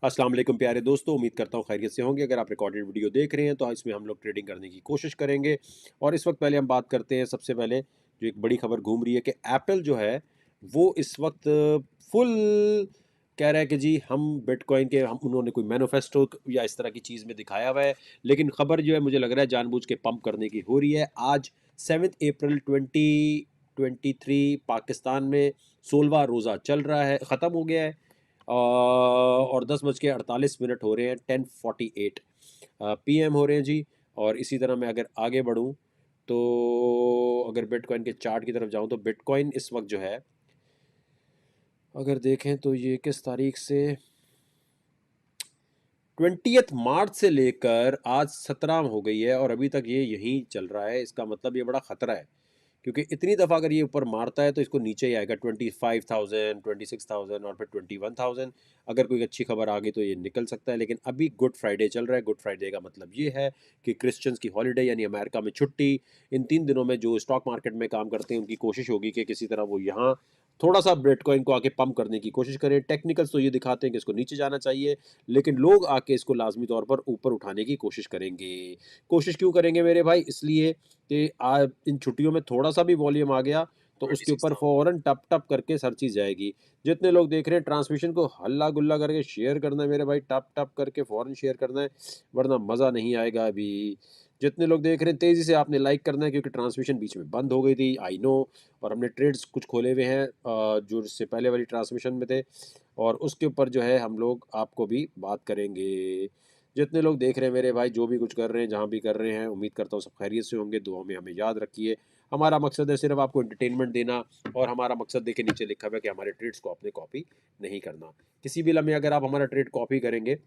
अस्सलाम वालेकुम प्यारे दोस्तों, उम्मीद करता हूँ खैरियत से होंगे। अगर आप रिकॉर्डेड वीडियो देख रहे हैं तो इसमें हम लोग ट्रेडिंग करने की कोशिश करेंगे। और इस वक्त पहले हम बात करते हैं, सबसे पहले जो एक बड़ी खबर घूम रही है कि एप्पल जो है वो इस वक्त फुल कह रहा है कि जी हम बिटकॉइन के हम उन्होंने कोई मैनिफेस्टो या इस तरह की चीज़ में दिखाया हुआ है। लेकिन खबर जो है मुझे लग रहा है जानबूझ के पंप करने की हो रही है। आज 7 अप्रैल 2023 पाकिस्तान में 16वां रोज़ा चल रहा है, ख़त्म हो गया है। और 10:48 हो रहे हैं, 10:48 PM हो रहे हैं जी। और इसी तरह मैं अगर आगे बढ़ूँ तो अगर बिटकॉइन के चार्ट की तरफ जाऊँ तो बिटकॉइन इस वक्त जो है अगर देखें तो ये किस तारीख से 20 मार्च से लेकर आज 17 हो गई है और अभी तक ये यहीं चल रहा है। इसका मतलब ये बड़ा ख़तरा है, क्योंकि इतनी दफ़ा अगर ये ऊपर मारता है तो इसको नीचे ही आएगा 25,000, 26,000 और फिर 21,000। अगर कोई अच्छी खबर आ गई तो ये निकल सकता है। लेकिन अभी गुड फ्राइडे चल रहा है। गुड फ्राइडे का मतलब ये है कि क्रिश्चियंस की हॉलीडे यानी अमेरिका में छुट्टी। इन 3 दिनों में जो स्टॉक मार्केट में काम करते हैं उनकी कोशिश होगी कि किसी तरह वो यहाँ थोड़ा सा बिटकॉइन को आके पंप करने की कोशिश करें। टेक्निकल्स तो ये दिखाते हैं कि इसको नीचे जाना चाहिए, लेकिन लोग आके इसको लाजमी तौर पर ऊपर उठाने की कोशिश करेंगे। कोशिश क्यों करेंगे मेरे भाई? इसलिए कि इन छुट्टियों में थोड़ा-सा भी वॉल्यूम आ गया तो उसके ऊपर 26,000 फ़ौरन टप-टप करके सर्चेज़ जाएगी। जितने लोग देख रहे हैं ट्रांसमिशन को हल्ला-गुल्ला करके शेयर करना है मेरे भाई, टप-टप करके फ़ौरन शेयर करना है, वरना मज़ा नहीं आएगा अभी। जितने लोग देख रहे हैं तेज़ी से आपने लाइक करना है, क्योंकि ट्रांसमिशन बीच में बंद हो गई थी, आई नो। और हमने ट्रेड्स कुछ खोले हुए हैं जो इससे पहले वाली ट्रांसमिशन में थे, और उसके ऊपर जो है हम लोग आपको भी बात करेंगे। जितने लोग देख रहे हैं मेरे भाई, जो भी कुछ कर रहे हैं, जहाँ भी कर रहे हैं, उम्मीद करता हूँ सब खैरियत से होंगे। दुआओं में हमें याद रखिए। हमारा मकसद है सिर्फ़ आपको एंटरटेनमेंट देना, और हमारा मकसद देखिए नीचे लिखा हुआ है कि हमारे ट्रेड्स को आपने कॉपी नहीं करना। किसी भी लम्हे अगर आप हमारा ट्रेड कॉपी करेंगे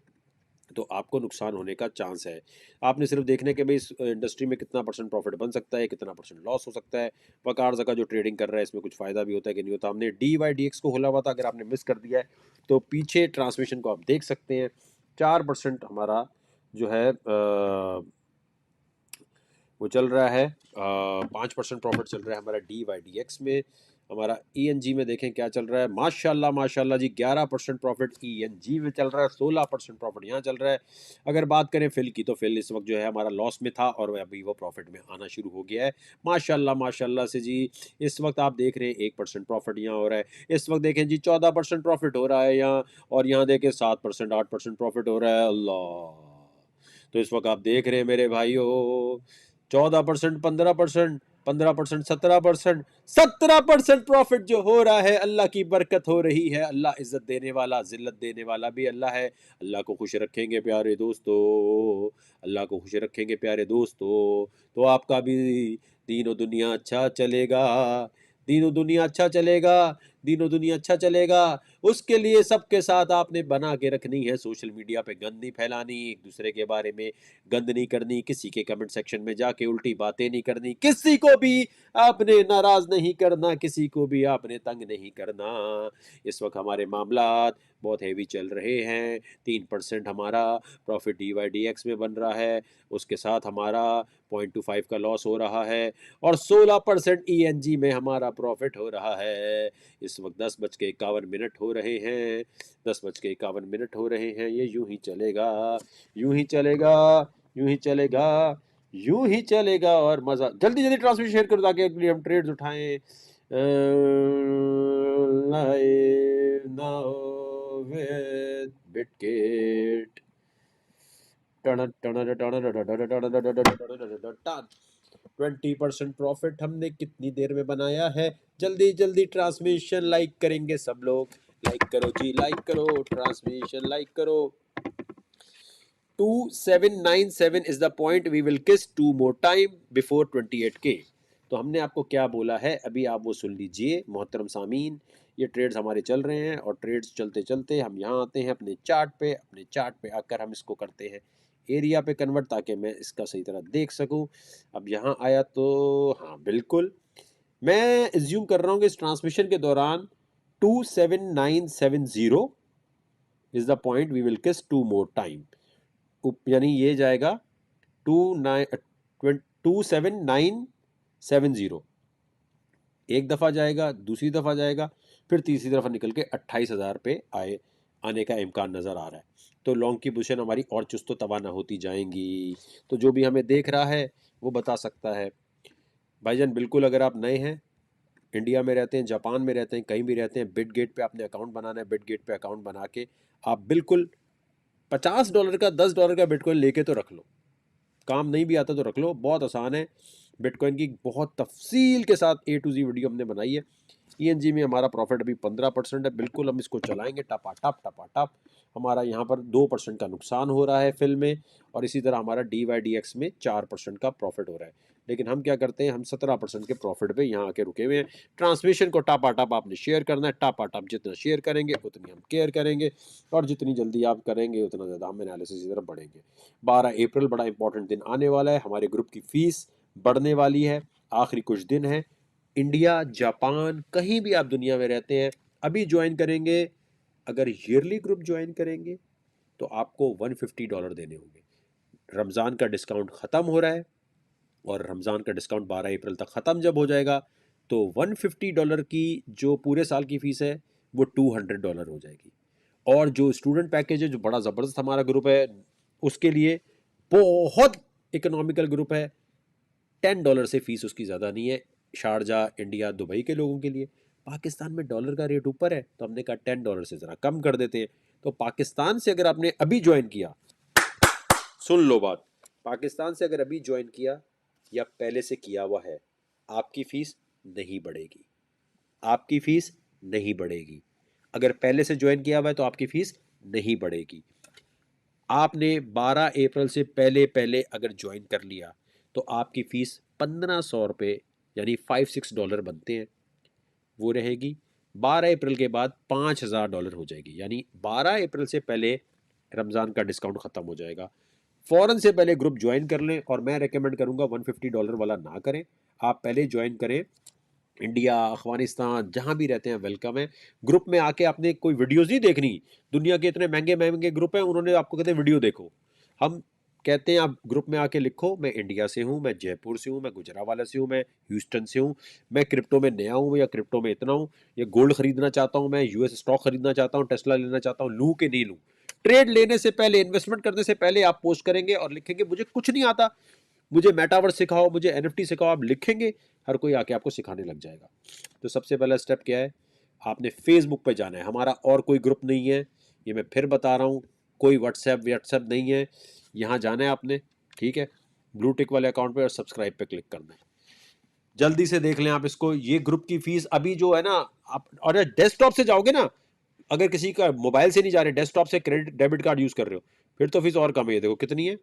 तो आपको नुकसान होने का चांस है। आपने सिर्फ़ देखना है कि भई इस इंडस्ट्री में कितना परसेंट प्रॉफ़िट बन सकता है, कितना परसेंट लॉस हो सकता है। वक़ार ज़का जो ट्रेडिंग कर रहा है इसमें कुछ फ़ायदा भी होता है कि नहीं होता। हमने DYDX को खोला हुआ था, अगर आपने मिस कर दिया है तो पीछे ट्रांसमिशन को आप देख सकते हैं। 4% हमारा जो है वो चल रहा है, 5% प्रॉफिट चल रहा है हमारा DYDX में। हमारा ENG में देखें क्या चल रहा है। माशाल्लाह माशाल्लाह जी, 11% प्रॉफिट ENG में चल रहा है, 16% प्रॉफिट यहाँ चल रहा है। अगर बात करें फिल की तो फिल इस वक्त जो है हमारा लॉस में था और वह अभी वो प्रॉफिट में आना शुरू हो गया है। माशाल्लाह माशाल्लाह से जी। इस वक्त आप देख रहे हैं 1% प्रॉफिट यहाँ हो रहा है। इस वक्त देखें जी 14% प्रॉफिट हो रहा है यहाँ, और यहाँ देखें 7% 8% प्रॉफिट हो रहा है। अल्लाह! तो इस वक्त आप देख रहे हैं मेरे भाइयों, 14%, 15%, 15%, 17%, 17% प्रॉफिट जो हो रहा है, अल्लाह की बरकत हो रही है। अल्लाह इज्जत देने वाला, जिल्लत देने वाला भी अल्लाह है। अल्लाह को खुश रखेंगे प्यारे दोस्तों, अल्लाह को खुश रखेंगे प्यारे दोस्तों, तो आपका भी दीन दुनिया अच्छा चलेगा। दीन दुनिया अच्छा चलेगा, दीन दुनिया अच्छा चलेगा। उसके लिए सबके साथ आपने बना के रखनी है। सोशल मीडिया पे गंद नहीं फैलानी, एक दूसरे के बारे में गंद नहीं करनी, किसी के कमेंट सेक्शन में जाके उल्टी बातें नहीं करनी, किसी को भी आपने नाराज नहीं करना, किसी को भी आपने तंग नहीं करना। इस वक्त हमारे मामलात बहुत हैवी चल रहे हैं। 3% हमारा प्रॉफिट DYDX में बन रहा है, उसके साथ हमारा 0.25 का लॉस हो रहा है, और 16% ENG में हमारा प्रॉफिट हो रहा है। इस वक्त 10:51 हो रहे हैं, 10:51 हो रहे हैं। ये यूं ही चलेगा, यूं ही चलेगा, यूं ही चलेगा, यूं ही चलेगा, और मजा। जल्दी जल्दी ट्रांसमिशन शेयर करो ताकि अगली हम ट्रेड्स उठाएं। Live now with Bitget. 20% profit हमने कितनी देर में बनाया है? जल्दी जल्दी ट्रांसमिशन लाइक करेंगे सब लोग। लाइक करो जी, लाइक करो, ट्रांसमिशन लाइक करो। 2797 is the point, we will kiss 2 more time before 28K। तो हमने आपको क्या बोला है अभी आप वो सुन लीजिए मोहतरम सामीन। ये ट्रेड्स हमारे चल रहे हैं, और ट्रेड्स चलते चलते हम यहाँ आते हैं अपने चार्ट पे। अपने चार्ट पे आकर हम इसको करते हैं एरिया पे कन्वर्ट, ताकि मैं इसका सही तरह देख सकूं। अब यहाँ आया तो हाँ बिल्कुल, मैं एज्यूम कर रहा हूँ कि इस ट्रांसमिशन के दौरान 27970 is the point, we will kiss 2 more time. यानी ये जाएगा 27970, एक दफ़ा जाएगा, दूसरी दफ़ा जाएगा, फिर तीसरी दफ़ा निकल के 28,000 पे आए आने का इम्कान नज़र आ रहा है। तो लॉन्ग की पोजीशन हमारी और चुस्त तवाना होती जाएंगी। तो जो भी हमें देख रहा है वो बता सकता है। भाईजान बिल्कुल, अगर आप नए हैं, इंडिया में रहते हैं, जापान में रहते हैं, कहीं भी रहते हैं, बिटगेट पे आपने अकाउंट बनाना है। बिटगेट पे अकाउंट बना के आप बिल्कुल $50 का $10 का बिटकॉइन लेके तो रख लो। काम नहीं भी आता तो रख लो, बहुत आसान है। बिटकॉइन की बहुत तफसील के साथ A to Z वीडियो हमने बनाई है। ENG में हमारा प्रॉफिट अभी 15% है। बिल्कुल हम इसको चलाएंगे टपा टप। हमारा यहाँ पर 2% का नुकसान हो रहा है फिल में, और इसी तरह हमारा DYDX में 4% का प्रॉफिट हो रहा है। लेकिन हम क्या करते हैं, हम 17% के प्रॉफिट पे यहाँ आके रुके हुए हैं। ट्रांसमिशन को टापा टप आपने शेयर करना है, टापा टप जितना शेयर करेंगे उतनी हम केयर करेंगे, और जितनी जल्दी आप करेंगे उतना ज़्यादा हम एनालिसिस की तरफ बढ़ेंगे। 12 अप्रैल बड़ा इंपॉर्टेंट दिन आने वाला है। हमारे ग्रुप की फीस बढ़ने वाली है, आखिरी कुछ दिन है। इंडिया, जापान, कहीं भी आप दुनिया में रहते हैं, अभी ज्वाइन करेंगे, अगर ईयरली ग्रुप ज्वाइन करेंगे तो आपको $150 देने होंगे। रमज़ान का डिस्काउंट ख़त्म हो रहा है, और रमज़ान का डिस्काउंट 12 अप्रैल तक ख़त्म जब हो जाएगा तो $150 की जो पूरे साल की फ़ीस है वो $200 हो जाएगी। और जो स्टूडेंट पैकेज है, जो बड़ा ज़बरदस्त हमारा ग्रुप है, उसके लिए बहुत इकोनॉमिकल ग्रुप है। $10 से फ़ीस उसकी ज़्यादा नहीं है। शारजा, इंडिया, दुबई के लोगों के लिए। पाकिस्तान में डॉलर का रेट ऊपर है तो हमने कहा $10 से ज़रा कम कर देते हैं। तो पाकिस्तान से अगर आपने अभी ज्वाइन किया, सुन लो बात, पाकिस्तान से अगर अभी ज्वाइन किया या पहले से किया हुआ है, आपकी फ़ीस नहीं बढ़ेगी। आपकी फ़ीस नहीं बढ़ेगी। अगर पहले से ज्वाइन किया हुआ है तो आपकी फ़ीस नहीं बढ़ेगी। आपने 12 अप्रैल से पहले पहले अगर ज्वाइन कर लिया तो आपकी फ़ीस $1500 यानी $5-6 बनते हैं, वो रहेगी। 12 अप्रैल के बाद $5000 हो जाएगी, यानी 12 अप्रैल से पहले रमज़ान का डिस्काउंट ख़त्म हो जाएगा। फ़ौरन से पहले ग्रुप ज्वाइन कर लें, और मैं रेकमेंड करूंगा $150 वाला ना करें, आप पहले ज्वाइन करें। इंडिया, अफगानिस्तान, जहां भी रहते हैं वेलकम है। ग्रुप में आके आपने कोई वीडियोस नहीं देखनी। दुनिया के इतने महंगे महंगे ग्रुप हैं, उन्होंने आपको कहते हैं वीडियो देखो। हम कहते हैं आप ग्रुप में आके लिखो, मैं इंडिया से हूँ, मैं जयपुर से हूँ, मैं गुजरावाला से हूँ, मैं ह्यूस्टन से हूँ, मैं क्रिप्टो में नया हूँ या क्रिप्टो में इतना हूँ, या गोल्ड खरीदना चाहता हूँ, मैं यूएस स्टॉक खरीदना चाहता हूँ, टेस्ला लेना चाहता हूँ, लूँ कि नहीं लूँ। ट्रेड लेने से पहले, इन्वेस्टमेंट करने से पहले आप पोस्ट करेंगे और लिखेंगे मुझे कुछ नहीं आता, मुझे मेटावर्स सिखाओ, मुझे एनएफटी सिखाओ। आप लिखेंगे, हर कोई आके आपको सिखाने लग जाएगा। तो सबसे पहला स्टेप क्या है, आपने फेसबुक पे जाना है। हमारा और कोई ग्रुप नहीं है, ये मैं फिर बता रहा हूँ, कोई व्हाट्सएप नहीं है। यहाँ जाना है आपने, ठीक है, ब्लू टिक वाले अकाउंट पे और सब्सक्राइब पे क्लिक करना है। जल्दी से देख लें आप इसको। ये ग्रुप की फीस अभी जो है ना, आप और डेस्कटॉप से जाओगे ना, अगर किसी का मोबाइल से नहीं जा रहे, डेस्कटॉप से क्रेडिट डेबिट कार्ड यूज कर रहे हो, फिर तो फीस और कम है। ये देखो कितनी है,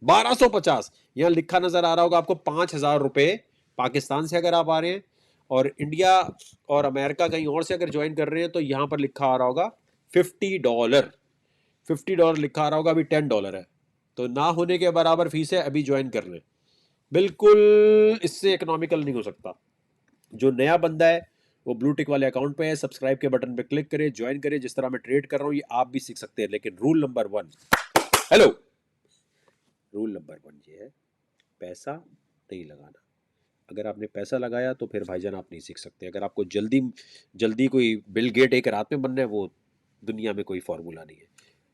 1250। यहाँ लिखा नजर आ रहा होगा आपको $5000। पाकिस्तान से अगर आप आ रहे हैं, और इंडिया और अमेरिका कहीं और से अगर ज्वाइन कर रहे हैं, तो यहाँ पर लिखा आ रहा होगा $50। $50 लिखा आ रहा होगा, अभी $10 है। तो ना होने के बराबर फीस है, अभी ज्वाइन कर रहे हैं। बिल्कुल इससे इकोनॉमिकल नहीं हो सकता। जो नया बंदा है वो ब्लू टिक वाले अकाउंट पे है, सब्सक्राइब के बटन पे क्लिक करे, ज्वाइन करे। जिस तरह मैं ट्रेड कर रहा हूँ ये आप भी सीख सकते हैं, लेकिन rule number 1, hello, rule number 1 ये है, पैसा नहीं लगाना। अगर आपने पैसा लगाया तो फिर भाईजान आप नहीं सीख सकते। अगर आपको जल्दी जल्दी कोई बिल गेट एक रात में बनना है, वो दुनिया में कोई फॉर्मूला नहीं है।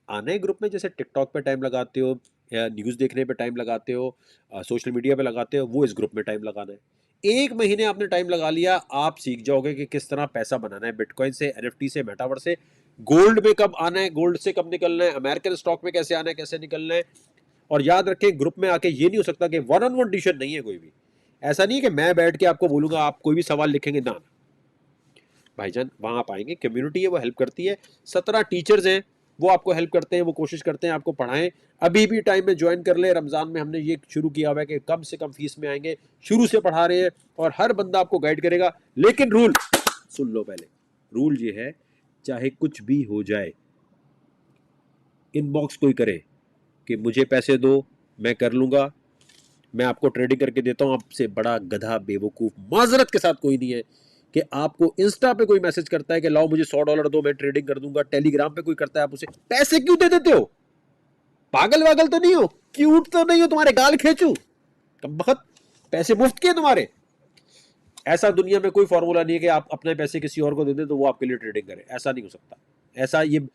आना है ग्रुप में, जैसे टिकटॉक पे टाइम लगाते हो या न्यूज़ देखने पे टाइम लगाते हो, सोशल मीडिया पे लगाते हो, वो इस ग्रुप में टाइम लगाना है। 1 महीने आपने टाइम लगा लिया, आप सीख जाओगे कि किस तरह पैसा बनाना है, बिटकॉइन से, एनएफटी से, मेटावर्स से। गोल्ड में कब आना है, गोल्ड से कब निकलना है, अमेरिकन स्टॉक में कैसे आना है, कैसे निकलना है। और याद रखें, ग्रुप में आके ये नहीं हो सकता कि वन ऑन वन डिसीजन नहीं है कोई भी। ऐसा नहीं है कि मैं बैठ के आपको बोलूंगा आप कोई भी सवाल लिखेंगे, ना भाईजान, वहां आप आएंगे, कम्युनिटी है वो हेल्प करती है। 17 टीचर्स हैं, वो आपको हेल्प करते हैं, वो कोशिश करते हैं आपको पढ़ाएं। अभी भी टाइम में ज्वाइन कर ले। रमजान में हमने ये शुरू किया हुआ है कि कम से कम फीस में आएंगे, शुरू से पढ़ा रहे हैं, और हर बंदा आपको गाइड करेगा। लेकिन रूल सुन लो पहले, रूल ये है, चाहे कुछ भी हो जाए, इनबॉक्स कोई करे कि मुझे पैसे दो, मैं कर लूंगा, मैं आपको ट्रेडिंग करके देता हूं, आपसे बड़ा गधा बेवकूफ माजरत के साथ कोई नहीं है कि आपको इंस्टा पे कोई मैसेज करता है कि लाओ मुझे $100 दो, मैं ट्रेडिंग कर दूंगा। टेलीग्राम पे कोई करता है, आप उसे पैसे क्यों दे देते हो? पागल वागल तो नहीं हो, क्यूट तो नहीं हो, तुम्हारे गाल खींचू कम बखत, पैसे मुफ्त के तुम्हारे। ऐसा दुनिया में कोई फॉर्मूला नहीं है कि आप अपने पैसे किसी और को दे दे तो वो आपके लिए ट्रेडिंग करे, ऐसा नहीं हो सकता। ऐसा ये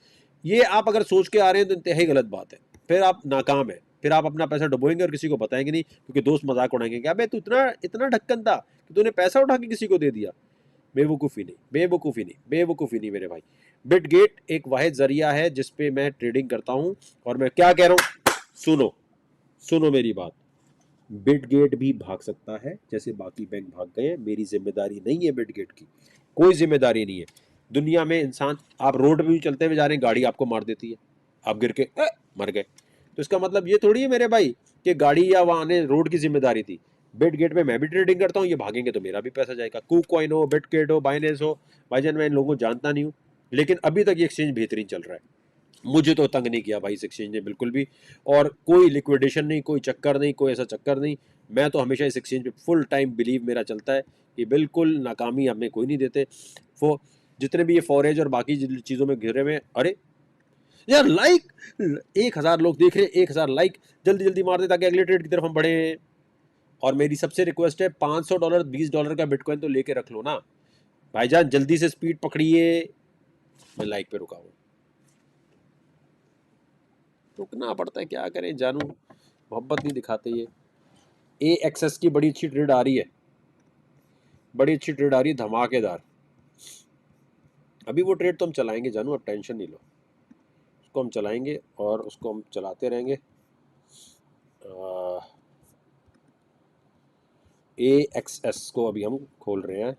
ये आप अगर सोच के आ रहे हैं तो इंतहाई गलत बात है, फिर आप नाकाम है, फिर आप अपना पैसा डुबोएंगे और किसी को बताएंगे नहीं, क्योंकि दोस्त मजाक उड़ाएंगे कि अबे तू इतना इतना ढक्कन था कि तूने पैसा उठा के किसी को दे दिया। बेवकूफ़ी नहीं, बेवकूफ़ी नहीं, बेवकूफ़ी नहीं मेरे भाई। बिटगेट एक वाहिद जरिया है जिसपे मैं ट्रेडिंग करता हूं, और मैं क्या कह रहा हूं, सुनो सुनो मेरी बात। बिटगेट भी भाग सकता है जैसे बाकी बैंक भाग गए, मेरी जिम्मेदारी नहीं है बिटगेट की, कोई जिम्मेदारी नहीं है। दुनिया में इंसान, आप रोड पे भी चलते हुए जा रहे हैं, गाड़ी आपको मार देती है, आप गिर के मर गए, तो इसका मतलब ये थोड़ी है मेरे भाई कि गाड़ी या वहां ने रोड की जिम्मेदारी थी। बिटगेट में मैं भी ट्रेडिंग करता हूँ, ये भागेंगे तो मेरा भी पैसा जाएगा। कूकॉइन हो, बिटगेट हो, बाइनेंस हो, भाईजान मैं इन लोगों को जानता नहीं हूँ, लेकिन अभी तक ये एक्सचेंज बेहतरीन चल रहा है। मुझे तो तंग नहीं किया भाई इस एक्सचेंज ने बिल्कुल भी, और कोई लिक्विडेशन नहीं, कोई चक्कर नहीं, कोई ऐसा चक्कर नहीं। मैं तो हमेशा इस एक्सचेंज पे फुल टाइम बिलीव मेरा चलता है कि बिल्कुल नाकामी हमें कोई नहीं देते। वो जितने भी ये फॉरेज और बाकी चीज़ों में घिरे हुए, अरे यार लाइक 1000 लोग देख रहे हैं, 1000 लाइक जल्दी जल्दी मार दे ताकि अगले ट्रेड की तरफ हम बढ़े। और मेरी सबसे रिक्वेस्ट है, $500 $20 का बिटकॉइन तो लेके रख लो ना भाईजान, जल्दी से स्पीड पकड़िए। मैं लाइक पे रुका हूँ, रुकना पड़ता है, क्या करें जानू, मोहब्बत नहीं दिखाते ये। AXS की बड़ी अच्छी ट्रेड आ रही है, बड़ी अच्छी ट्रेड आ रही है, धमाकेदार। अभी वो ट्रेड तो हम चलाएंगे जानू, अब टेंशन नहीं लो, उसको हम चलाएंगे और उसको हम चलाते रहेंगे। AXS को अभी हम खोल रहे हैं,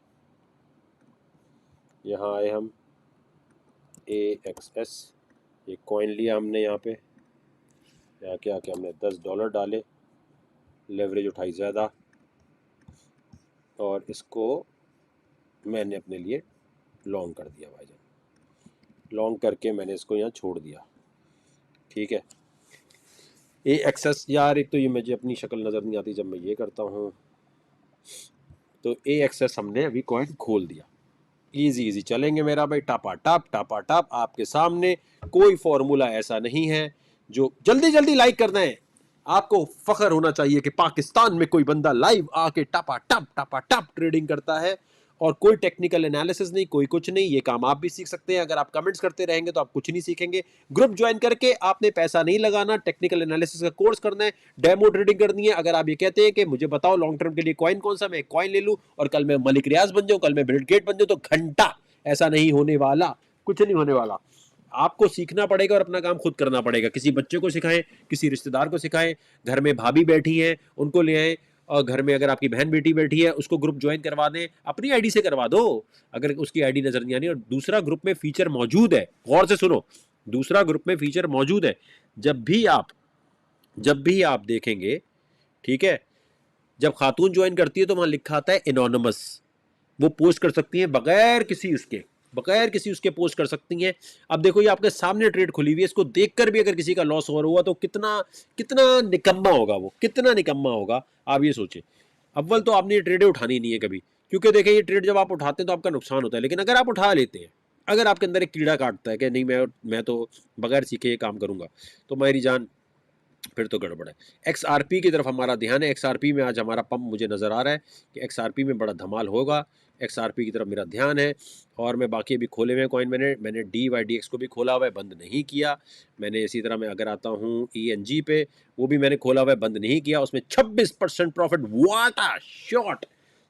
यहाँ आए हम, AXS, ये कॉइन लिया हमने, यहाँ पे यहाँ क्या क्या हमने $10 डाले, लेवरेज उठाई ज़्यादा, और इसको मैंने अपने लिए लॉन्ग कर दिया भाईजान, लॉन्ग करके मैंने इसको यहाँ छोड़ दिया, ठीक है। AXS यार, एक तो ये मुझे अपनी शक्ल नज़र नहीं आती जब मैं ये करता हूँ, तो AXS हमने अभी कॉइन खोल दिया, इजी इजी चलेंगे मेरा भाई, टापा टाप आपके सामने। कोई फॉर्मूला ऐसा नहीं है जो जल्दी जल्दी लाइक करना है, आपको फख्र होना चाहिए कि पाकिस्तान में कोई बंदा लाइव आके टापा टप ट्रेडिंग करता है, और कोई टेक्निकल एनालिसिस नहीं, कोई कुछ नहीं। ये काम आप भी सीख सकते हैं, अगर आप कमेंट्स करते रहेंगे तो आप कुछ नहीं सीखेंगे। ग्रुप ज्वाइन करके आपने पैसा नहीं लगाना, टेक्निकल एनालिसिस का कोर्स करना है, डेमो ट्रेडिंग करनी है। अगर आप ये कहते हैं कि मुझे बताओ लॉन्ग टर्म के लिए कॉइन कौन सा, मैं कॉइन ले लूं और कल मैं मलिक रियाज बन जाऊं, कल मैं बिटगेट बन जाऊं, तो घंटा, ऐसा नहीं होने वाला, कुछ नहीं होने वाला। आपको सीखना पड़ेगा और अपना काम खुद करना पड़ेगा। किसी बच्चे को सिखाएं, किसी रिश्तेदार को सिखाएं, घर में भाभी बैठी है उनको ले आए, और घर में अगर आपकी बहन बेटी बैठी है उसको ग्रुप ज्वाइन करवा दें, अपनी आईडी से करवा दो अगर उसकी आईडी नजर नहीं आनी। और दूसरा ग्रुप में फीचर मौजूद है, गौर से सुनो, दूसरा ग्रुप में फीचर मौजूद है, जब भी आप देखेंगे, ठीक है, जब खातून ज्वाइन करती है तो वहां लिखा आता है एनोनिमस, वो पोस्ट कर सकती हैं बगैर किसी उसके पोस्ट कर सकती हैं। अब देखो ये आपके सामने ट्रेड खुली हुई है, इसको देखकर भी अगर किसी का लॉस हो रहा हुआ तो कितना कितना निकम्मा होगा, वो कितना निकम्मा होगा, आप ये सोचें। अव्वल तो आपने ये ट्रेडें उठानी नहीं है कभी, क्योंकि देखिए ये ट्रेड जब आप उठाते हैं तो आपका नुकसान होता है, लेकिन अगर आप उठा लेते हैं, अगर आपके अंदर एक कीड़ा काटता है कि नहीं मैं तो बगैर सीखे ये काम करूंगा, तो मेरी जान फिर तो गड़बड़ है। XRP की तरफ हमारा ध्यान है, XRP में आज हमारा पंप मुझे नज़र आ रहा है कि XRP में बड़ा धमाल होगा, XRP की तरफ मेरा ध्यान है। और मैं बाकी अभी खोले हुए कॉइन, मैंने DYDX को भी खोला हुआ है, बंद नहीं किया मैंने। इसी तरह मैं अगर आता हूँ ENG पे, वो भी मैंने खोला हुआ है, बंद नहीं किया, उसमें 26% profit, what a shot,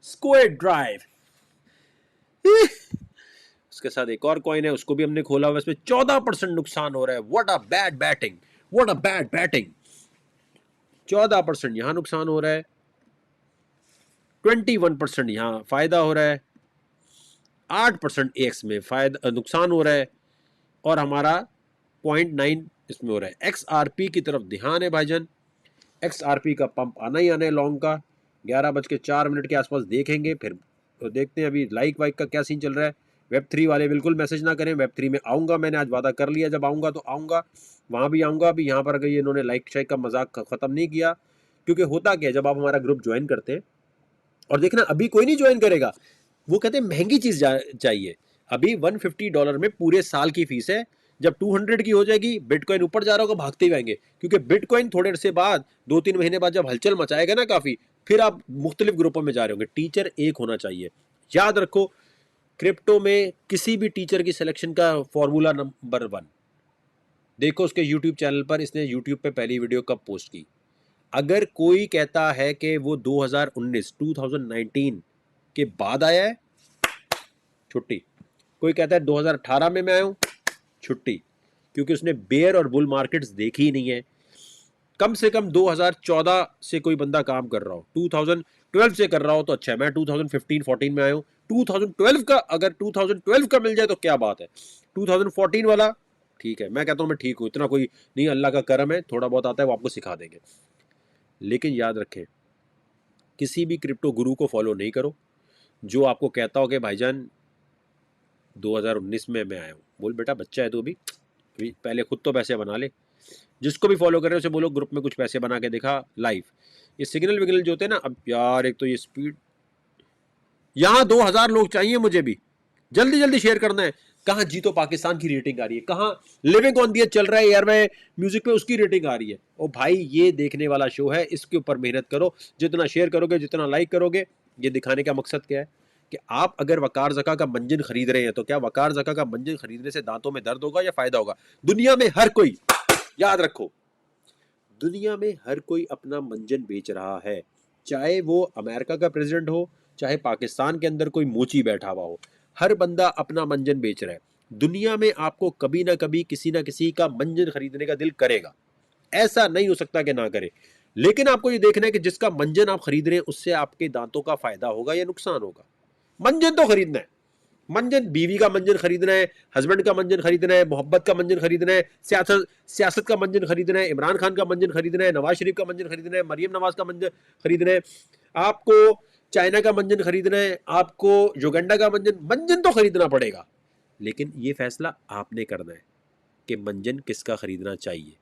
square drive. उसके साथ एक और कॉइन है, उसको भी हमने खोला हुआ है, इसमें 14% नुकसान हो रहा है, what a bad batting, what a bad batting. 14% यहां नुकसान हो रहा है, 21% यहां फायदा हो रहा है, 8% AX में फायदा नुकसान हो रहा है, और हमारा 0.9 इसमें हो रहा है। XRP की तरफ ध्यान है भाईजान, XRP का पंप आना ही आना है लॉन्ग का। 11:04 के आसपास देखेंगे, फिर तो देखते हैं अभी लाइक वाइक का क्या सीन चल रहा है। Web3 वाले बिल्कुल मैसेज ना करें, Web3 में आऊँगा, मैंने आज वादा कर लिया, जब आऊँगा तो आऊँगा, वहाँ भी आऊँगा। अभी यहाँ पर अगर ये इन्होंने लाइक शेक का मजाक ख़त्म नहीं किया, क्योंकि होता क्या है, जब आप हमारा ग्रुप ज्वाइन करते हैं, और देखना अभी कोई नहीं ज्वाइन करेगा, वो कहते हैं महंगी चीज़ चाहिए। अभी $150 में पूरे साल की फीस है, जब 200 की हो जाएगी, बिटकॉइन ऊपर जा रहा होगा, भागते ही आएंगे, क्योंकि बिटकॉइन थोड़े से बाद 2-3 महीने बाद जब हलचल मचाएगा ना काफ़ी, फिर आप मुख्तलिफ ग्रुपों में जा रहे होंगे। टीचर एक होना चाहिए, याद रखो, क्रिप्टो में किसी भी टीचर की सिलेक्शन का फॉर्मूला नंबर 1, देखो उसके यूट्यूब चैनल पर, इसने यूट्यूब पे पहली वीडियो कब पोस्ट की। अगर कोई कहता है कि वो 2019 के बाद आया है, छुट्टी। कोई कहता है 2018 में मैं आया हूँ, छुट्टी, क्योंकि उसने बेयर और बुल मार्केट्स देखी ही नहीं है। कम से कम 2014 से कोई बंदा काम कर रहा हो, 2012 से कर रहा हो तो अच्छा है। मैं 2015-14 में आया हूँ। 2012 का, अगर 2012 का मिल जाए तो क्या बात है। 2014 वाला ठीक है, मैं कहता हूँ मैं ठीक हूँ, इतना कोई नहीं, अल्लाह का करम है, थोड़ा बहुत आता है वो आपको सिखा देंगे। लेकिन याद रखें, किसी भी क्रिप्टो गुरु को फॉलो नहीं करो जो आपको कहता हो कि भाईजान 2019 में मैं आया हूँ। बोल बेटा बच्चा है तो अभी पहले खुद तो पैसे बना ले। जिसको भी फॉलो कर रहे हो उसे बोलो ग्रुप में कुछ पैसे बना के दिखा लाइव। ये सिग्नल विग्नल जो होते हैं ना, अब यार एक तो ये स्पीड, यहाँ 2000 लोग चाहिए मुझे भी, जल्दी जल्दी शेयर करना है। कहाँ जीतो पाकिस्तान की रेटिंग आ रही है, कहाँ लिविंग ऑन दिया चल रहा है यार मैं म्यूजिक पे, उसकी रेटिंग आ रही है। ओ भाई ये देखने वाला शो है, इसके ऊपर मेहनत करो। जितना शेयर करोगे, जितना लाइक करोगे, ये दिखाने का मकसद क्या है कि आप अगर वकार जका का मंजन खरीद रहे हैं तो क्या वकार जका का मंजन खरीदने से दांतों में दर्द होगा या फायदा होगा। दुनिया में हर कोई, याद रखो, दुनिया में हर कोई अपना मंजन बेच रहा है, चाहे वो अमेरिका का प्रेसिडेंट हो, चाहे पाकिस्तान के अंदर कोई मोची बैठा हुआ हो, हर बंदा अपना मंजन बेच रहा है। दुनिया में आपको कभी ना कभी किसी ना किसी का मंजन खरीदने का दिल करेगा, ऐसा नहीं हो सकता कि ना करे। लेकिन आपको ये देखना है कि जिसका मंजन आप खरीद रहे हैं उससे आपके दांतों का फायदा होगा या नुकसान होगा। मंजन तो खरीदना है, मंजन, बीवी का मंजन खरीदना है, हस्बैंड का मंजन खरीदना है, मोहब्बत का मंजन खरीदना है, सियासत का मंजन खरीदना है, इमरान खान का मंजन खरीदना है, नवाज शरीफ का मंजन खरीदना है, मरियम नवाज का मंजन खरीदना है, आपको चाइना का मंजन खरीदना है, आपको युगांडा का मंजन, मंजन तो खरीदना पड़ेगा। लेकिन ये फैसला आपने करना है कि मंजन किसका खरीदना चाहिए।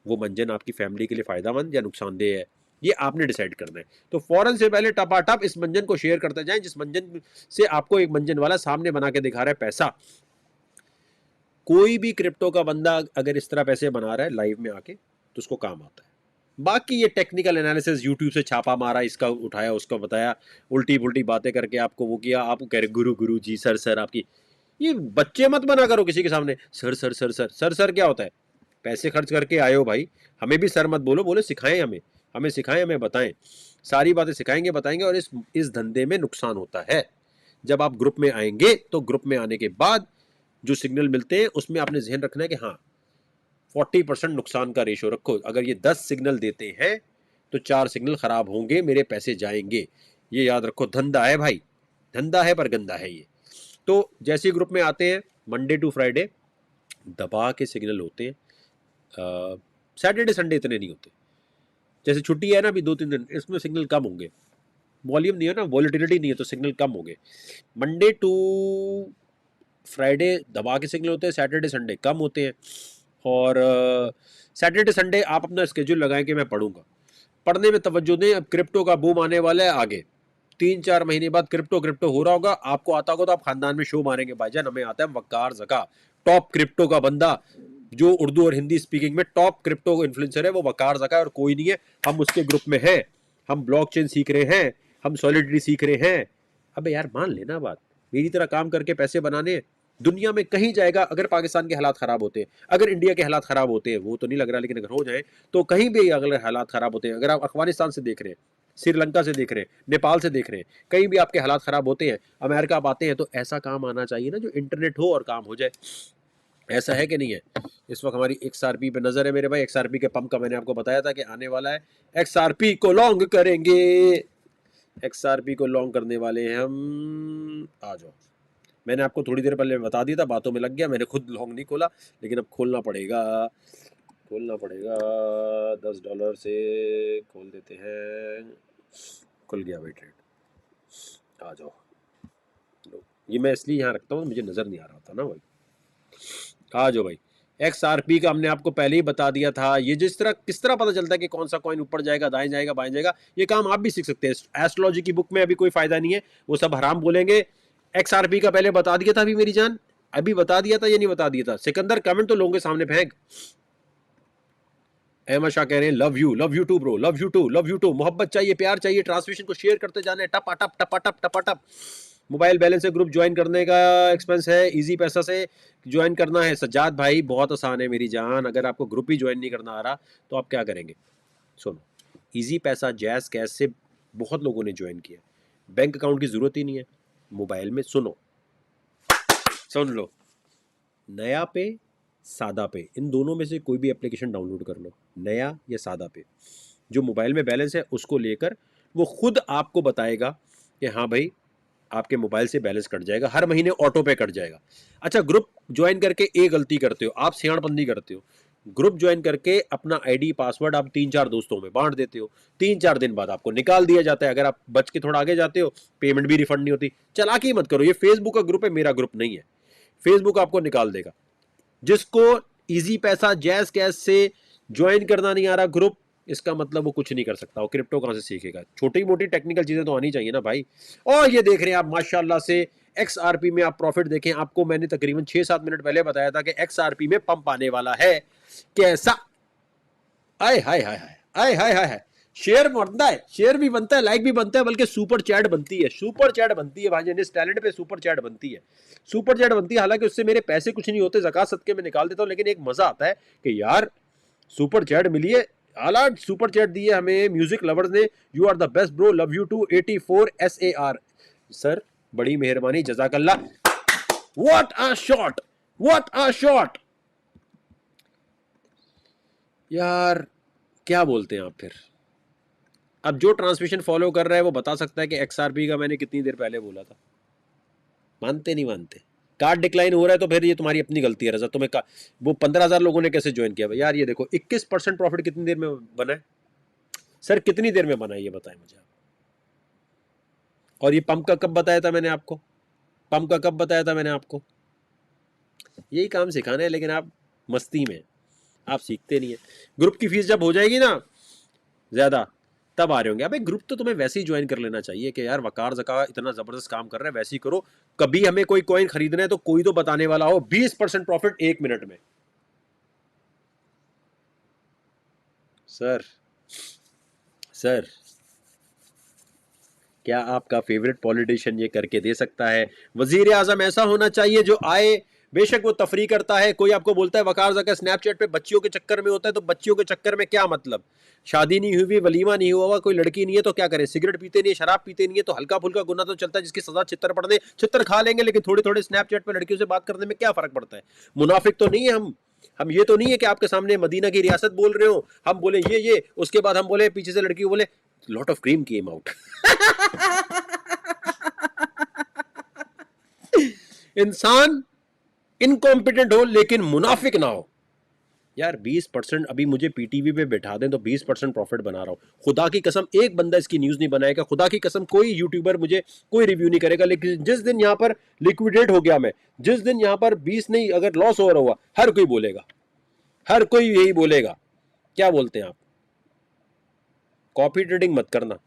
वो मंजन आपकी फैमिली के लिए फायदेमंद या नुकसानदेह है, ये आपने डिसाइड करना है। तो फौरन से पहले टपाटप इस मंजन को शेयर करते जाएं जिस मंजन से आपको एक मंजन वाला सामने बना के दिखा रहा है पैसा। कोई भी क्रिप्टो का बंदा अगर इस तरह पैसे बना रहा है लाइव में आके तो उसको काम आता है। बाकी ये टेक्निकल एनालिसिस, यूट्यूब से छापा मारा, इसका उठाया उसका बताया, उल्टी पुल्टी बातें करके आपको वो किया, आप कह रहे गुरु गुरु जी सर सर, आपकी ये बच्चे मत बना करो किसी के सामने sir sir sir sir sir sir. क्या होता है, पैसे खर्च करके आए हो भाई, हमें भी सर मत बोलो, बोले सिखाएं हमें, हमें सिखाएं, हमें बताएं, सारी बातें सिखाएंगे बताएंगे। और इस धंधे में नुकसान होता है। जब आप ग्रुप में आएंगे तो ग्रुप में आने के बाद जो सिग्नल मिलते हैं उसमें आपने ध्यान रखना है कि हाँ 40% नुकसान का रेशो रखो। अगर ये 10 सिग्नल देते हैं तो 4 सिग्नल खराब होंगे, मेरे पैसे जाएंगे। ये याद रखो, धंधा है भाई, धंधा है पर गंदा है ये। तो जैसे ग्रुप में आते हैं मंडे टू फ्राइडे दबा के सिग्नल होते हैं, सैटरडे संडे इतने नहीं होते। जैसे छुट्टी है ना अभी 2-3 दिन, इसमें सिग्नल कम होंगे, वॉल्यूम नहीं है ना, वॉलिटिलिटी नहीं है तो सिग्नल कम होंगे। मंडे टू फ्राइडे दबा के सिग्नल होते हैं, सैटरडे संडे कम होते हैं। और सैटरडे संडे आप अपना स्केड्यूल लगाएं कि मैं पढ़ूंगा, पढ़ने में तवज्जो दें। अब क्रिप्टो का बूम आने वाला है आगे, 3-4 महीने बाद क्रिप्टो क्रिप्टो हो रहा होगा, आपको आता होगा तो आप खानदान में शो मारेंगे, भाईजान हमें आता है वकार जका, टॉप क्रिप्टो का बंदा जो उर्दू और हिंदी स्पीकिंग में टॉप क्रिप्टो इन्फ्लुएंसर है वो वकार जका है और कोई नहीं है। हम उसके ग्रुप में हैं, हम ब्लॉकचेन सीख रहे हैं, हम सॉलिडिटी सीख रहे हैं। अबे यार मान लेना बात, मेरी तरह काम करके पैसे बनाने, दुनिया में कहीं जाएगा। अगर पाकिस्तान के हालात खराब होते हैं, अगर इंडिया के हालात खराब होते हैं, वो तो नहीं लग रहा लेकिन अगर हो जाए तो कहीं भी अगर हालात खराब होते हैं, अगर आप अफगानिस्तान से देख रहे हैं, श्रीलंका से देख रहे हैं, नेपाल से देख रहे हैं, कहीं भी आपके हालात खराब होते हैं, अमेरिका आप आते हैं, तो ऐसा काम आना चाहिए ना जो इंटरनेट हो और काम हो जाए। ऐसा है कि नहीं है। इस वक्त हमारी XRP पे नजर है मेरे भाई, XRP के पंप का मैंने आपको बताया था कि आने वाला है, XRP को लॉन्ग करेंगे, XRP को लॉन्ग करने वाले हैं हम। आ जाओ, मैंने आपको थोड़ी देर पहले बता दिया था, बातों में लग गया, मैंने खुद लॉन्ग नहीं खोला लेकिन अब खोलना पड़ेगा, खोलना पड़ेगा। $10 से खोल देते हैं, खुल गया भाई ट्रेड, आ जाओ। लो, ये मैं इसलिए यहाँ रखता हूँ, मुझे नज़र नहीं आ रहा था ना भाई, आ जाओ भाई। XRP का हमने आपको पहले ही बता दिया था। ये जिस तरह किस तरह पता चलता है कि कौन सा कॉइन ऊपर जाएगा, दाएं जाएगा, बाएं जाएगा, ये काम आप भी सीख सकते हैं। एस्ट्रोलॉजी की बुक में अभी कोई फायदा नहीं है, वो सब हराम बोलेंगे। XRP का पहले बता दिया था अभी मेरी जान, अभी बता दिया था या नहीं बता दिया था। सिकंदर कमेंट तो लोगों के सामने फेंक। अहमद शाह कह रहे हैं love you too bro, love you too, love you too. मोहब्बत चाहिए, प्यार चाहिए, ट्रांसमिशन को शेयर करते जाने, टपा टप टपा टप टपा टप। मोबाइल बैलेंस से ग्रुप ज्वाइन करने का एक्सपेंस है, इजी पैसा से ज्वाइन करना है। सज्जाद भाई बहुत आसान है मेरी जान, अगर आपको ग्रुप ही ज्वाइन नहीं करना आ रहा तो आप क्या करेंगे? सुनो, इजी पैसा जैज़ कैश से बहुत लोगों ने ज्वाइन किया, बैंक अकाउंट की ज़रूरत ही नहीं है मोबाइल में। सुनो, सुन लो, नया पे, सादा पे, इन दोनों में से कोई भी एप्लीकेशन डाउनलोड कर लो, नया या सादा पे। जो मोबाइल में बैलेंस है उसको लेकर वो खुद आपको बताएगा कि हाँ भाई आपके मोबाइल से बैलेंस कट जाएगा, हर महीने ऑटो पे कट जाएगा। अच्छा, ग्रुप ज्वाइन करके एक गलती करते हो आप, सियाणबंदी करते हो। ग्रुप ज्वाइन करके अपना आईडी पासवर्ड आप 3-4 दोस्तों में बांट देते हो, 3-4 दिन बाद आपको निकाल दिया जाता है। अगर आप बच के थोड़ा आगे जाते हो, पेमेंट भी रिफंड नहीं होती। चालाकी मत करो, ये फेसबुक का ग्रुप है, मेरा ग्रुप नहीं है। फेसबुक आपको निकाल देगा। जिसको इजी पैसा जैज़ कैश से ज्वाइन करना नहीं आ रहा ग्रुप, इसका मतलब वो कुछ नहीं कर सकता, वो क्रिप्टो कहां से सीखेगा? छोटी मोटी टेक्निकल चीजें तो आनी चाहिए ना भाई। और ये देख रहे हैं आप माशाल्लाह से XRP में आप प्रॉफिट देखें, आपको मैंने तकरीबन 6-7 मिनट पहले बताया था कि XRP में पंप आने वाला है। कैसा? आय हाय हाय हाय आय हाय हाय हाय, शेयर बनता है, शेयर भी बनता है, लाइक भी बनता है, बल्कि सुपर चैट बनती है, सुपर चैट बनती है भाई। इस टैलेंट पे सुपर चैट बनती है, सुपर चैट बनती है। हालांकि उससे मेरे पैसे कुछ नहीं होते, ज़कात सदके में निकाल देता हूं, लेकिन एक मजा आता है कि यार सुपर चैट मिली है। आला सुपर चैट दी है हमें म्यूजिक लवर्स ने। You are the best bro, love you too 84 SAR। सर बड़ी मेहरबानी, जजाकल्ला। What a shot, what a shot. यार क्या बोलते हैं आप फिर? अब जो ट्रांसमिशन फॉलो कर रहा है वो बता सकता है कि XRP का मैंने कितनी देर पहले बोला था। मानते नहीं मानते? कार्ड डिक्लाइन हो रहा है तो फिर ये तुम्हारी अपनी गलती है रजा। तुम्हें वो 15,000 लोगों ने कैसे ज्वाइन किया? यार ये देखो 21% प्रॉफिट कितनी देर में बना है सर? कितनी देर में बना है ये बताएं मुझे आप। और ये पंप का कब बताया था मैंने आपको? पंप का कब बताया था मैंने आपको? यही काम सिखाना है, लेकिन आप मस्ती में, आप सीखते नहीं है। ग्रुप की फीस जब हो जाएगी ना ज्यादा, तब आ रहे होंगे। अबे ग्रुप तो तुम्हें वैसे ही ज्वाइन कर लेना चाहिए कि यार वकार जका इतना जबरदस्त काम कर रहा है, वैसे ही करो। कभी हमें कोई कॉइन खरीदना है तो कोई तो बताने वाला हो। 20% प्रॉफिट 1 मिनट में। सर सर क्या आपका फेवरेट पॉलिटिशियन ये करके दे सकता है? वजीर आजम ऐसा होना चाहिए जो आए, बेशक वो तफरी करता है। कोई आपको बोलता है वकार जका स्नैपचैट पे बच्चियों के चक्कर में होता है, तो बच्चियों के चक्कर में क्या मतलब? शादी नहीं हुई, वलीमा नहीं हुआ, कोई लड़की नहीं है तो क्या करें? सिगरेट पीते नहीं है, शराब पीते नहीं है, तो हल्का फुल्का गुना तो चलता है, जिसकी सजा चित्तर पड़ने, चित्तर खा लेंगे, लेकिन थोड़े थोड़े स्नैपचैट पे लड़कियों से बात करने में क्या फर्क पड़ता है? मुनाफिक तो नहीं है हम ये तो नहीं है कि आपके सामने मदीना की रियासत बोल रहे हो, हम बोले ये उसके बाद हम बोले पीछे से लड़की बोले lot of cream came out. इंसान इनकॉम्पिटेंट हो लेकिन मुनाफिक ना हो। यार 20% अभी मुझे पीटीवी पे बैठा दें तो 20% प्रॉफिट बना रहा हूं। खुदा की कसम एक बंदा इसकी न्यूज नहीं बनाएगा, खुदा की कसम कोई यूट्यूबर मुझे कोई रिव्यू नहीं करेगा। लेकिन जिस दिन यहां पर लिक्विडेट हो गया मैं, जिस दिन यहां पर 20 नहीं अगर लॉस हो रहा हुआ, हर कोई बोलेगा, हर कोई यही बोलेगा। क्या बोलते हैं आप? कॉपी ट्रेडिंग मत करना।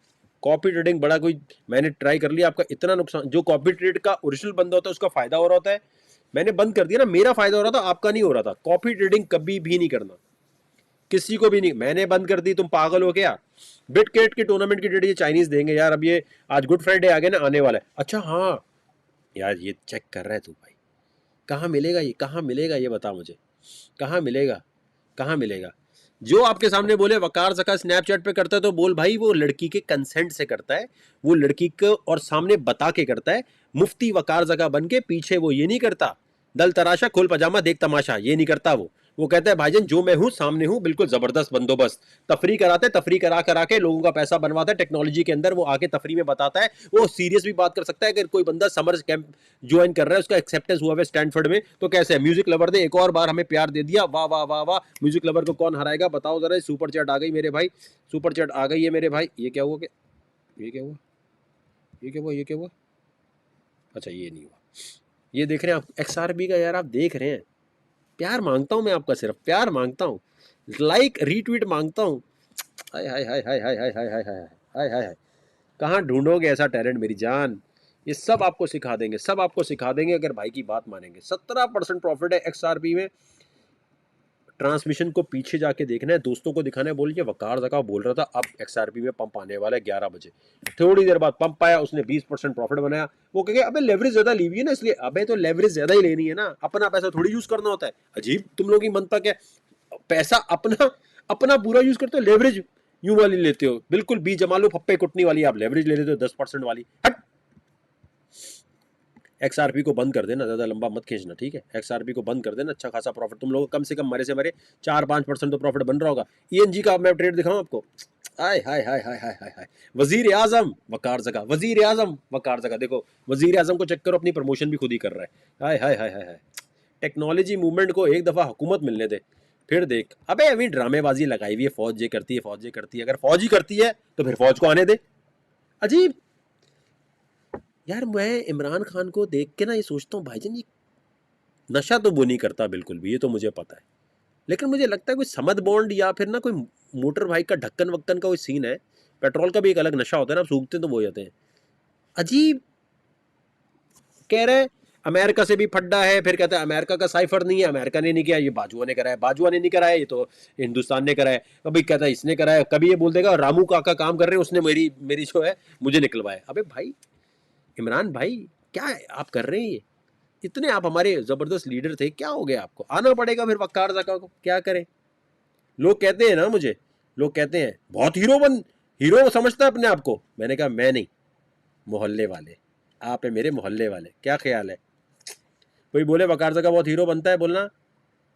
कॉपी ट्रेडिंग बड़ा कोई, मैंने ट्राई कर लिया, आपका इतना नुकसान। जो कॉपी ट्रेड का ओरिजिनल बंदा होता है उसका फायदा हो रहा होता है, मैंने बंद कर दिया ना, मेरा फायदा हो रहा था, आपका नहीं हो रहा था। कॉपी ट्रेडिंग कभी भी नहीं करना, किसी को भी नहीं। मैंने बंद कर दी, तुम पागल हो क्या? बिटकेट के टूर्नामेंट की डेट ये चाइनीज देंगे यार। अब ये आज गुड फ्राइडे आ गया ना, आने वाला है। अच्छा हाँ यार, ये चेक कर रहा है तू भाई, कहाँ मिलेगा ये, कहाँ मिलेगा ये बता मुझे, कहाँ मिलेगा, कहाँ मिलेगा? जो आपके सामने बोले वकार जका स्नैपचैट पे करता है, तो बोल भाई वो लड़की के कंसेंट से करता है, वो लड़की को और सामने बता के करता है। मुफ्ती वकार जका बन के पीछे वो ये नहीं करता, दल तराशा खोल पजामा देख तमाशा, ये नहीं करता वो कहता है भाईजान जो मैं हूं सामने हूं, बिल्कुल जबरदस्त बंदोबस्त। तफरी कराते, तफरी करा करा के लोगों का पैसा बनवाता है टेक्नोलॉजी के अंदर। वो आके तफरी में बताता है, वो सीरियस भी बात कर सकता है। अगर कोई बंदा समर कैंप ज्वाइन कर रहा है, उसका एक्सेप्टेंस हुआ है स्टैनफोर्ड में, तो कैसे है? म्यूजिक लवर ने एक और बार हमें प्यार दे दिया, वाह वाह वाह वाह। म्यूजिक लवर को कौन हराएगा बताओ जरा? सुपर चैट आ गई मेरे भाई, सुपर चैट आ गई है मेरे भाई। ये क्या हुआ? ये क्या हुआ? ये क्या हुआ? ये क्या हुआ? अच्छा ये नहीं हुआ। ये देख रहे हैं आप XRP का? यार आप देख रहे हैं, प्यार मांगता हूं मैं आपका, सिर्फ प्यार मांगता हूं, लाइक रीट्वीट मांगता हूं। हाय हाय हाय हाय हाय हाय हाय हाय हाय हाय हाय हाय। कहाँ ढूंढोगे ऐसा टैलेंट मेरी जान? ये सब आपको सिखा देंगे, सब आपको सिखा देंगे अगर भाई की बात मानेंगे। 17% प्रॉफिट है XRP में। ट्रांसमिशन को पीछे जाके देखना है, दोस्तों को दिखाना है, बोलिए वकार जका बोल रहा था अब XRP में पंप आने वाला है 11 बजे, थोड़ी देर बाद पंप आया, उसने 20% प्रॉफिट बनाया, वो कहे अबे लेवरेज ज्यादा ली हुई है ना इसलिए, अबे तो लेवरेज ज्यादा ही लेनी है ना, अपना पैसा थोड़ी यूज करना होता है। अजीब तुम लोग की मनता क्या, पैसा अपना अपना पूरा यूज करते हो, लेवरेज यूं वाली लेते हो, बिल्कुल बी जमा लो फप्पे कुटनी वाली, आप लेवरेज ले लेते हो 10% वाली। हट, XRP को बंद कर देना, ज्यादा लंबा मत खींचना, ठीक है। XRP को बंद कर देना, अच्छा खासा प्रॉफिट तुम लोग कम से कम मरे से मरे 4-5% तो प्रॉफिट बन रहा होगा। ENG का मैं ट्रेड दिखाऊं आपको, हाय हाय हाय हाय हाय हाय हाय, वजीर आजम वकार जगह, वजीर आजम वकार जगह, देखो वजीर आजम को चेक करो, अपनी प्रमोशन भी खुद ही कर रहा है, हाय हाय हाय हाय हाय। टेक्नोलॉजी मूवमेंट को एक दफा हुकूमत मिलने दे, फिर देख। अबे अभी ड्रामेबाजी लगाई हुई है, फौज ये करती है, फौज ये करती है, अगर फौज ही करती है तो फिर फौज को आने दे। अजीब यार, मैं इमरान खान को देख के ना ये सोचता हूँ भाईजान ये नशा तो वो नहीं करता बिल्कुल भी, ये तो मुझे पता है, लेकिन मुझे लगता है कोई समद बॉन्ड या फिर ना कोई मोटर बाइक का ढक्कन वक्कन का कोई सीन है। पेट्रोल का भी एक अलग नशा होता है ना, आप सूखते तो वो जाते हैं। अजीब कह रहे अमेरिका से भी फड्डा है, फिर कहते हैं अमेरिका का साइफर नहीं है, अमेरिका ने नहीं किया, ये बाजुआ ने कराया, बाजुआ ने नहीं कराया, ये तो हिंदुस्तान ने कराया, कभी कहता है इसने कराया, कभी ये बोल देगा रामू काका काम कर रहे हैं, उसने मेरी मेरी जो है मुझे निकलवाया। अबे भाई इमरान भाई क्या आप कर रहे हैं ये, इतने आप हमारे जबरदस्त लीडर थे, क्या हो गया आपको, आना पड़ेगा फिर वकार जका को, क्या करें। लोग कहते हैं ना मुझे, लोग कहते हैं बहुत हीरो समझता है अपने आप को, मैंने कहा मैं नहीं, मोहल्ले वाले, आप है मेरे मोहल्ले वाले, क्या ख्याल है। कोई बोले वकार जका बहुत हीरो बनता है, बोलना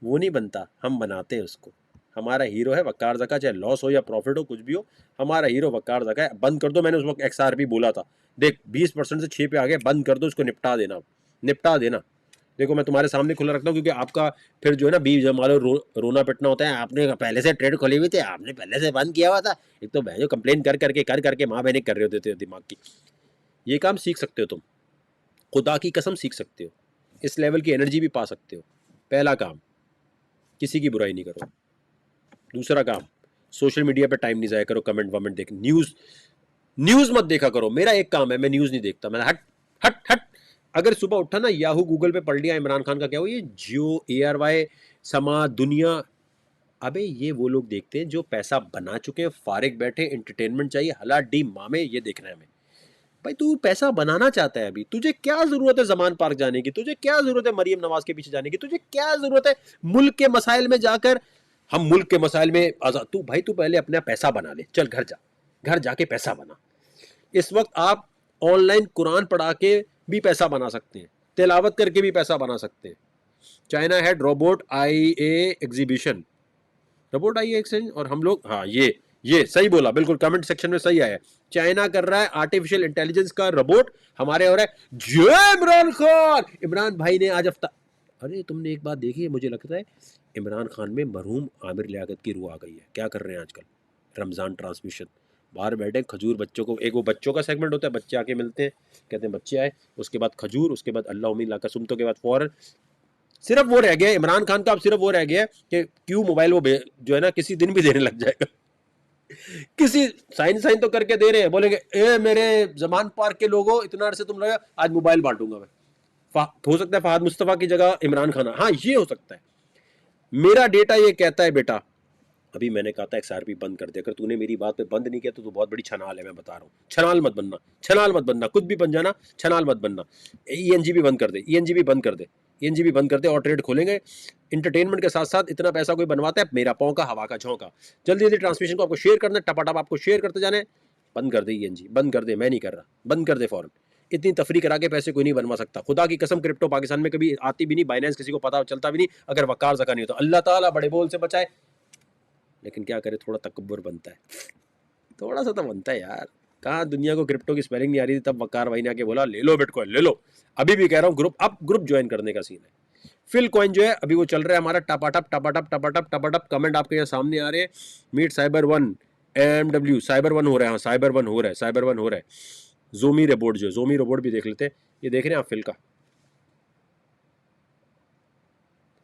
वो नहीं बनता, हम बनाते हैं उसको। हमारा हीरो है वकार जका, चाहे लॉस हो या प्रॉफिट हो कुछ भी हो, हमारा हीरो वकार जका है। बंद कर दो, मैंने उस वक्त XRP बोला था, देख 20% से 6 पे आ गया, बंद कर दो उसको, निपटा देना, निपटा देना। देखो मैं तुम्हारे सामने खुला रखता हूँ, क्योंकि आपका फिर जो है ना बीज जमा लो, रोना पिटना होता है, आपने पहले से ट्रेड खोली हुई थी, आपने पहले से बंद किया हुआ था, एक तो जो कंप्लेन कर करके माँ बहने कर रहे होते थे दिमाग की। ये काम सीख सकते हो तुम, खुदा की कसम सीख सकते हो, इस लेवल की एनर्जी भी पा सकते हो। पहला काम, किसी की बुराई नहीं करो। दूसरा काम, सोशल मीडिया पे टाइम नहीं जाया करो, कमेंट वमेंट देख, न्यूज मत देखा करो। मेरा एक काम है, मैं न्यूज नहीं देखता, मैं हट हट हट। अगर सुबह उठा ना, याहू गूगल पे पढ़ लिया इमरान खान का क्या हो, ये जियो ARY समा दुनिया, अबे ये वो लोग देखते हैं जो पैसा बना चुके हैं, फारिग बैठे, एंटरटेनमेंट चाहिए, हला डी मामे, ये देखना है हमें। भाई तू पैसा बनाना चाहता है, अभी तुझे क्या जरूरत है जमान पार्क जाने की, तुझे क्या जरूरत है मरियम नवाज के पीछे जाने की, तुझे क्या जरूरत है मुल्क के मसाइल में जाकर, हम मुल्क के मसाइल में आजाद। तू भाई तू पहले अपना पैसा बना ले, चल घर जा, घर जाके पैसा बना। इस वक्त आप ऑनलाइन कुरान पढ़ा के भी पैसा बना सकते हैं, तिलावत करके भी पैसा बना सकते हैं। China had robot IA exhibition, robot I exchange, और हम लोग, हाँ ये सही बोला, बिल्कुल कमेंट सेक्शन में सही आया। चाइना कर रहा है आर्टिफिशियल इंटेलिजेंस का रोबोट, हमारे हो रहा है जय इमरान खान। इमरान भाई ने आज अरे तुमने एक बात देखी है, मुझे लगता है इमरान खान में मरहूम आमिर लियाकत की रूह आ गई है। क्या कर रहे हैं आजकल, रमजान ट्रांसमिशन, बाहर बैठे खजूर बच्चों को, एक वो बच्चों का सेगमेंट होता है, बच्चे आके मिलते हैं, कहते हैं बच्चे आए, उसके बाद खजूर, उसके बाद अल्लाह उम्मीद ला कसुमतों के बाद फौरन सिर्फ वो रह गया इमरान खान का, अब सिर्फ वो रह गया कि क्यों मोबाइल वो जो है ना किसी दिन भी देने लग जाएगा। किसी साइन साइन तो करके दे रहे हैं, बोलेंगे ए मेरे जमान पार्क के लोगों, इतना से तुम लगा आज मोबाइल बांटूंगा मैं। हो सकता है फहद मुस्तफा की जगह इमरान खान, हाँ ये हो सकता है। मेरा डेटा ये कहता है बेटा, अभी मैंने कहा था XRP बंद कर दे, अगर तूने मेरी बात पे बंद नहीं किया तो तू बहुत बड़ी छनाल है, मैं बता रहा हूँ। छनाल मत बनना, छनाल मत बनना, कुछ भी बन जाना, छनाल मत बनना। ENG भी बंद कर दे, ENG भी बंद कर दे, ENG भी बंद कर दे, और ट्रेड खोलेंगे। इंटरटेनमेंट के साथ साथ इतना पैसा कोई बनवाता है, मेरा पाँव का हवा का झोंका। जल्दी जल्दी ट्रांसमिशन को आपको शेयर करना, टपाटप आपको शेयर करते जाने। बंद कर दे ENG, बंद कर दे, मैं नहीं कर रहा, बंद कर दे फौरन। इतनी तफरी करा के पैसे कोई नहीं बनवा सकता, खुदा की कसम। क्रिप्टो पाकिस्तान में कभी आती भी नहीं, बाइनेंस किसी को पता चलता भी नहीं, अगर वकार जका नहीं होता। अल्लाह ताला बड़े बोल से बचाए, लेकिन क्या करे, थोड़ा तकब्बुर बनता है, थोड़ा सा तो बनता है यार। कहाँ दुनिया को क्रिप्टो की स्पेलिंग नहीं आ रही थी, तब वकार भाई ने आके बोला ले लो बिटकॉइन ले लो। अभी भी कह रहा हूँ ग्रुप, अब ग्रुप ज्वाइन करने का सीन है। फिल कॉइन जो है अभी वो चल रहा है हमारा, टपाटप टपाटप टपाटप टपाटप। कमेंट आपके यहाँ सामने आ रहे हैं, meet cyber one MW, cyber one हो रहा है, हाँ साइबर वन हो रहा है, साइबर वन हो रहा है। जोमी रोबोट, जो जोमी रोबोट भी देख लेते हैं, ये देख रहे हैं आप फिल का।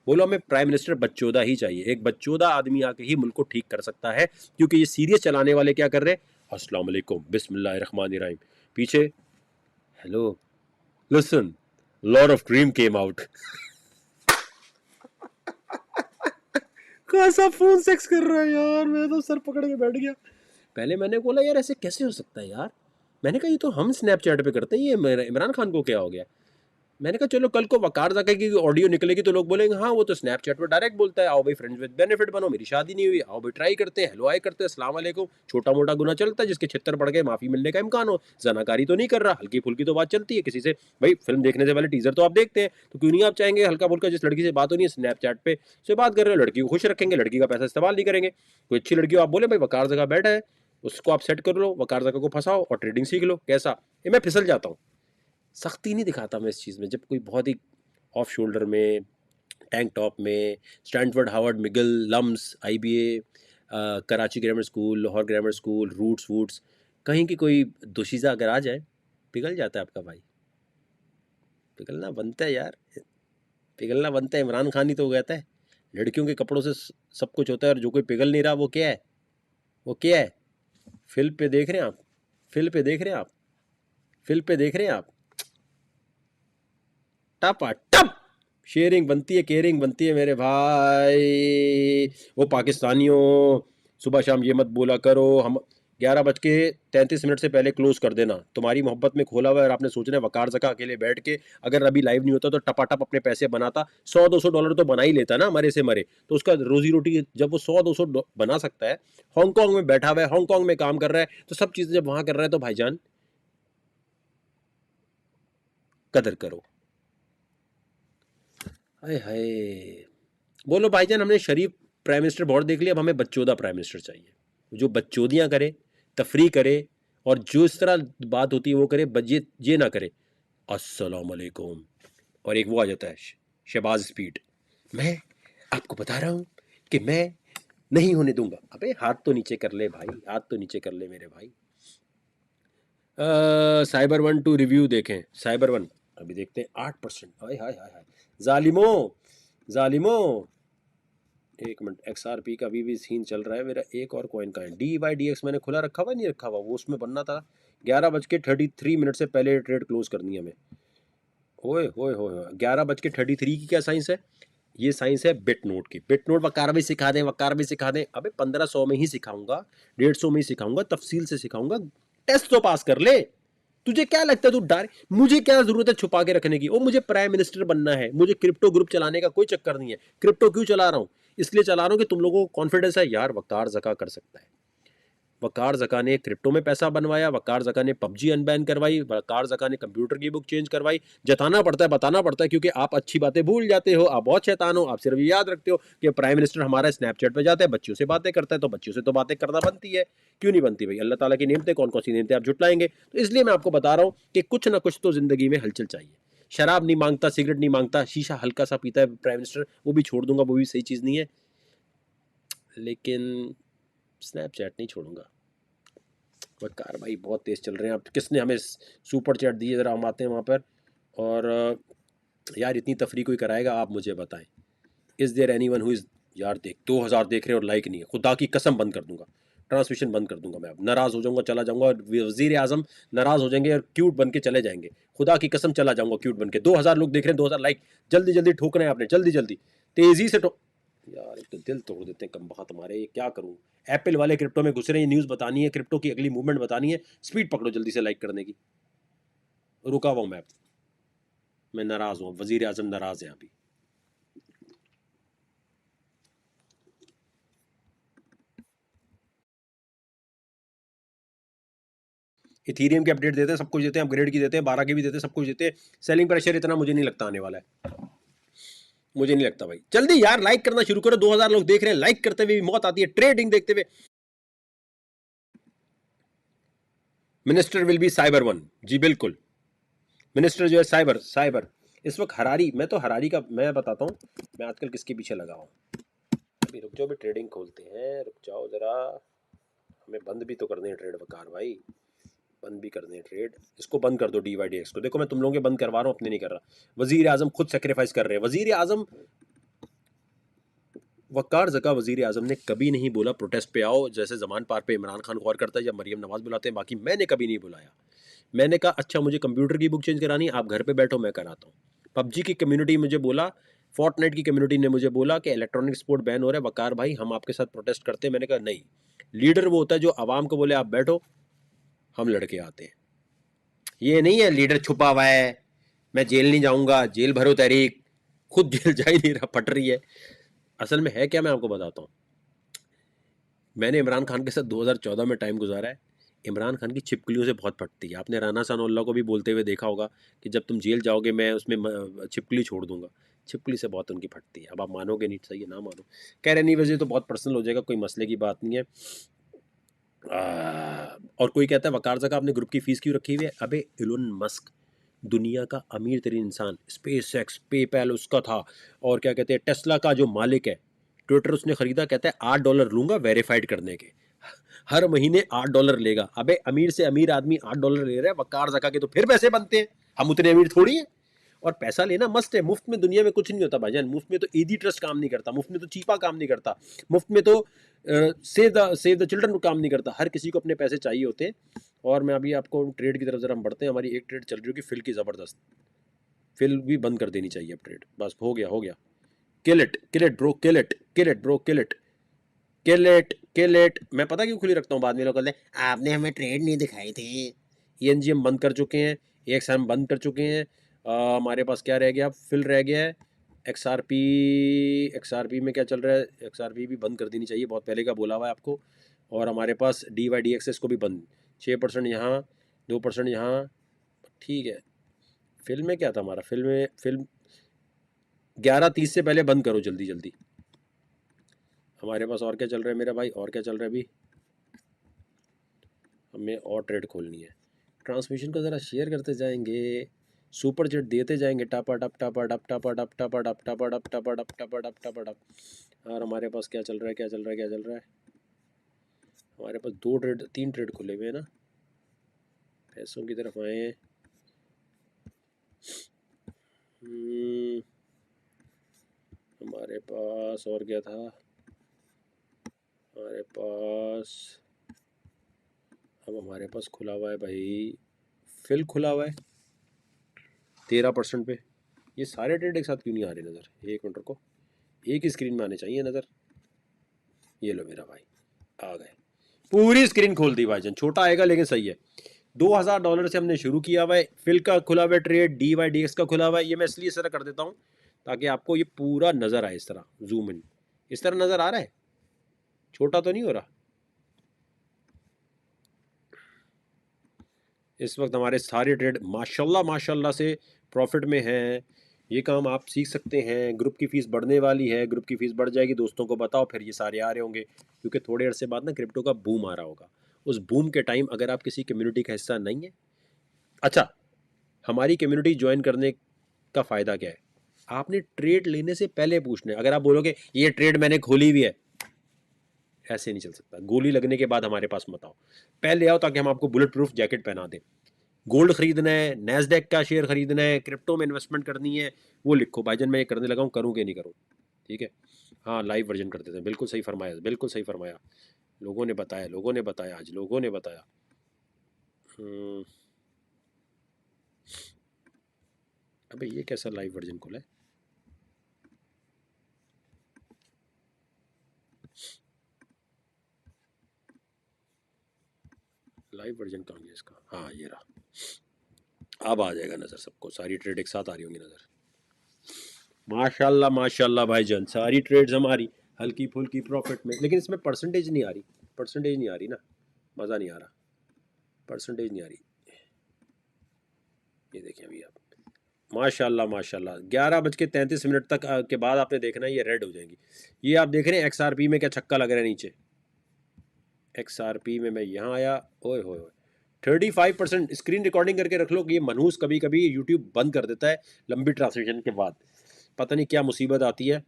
बोलो हमें प्राइम मिनिस्टर बच्चोदा ही चाहिए, एक बच्चोदा आदमी आके ही मुल्क को ठीक कर सकता है, क्योंकि ये सीरियस चलाने वाले क्या कर रहे हैं, अस्सलाम वालेकुम बिस्मिल्लाहिर्रहमानिर्रहीम, पीछे hello listen Lord of dream came out. कैसा फोन सेक्स कर रहा है यार, मैं तो सर पकड़ के बैठ गया। पहले मैंने बोला यार ऐसे कैसे हो सकता है यार, मैंने कहा ये तो हम स्नैपचैट पे करते हैं, ये इमरान खान को क्या हो गया। मैंने कहा चलो कल को वकार ज़का की ऑडियो निकलेगी तो लोग बोलेंगे हाँ वो तो स्नैपचैट पर डायरेक्ट बोलता है, आओ भाई फ्रेंड्स विद बेनिफिट बनो, मेरी शादी नहीं हुई, आओ भाई ट्राई करते हैं, हेलो हाय करते हैं, अस्सलाम वालेकुम, छोटा मोटा गुना चलता है, जिसके छितर पड़ गए माफ़ी मिलने का इम्कान हो, जनाकारी तो नहीं कर रहा, हल्की फुल्की तो बात चलती है किसी से। भाई फिल्म देखने से पहले टीजर तो आप देखते हैं, तो क्यों नहीं आप चाहेंगे हल्का फुल्का जिस लड़की से बात होनी है स्नैपचैट पे से बात कर रहे हो, लड़की को खुश रखेंगे, लड़की का पैसा इस्तेमाल नहीं करेंगे। कोई अच्छी लड़की हो आप बोले भाई वकार ज़का बैठा है, उसको आप सेट कर लो, वकार ज़का को फंसाओ और ट्रेडिंग सीख लो। कैसा ये मैं फिसल जाता हूँ, सख्ती नहीं दिखाता मैं इस चीज़ में। जब कोई बहुत ही ऑफ शोल्डर में, टैंक टॉप में, स्टैनफोर्ड, हार्वर्ड, मिगल, LUMS, IBA, Karachi grammar school, Lahore grammar school, Roots वूट्स, कहीं की कोई दोशीज़ा अगर आ जाए, पिघल जाता है आपका भाई, पिघलना बनता है यार, पिघलना बनता है। इमरान खान ही तो कहता है लड़कियों के कपड़ों से सब कुछ होता है, और जो कोई पिघल नहीं रहा वो क्या है, वो क्या है। फिल्म पे देख रहे हैं आप, फिल्म पे देख रहे हैं आप, फिल्म पे देख रहे हैं आप, टपा टप शेयरिंग बनती है, केयरिंग बनती है मेरे भाई। वो पाकिस्तानियों सुबह शाम ये मत बोला करो, हम 11:33 से पहले क्लोज कर देना। तुम्हारी मोहब्बत में खोला हुआ है और आपने सोचना है वकार ज़का अकेले बैठ के अगर अभी लाइव नहीं होता तो टपाटप अपने पैसे बनाता, $100-200 तो बना ही लेता ना, मरे से मरे तो उसका रोजी रोटी। जब वो 100-200 बना सकता है, हांगकांग में बैठा हुआ है, हांगकांग में काम कर रहा है, तो सब चीज़ें जब वहाँ कर रहा है तो भाईजान कदर करो। हाय हाय, बोलो भाईजान हमने शरीफ प्राइम मिनिस्टर बहुत देख लिया, अब हमें बच्चोदा प्राइम मिनिस्टर चाहिए, जो बच्चोदियाँ करे, तफरी करे, और जो इस तरह बात होती है वो करे, ये ना करे अस्सलाम वालेकुम, और एक वो आ जाता है शहबाज स्पीड, मैं आपको बता रहा हूँ कि मैं नहीं होने दूंगा। अबे हाथ तो नीचे कर ले भाई, हाथ तो नीचे कर ले मेरे भाई। साइबर वन टू रिव्यू देखें, साइबर वन अभी देखते हैं 8%। हाय हाय हाय हाय, जालिमो जालिमो, एक मिनट, XRP का अभी भी सीन चल रहा है। मेरा एक और कॉइन का है DYDX, मैंने खुला रखा हुआ नहीं रखा हुआ, वो उसमें बनना था। 11:33 से पहले ट्रेड क्लोज करनी है हमें। ओए होए होए, 11:33 की क्या साइंस है, ये साइंस है बिट नोट की। बिट नोट वकार भी सिखा दें, वकार भी सिखा दें। अबे 1500 में ही सिखाऊंगा, 150 में ही सिखाऊंगा, तफसील से सिखाऊंगा, टेस्ट तो पास कर ले। तुझे क्या लगता है तू डर, मुझे क्या जरूरत है छुपा के रखने की। ओ मुझे प्राइम मिनिस्टर बनना है, मुझे क्रिप्टो ग्रुप चलाने का कोई चक्कर नहीं है। क्रिप्टो क्यों चला रहा हूं, इसलिए चला रहा हूं कि तुम लोगों को कॉन्फिडेंस है यार वकार ज़का कर सकता है। वकार ज़का ने क्रिप्टो में पैसा बनवाया, वकार ज़का ने पबजी अनबैन करवाई, वकार ज़का ने कंप्यूटर की बुक चेंज करवाई। जताना पड़ता है, बताना पड़ता है, क्योंकि आप अच्छी बातें भूल जाते हो, आप बहुत शैतान हो। आप सिर्फ ये याद रखते हो कि प्राइम मिनिस्टर हमारा स्नैपचैट पे जाता है, बच्चियों से बातें करता है, तो बच्चियों से तो बातें करना बनती है। क्यों नहीं बनती भाई, अल्लाह ताला की नेमतें कौन कौन सी नेमतें आप जुटलाएंगे। तो इसलिए मैं आपको बता रहा हूँ कि कुछ ना कुछ तो जिंदगी में हलचल चाहिए। शराब नहीं मांगता, सिगरेट नहीं मांगता, शीशा हल्का सा पीता है प्राइम मिनिस्टर, वो भी छोड़ दूंगा, वो भी सही चीज़ नहीं है, लेकिन स्नैपचैट नहीं छोड़ूंगा। वकार भाई बहुत तेज़ चल रहे हैं। अब किसने हमें सुपर चैट दिए, ज़रा हम आते हैं वहाँ पर। और यार इतनी तफरी कोई कराएगा, आप मुझे बताएं, is there anyone who is, यार देख 2000 देख रहे हैं और लाइक नहीं है, खुदा की कसम बंद कर दूंगा, ट्रांसमिशन बंद कर दूंगा मैं, अब नाराज़ हो जाऊंगा, चला जाऊंगा। वज़ीर आज़म नाराज़ हो जाएंगे और क्यूट बन के चले जाएंगे, खुदा की कसम चला जाऊंगा क्यूट बन के। 2000 लोग देख रहे हैं, 2000 लाइक, जल्दी जल्दी ठोकना है आपने, जल्दी जल्दी तेज़ी से ठोक। यार एक तो दिल तोड़ देते हैं कम बख्त हमारे, ये क्या करूँ। एप्पल वाले क्रिप्टो में घुस रहे हैं, न्यूज़ बतानी है, क्रिप्टो की अगली मूवमेंट बतानी है, स्पीड पकड़ो जल्दी से लाइक करने की। रुका हुआ हूँ मैं नाराज़ हूँ, वज़ीर आज़म नाराज़ है अभी। इथीरियम के अपडेट देते हैं, सब कुछ देते हैं, अपग्रेड की देते हैं, 12 की भी देते हैं, सब कुछ देते हैं। सेलिंग प्रेशर इतना मुझे नहीं लगता आने वाला है, मुझे नहीं लगता भाई। जल्दी यार लाइक करना शुरू करो, 2000 लोग देख रहे हैं, लाइक करते हुए भी मौत आती है, ट्रेडिंग देखते हुए। Minister will be cyber one, जी बिल्कुल, मिनिस्टर जो है साइबर साइबर। इस वक्त हरारी, मैं तो हरारी का मैं बताता हूँ मैं आजकल किसके पीछे लगा हूँ। अभी रुक जाओ, भी ट्रेडिंग खोलते हैं, रुक जाओ जरा, हमें बंद भी तो करने हैं ट्रेड वकार भाई, बंद भी करने हैं ट्रेड। इसको बंद कर दो DYDX को, देखो मैं तुम लोगों के बंद करवा रहा हूँ, अपने नहीं कर रहा। वजीर आजम खुद सेक्रीफाइस कर रहे हैं, वजीर आजम वकार ज़का वज़ीर आज़म ने कभी नहीं बोला प्रोटेस्ट पे आओ, जैसे ज़मान पार पे इमरान खान गौर करता है या मरीम नवाज़ बुलाते हैं, बाकी मैंने कभी नहीं बुलाया। मैंने कहा अच्छा मुझे कंप्यूटर की बुक चेंज करानी, आप घर पे बैठो मैं कराता हूँ। पबजी की कम्युनिटी मुझे बोला फोर्टनाइट की कम्युनिटी ने मुझे बोला कि इलेक्ट्रॉनिक स्पोर्ट बैन हो रहा है वकार भाई, हम आपके साथ प्रोटेस्ट करते हैं। मैंने कहा नहीं, लीडर वो होता है जो आवाम को बोले आप बैठो, हम लड़के आते हैं। ये नहीं है लीडर छुपा हुआ है, मैं जेल नहीं जाऊंगा, जेल भरो तहरीक, खुद जेल जा ही नहीं रहा, फट रही है। असल में है क्या, मैं आपको बताता हूँ। मैंने इमरान खान के साथ 2014 में टाइम गुजारा है। इमरान खान की छिपकलियों से बहुत फटती है। आपने राना सानोल्ला को भी बोलते हुए देखा होगा कि जब तुम जेल जाओगे मैं उसमें छिपकली छोड़ दूंगा। छिपकली से बहुत उनकी फटती है। अब आप मानोगे नहीं, सही है ना मानो, कह रहे नहीं वजह तो बहुत पर्सनल हो जाएगा, कोई मसले की बात नहीं है। और कोई कहता है वकार जगह आपने ग्रुप की फीस क्यों रखी हुई है। अबे इलोन मस्क दुनिया का अमीर तरीन इंसान, स्पेस एक्स पेपैल उसका था, और क्या कहते हैं टेस्ला का जो मालिक है, ट्विटर उसने खरीदा, कहता है $8 लूंगा वेरीफाइड करने के, हर महीने $8 लेगा। अबे अमीर से अमीर आदमी $8 ले रहा है, वकार जका के तो फिर पैसे बनते हैं, हम उतने अमीर थोड़ी हैं। और पैसा लेना मस्त है, मुफ्त में दुनिया में कुछ नहीं होता भाईजान। मुफ्त में तो ईदी ट्रस्ट काम नहीं करता, मुफ्त में तो चीपा काम नहीं करता, मुफ्त में तो सेव द चिल्ड्रन काम नहीं करता। हर किसी को अपने पैसे चाहिए होते हैं। और मैं अभी आपको ट्रेड की तरफ जरा हम बढ़ते हैं। हमारी एक ट्रेड चल रही होगी फिल की, ज़बरदस्त फिल भी बंद कर देनी चाहिए अब ट्रेड, बस हो गया हो गया। Kill it bro, kill it bro, kill it. मैं पता क्यों खुली रखता हूँ, बाद में लोग कहते हैं आपने हमें ट्रेड नहीं दिखाई थी। ईएनजी हम बंद कर चुके हैं, एक्स हम बंद कर चुके हैं। हमारे पास क्या रह गया, फिल रह गया है। एक्सआरपी में क्या चल रहा है, एक्सआरपी भी बंद कर देनी चाहिए, बहुत पहले का बोला हुआ है आपको। और हमारे पास DYDXS को भी बंद, 6% यहाँ, 2% यहाँ, ठीक है। फिल्म में क्या था हमारा, फिल्म 11:30 से पहले बंद करो जल्दी जल्दी। हमारे पास और क्या चल रहा है मेरा भाई, और क्या चल रहा है अभी, हमें और ट्रेड खोलनी है। ट्रांसमिशन को ज़रा शेयर करते जाएंगे, सुपर चैट देते जाएंगे, टापा टप टापा टप टापा टप टापा टप टापा टप टापा टप टापा टप टापा टप। और हमारे पास क्या चल रहा है, क्या चल रहा है, क्या चल रहा है। हमारे पास 3 ट्रेड खुले हुए हैं ना, पैसों की तरफ आए। हमारे पास और क्या था, हमारे पास अब हमारे पास खुला हुआ है भाई, फिल खुला हुआ है 13% पे। ये सारे ट्रेड एक साथ क्यों नहीं आ रहे नज़र, एक मिनट को, एक ही स्क्रीन में आने चाहिए नज़र। ये लो मेरा भाई, आ गए, पूरी स्क्रीन खोल दी भाईजान, छोटा आएगा लेकिन सही है। $2000 से हमने शुरू किया हुआ है, फिल का खुला हुआ ट्रेड, DYDX का खुला हुआ है। ये मैं इसलिए इस तरह कर देता हूँ ताकि आपको ये पूरा नज़र आए, इस तरह जूम इन, इस तरह नज़र आ रहा है, छोटा तो नहीं हो रहा। इस वक्त हमारे सारे ट्रेड माशाल्लाह माशाल्लाह से प्रॉफिट में हैं। ये काम आप सीख सकते हैं। ग्रुप की फ़ीस बढ़ने वाली है, ग्रुप की फ़ीस बढ़ जाएगी, दोस्तों को बताओ, फिर ये सारे आ रहे होंगे, क्योंकि थोड़े अरसे बाद ना क्रिप्टो का बूम आ रहा होगा। उस बूम के टाइम अगर आप किसी कम्युनिटी का हिस्सा नहीं है, अच्छा, हमारी कम्युनिटी ज्वाइन करने का फ़ायदा क्या है, आपने ट्रेड लेने से पहले पूछना है। अगर आप बोलोगे ये ट्रेड मैंने खोली हुई है, ऐसे नहीं चल सकता। गोली लगने के बाद हमारे पास मत आओ, पहले आओ ताकि हम आपको बुलेट प्रूफ जैकेट पहना दें। गोल्ड खरीदना है, नैस्डैक का शेयर खरीदना है, क्रिप्टो में इन्वेस्टमेंट करनी है, वो लिखो भाईजान, मैं ये करने लगा हूँ, करूँ कि नहीं करूँ, ठीक है। हाँ लाइव वर्जन कर देते हैं, बिल्कुल सही फरमाया, बिल्कुल सही फरमाया। लोगों ने बताया, लोगों ने बताया, आज लोगों ने बताया। अबे ये कैसा लाइव वर्जन खुला है, लाइव वर्जन कहाँ गया इसका, हाँ ये रहा। अब आ जाएगा नज़र सबको, सारी ट्रेड एक साथ आ रही होंगी नज़र। माशाल्लाह माशाल्लाह भाईजान, सारी ट्रेड्स हमारी हल्की फुल्की प्रॉफिट में, लेकिन इसमें परसेंटेज नहीं आ रही, परसेंटेज नहीं आ रही ना, मज़ा नहीं आ रहा, परसेंटेज नहीं आ रही। ये देखें अभी आप, माशाल्लाह माशाल्लाह 11:33 तक के बाद आपने देखना है ये रेड हो जाएंगी। ये आप देख रहे हैं XRP में क्या छक्का लग रहा है नीचे, XRP में मैं यहाँ आया, ओए होए 35%। स्क्रीन रिकॉर्डिंग करके रख लो कि ये मनहूस कभी कभी यूट्यूब बंद कर देता है लंबी ट्रांसलेशन के बाद, पता नहीं क्या मुसीबत आती है।